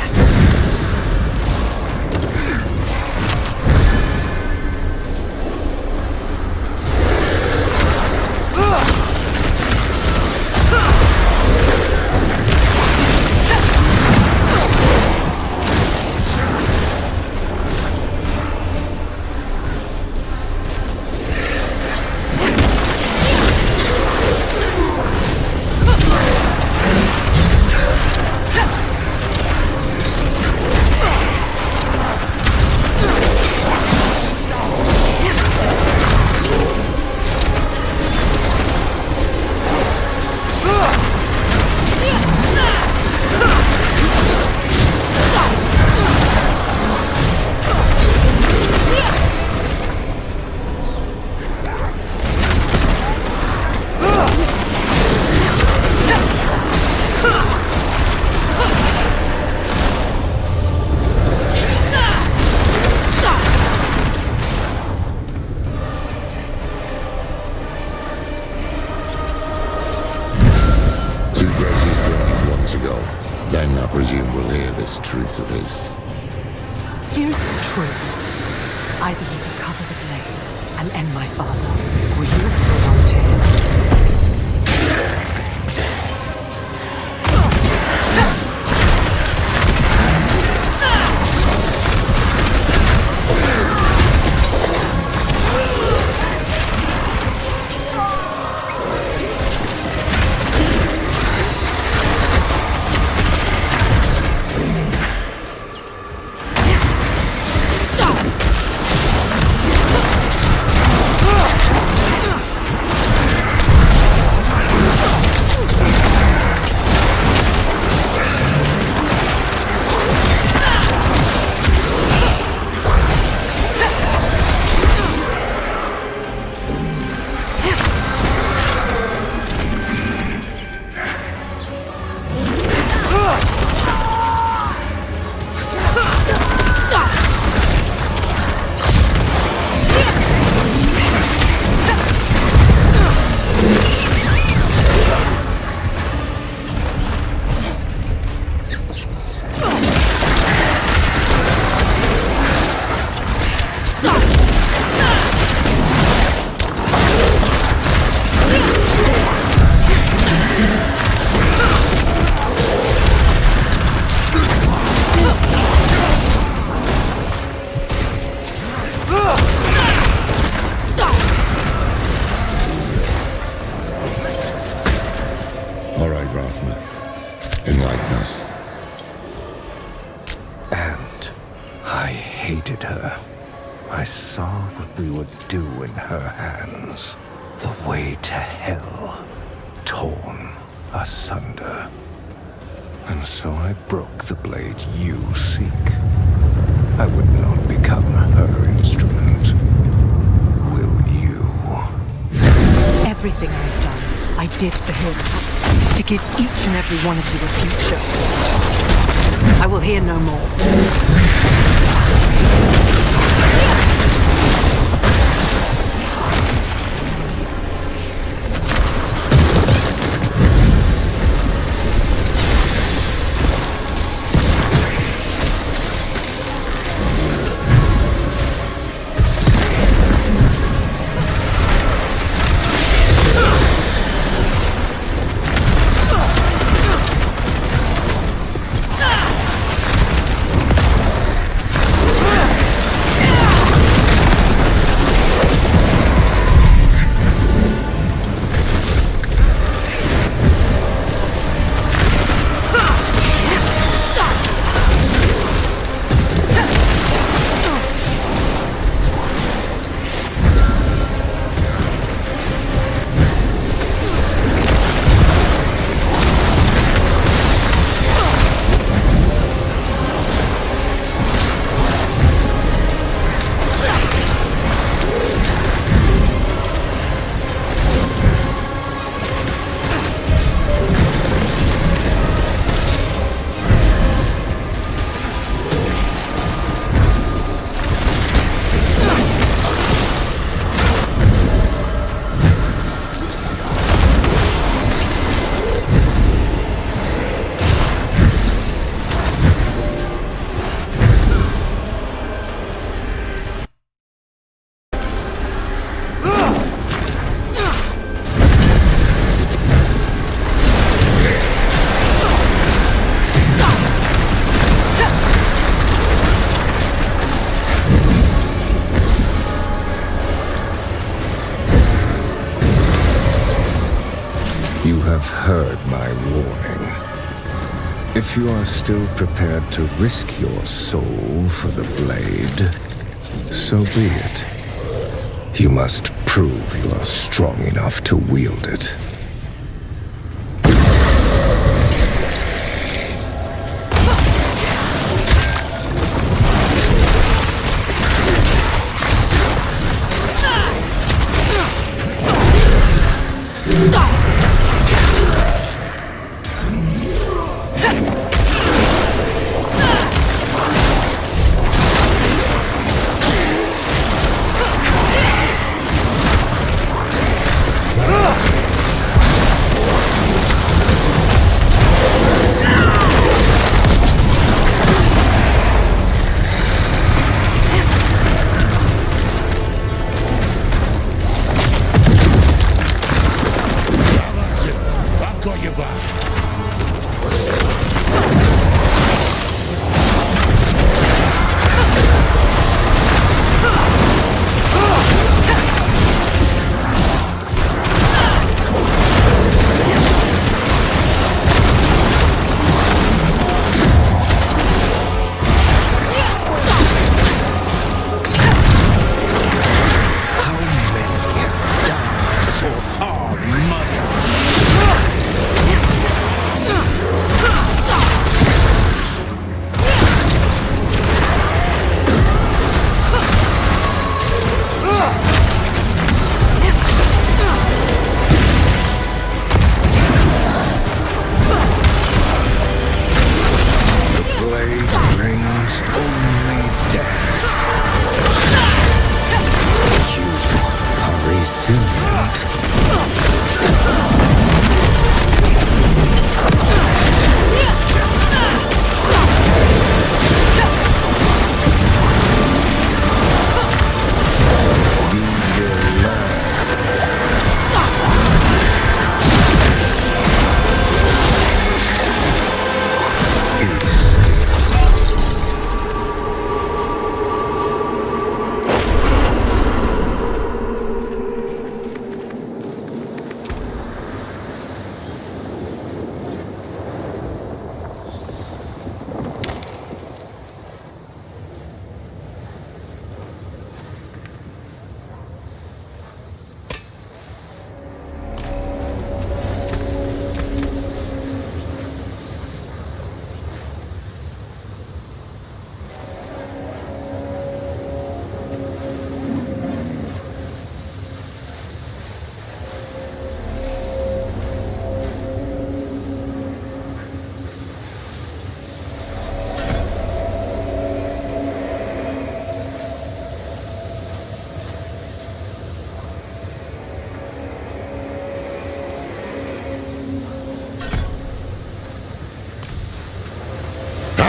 Here's the truth. Either you recover the blade and end my father, or you belong to him. Enlighten us. And I hated her. I saw what we would do in her hands. The way to hell, torn asunder. And so I broke the blade you seek. I would not become her instrument. Will you? Everything I've done, I did for him. To give each and every one of you a future. I will hear no more. You have heard my warning. If you are still prepared to risk your soul for the blade, so be it. You must prove you are strong enough to wield it.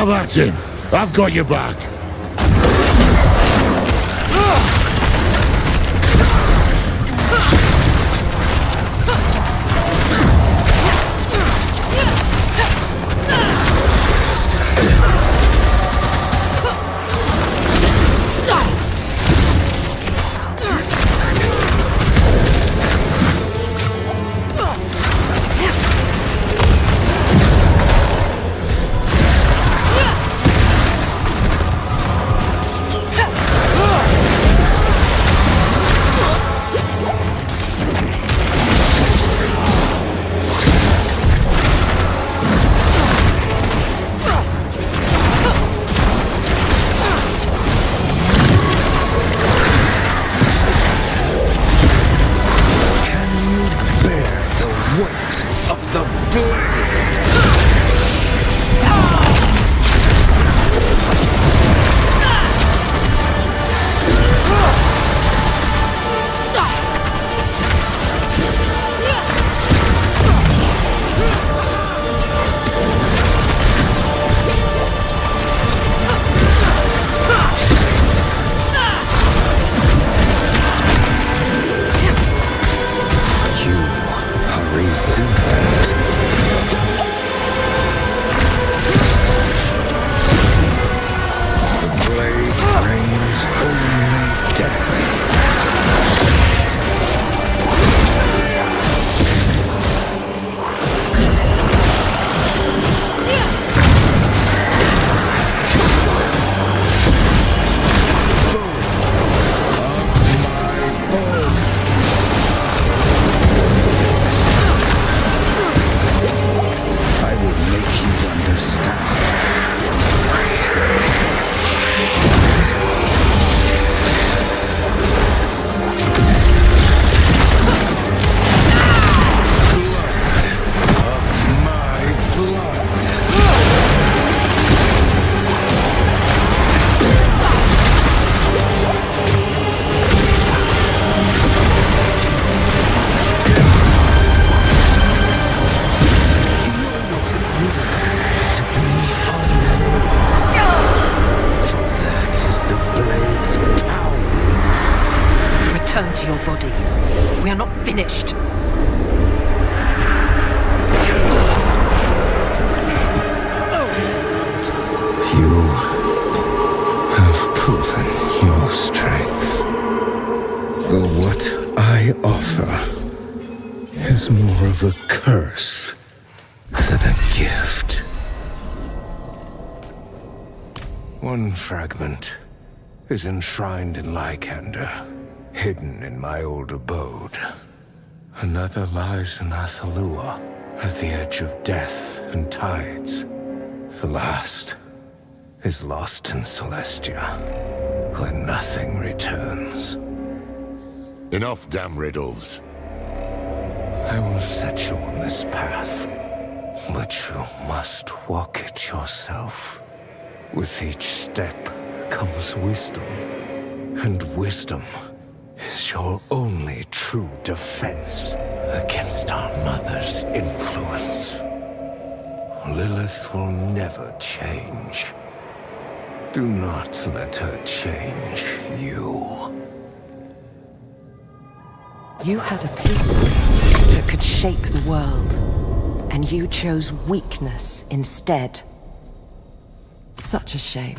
Have at him! I've got your back! Return to your body. We are not finished. You have proven your strength. Though what I offer is more of a curse than a gift. One fragment is enshrined in Lycander, hidden in my old abode. Another lies in Athalua, at the edge of death and tides. The last is lost in Celestia, where nothing returns. Enough damn riddles. I will set you on this path, but you must walk it yourself. With each step comes wisdom, and wisdom is your only true defense against our mother's influence. Lilith will never change. Do not let her change you. You had a piece of me that could shape the world, and you chose weakness instead. Such a shame.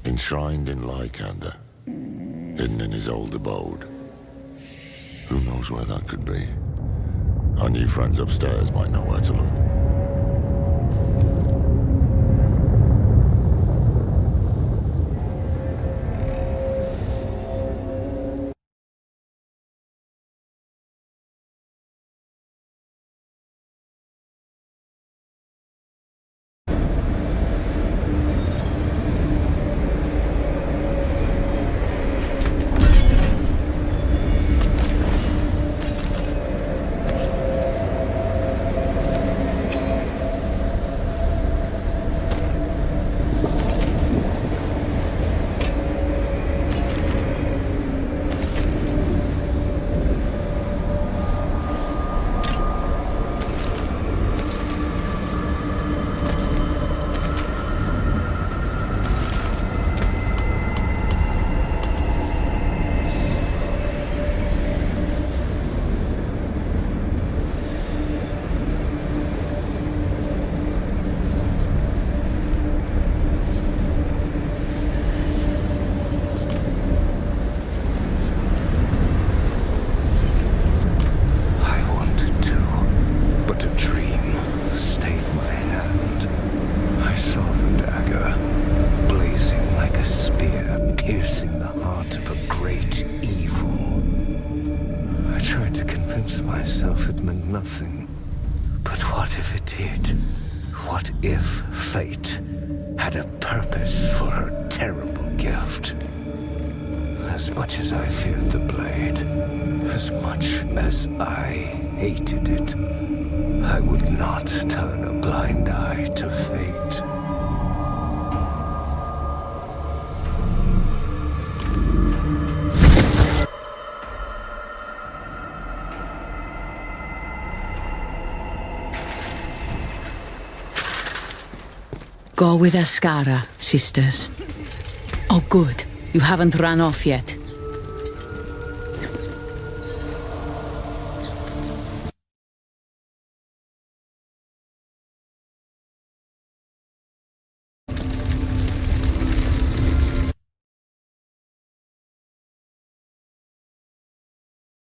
Enshrined in Lycander, hidden in his old abode. Who knows where that could be? Our new friends upstairs might know where to look. piercing the heart of a great evil. I tried to convince myself it meant nothing. But what if it did? What if fate had a purpose for her terrible gift? As much as I feared the blade, as much as I hated it, I would not turn a blind eye to fate. Go with Ascara, sisters. Oh, good. You haven't run off yet.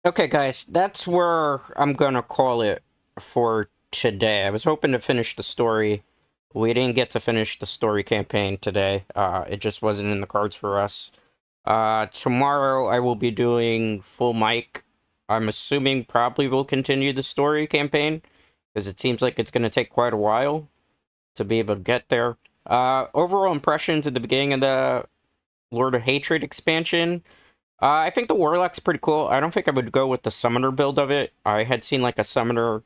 Okay, guys, that's where I'm gonna call it for today. I was hoping to finish the story. We didn't get to finish the story campaign today. It just wasn't in the cards for us. Tomorrow I will be doing full mic. I'm assuming probably we'll continue the story campaign, because it seems like it's going to take quite a while to be able to get there. Overall impressions at the beginning of the Lord of Hatred expansion. I think the Warlock's pretty cool. I don't think I would go with the Summoner build of it. I had seen like a Summoner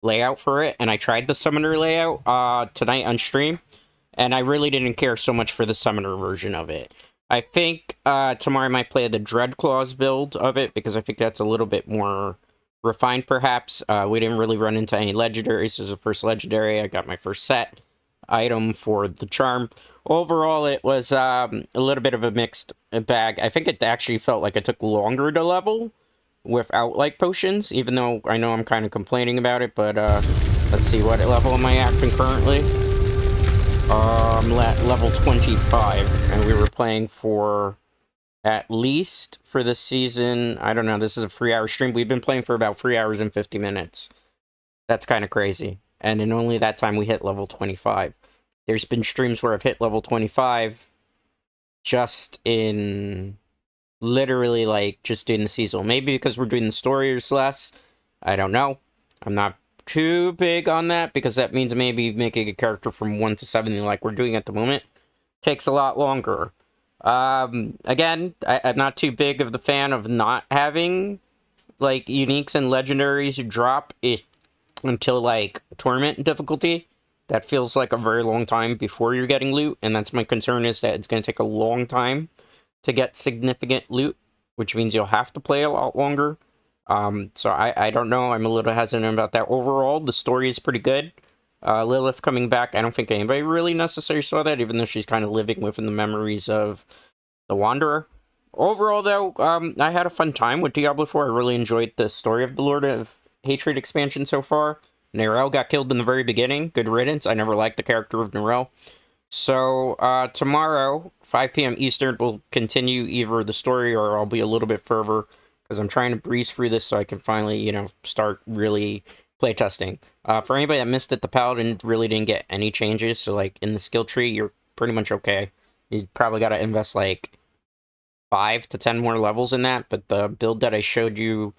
layout for it, and I tried the Summoner layout tonight on stream, and I really didn't care so much for the Summoner version of it. I think tomorrow I might play the Dreadclaws build of it, because I think that's a little bit more refined, perhaps. We didn't really run into any legendaries. This is the first legendary. I got my first set item for the charm. Overall, it was a little bit of a mixed bag. I think it actually felt like it took longer to level without, like, potions, even though I know I'm kind of complaining about it, but, let's see, what level am I at currently? I'm at level 25, and we were playing for, at least, for this season, I don't know, this is a 3-hour stream, we've been playing for about 3 hours and 50 minutes. That's kind of crazy, and in only that time we hit level 25. There's been streams where I've hit level 25 just in literally, like, just doing the seasonal. Maybe because we're doing the story or less. I don't know. I'm not too big on that, because that means maybe making a character from 1 to 70 like we're doing at the moment takes a lot longer. Again, I'm not too big of the fan of not having, like, uniques and legendaries drop it until, like, tournament difficulty. That feels like a very long time before you're getting loot, and that's my concern, is that it's going to take a long time to get significant loot, which means you'll have to play a lot longer. So I don't know, I'm a little hesitant about that. Overall, the story is pretty good. Lilith coming back, I don't think anybody really necessarily saw that, even though she's kind of living within the memories of the Wanderer. Overall, though, I had a fun time with Diablo IV. I really enjoyed the story of the Lord of Hatred expansion so far. Narelle got killed in the very beginning. Good riddance. I never liked the character of Narelle. So, tomorrow, 5 p.m. Eastern, we'll continue either the story or I'll be a little bit further, because I'm trying to breeze through this so I can finally, you know, start really playtesting. For anybody that missed it, the Paladin really didn't get any changes. So, like, in the skill tree, you're pretty much okay. You probably got to invest, like, 5 to 10 more levels in that. But the build that I showed you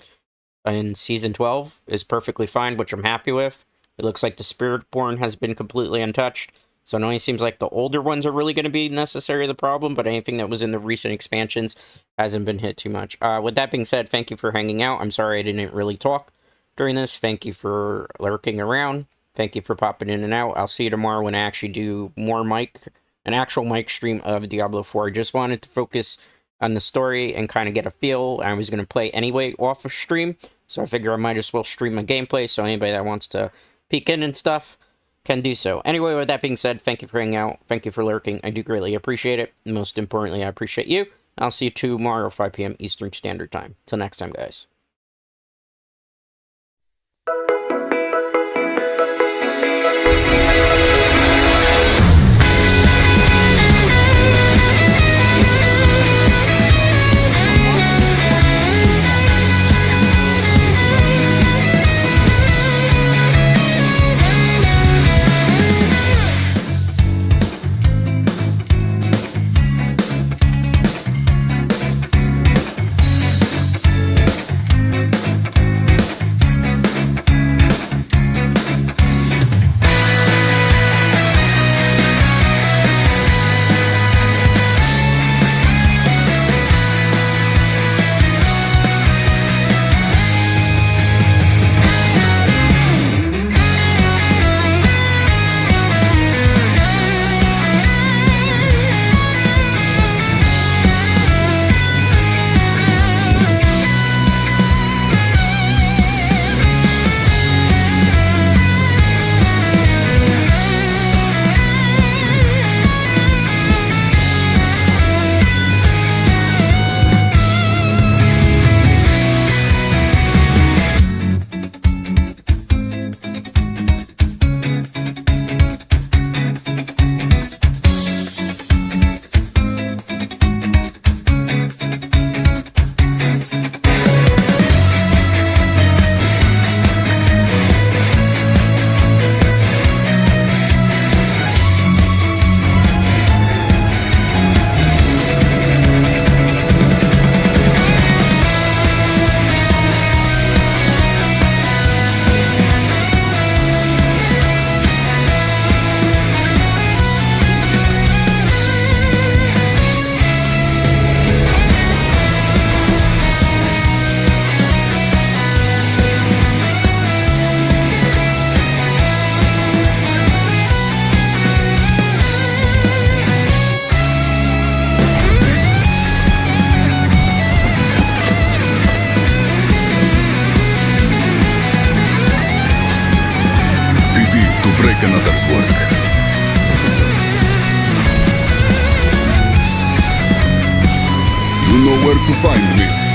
in Season 12 is perfectly fine, which I'm happy with. It looks like the Spiritborn has been completely untouched. So it only seems like the older ones are really going to be necessarily the problem, but anything that was in the recent expansions hasn't been hit too much. With that being said, thank you for hanging out. I'm sorry I didn't really talk during this. Thank you for lurking around. Thank you for popping in and out. I'll see you tomorrow when I actually do more an actual mic stream of Diablo 4. I just wanted to focus on the story and kind of get a feel. I was going to play anyway off of stream, so I figure I might as well stream my gameplay, so anybody that wants to peek in and stuff can do so. Anyway, with that being said, thank you for hanging out. Thank you for lurking. I do greatly appreciate it. Most importantly, I appreciate you. I'll see you tomorrow, 5 p.m. Eastern Standard Time. Till next time, guys. know where to find me.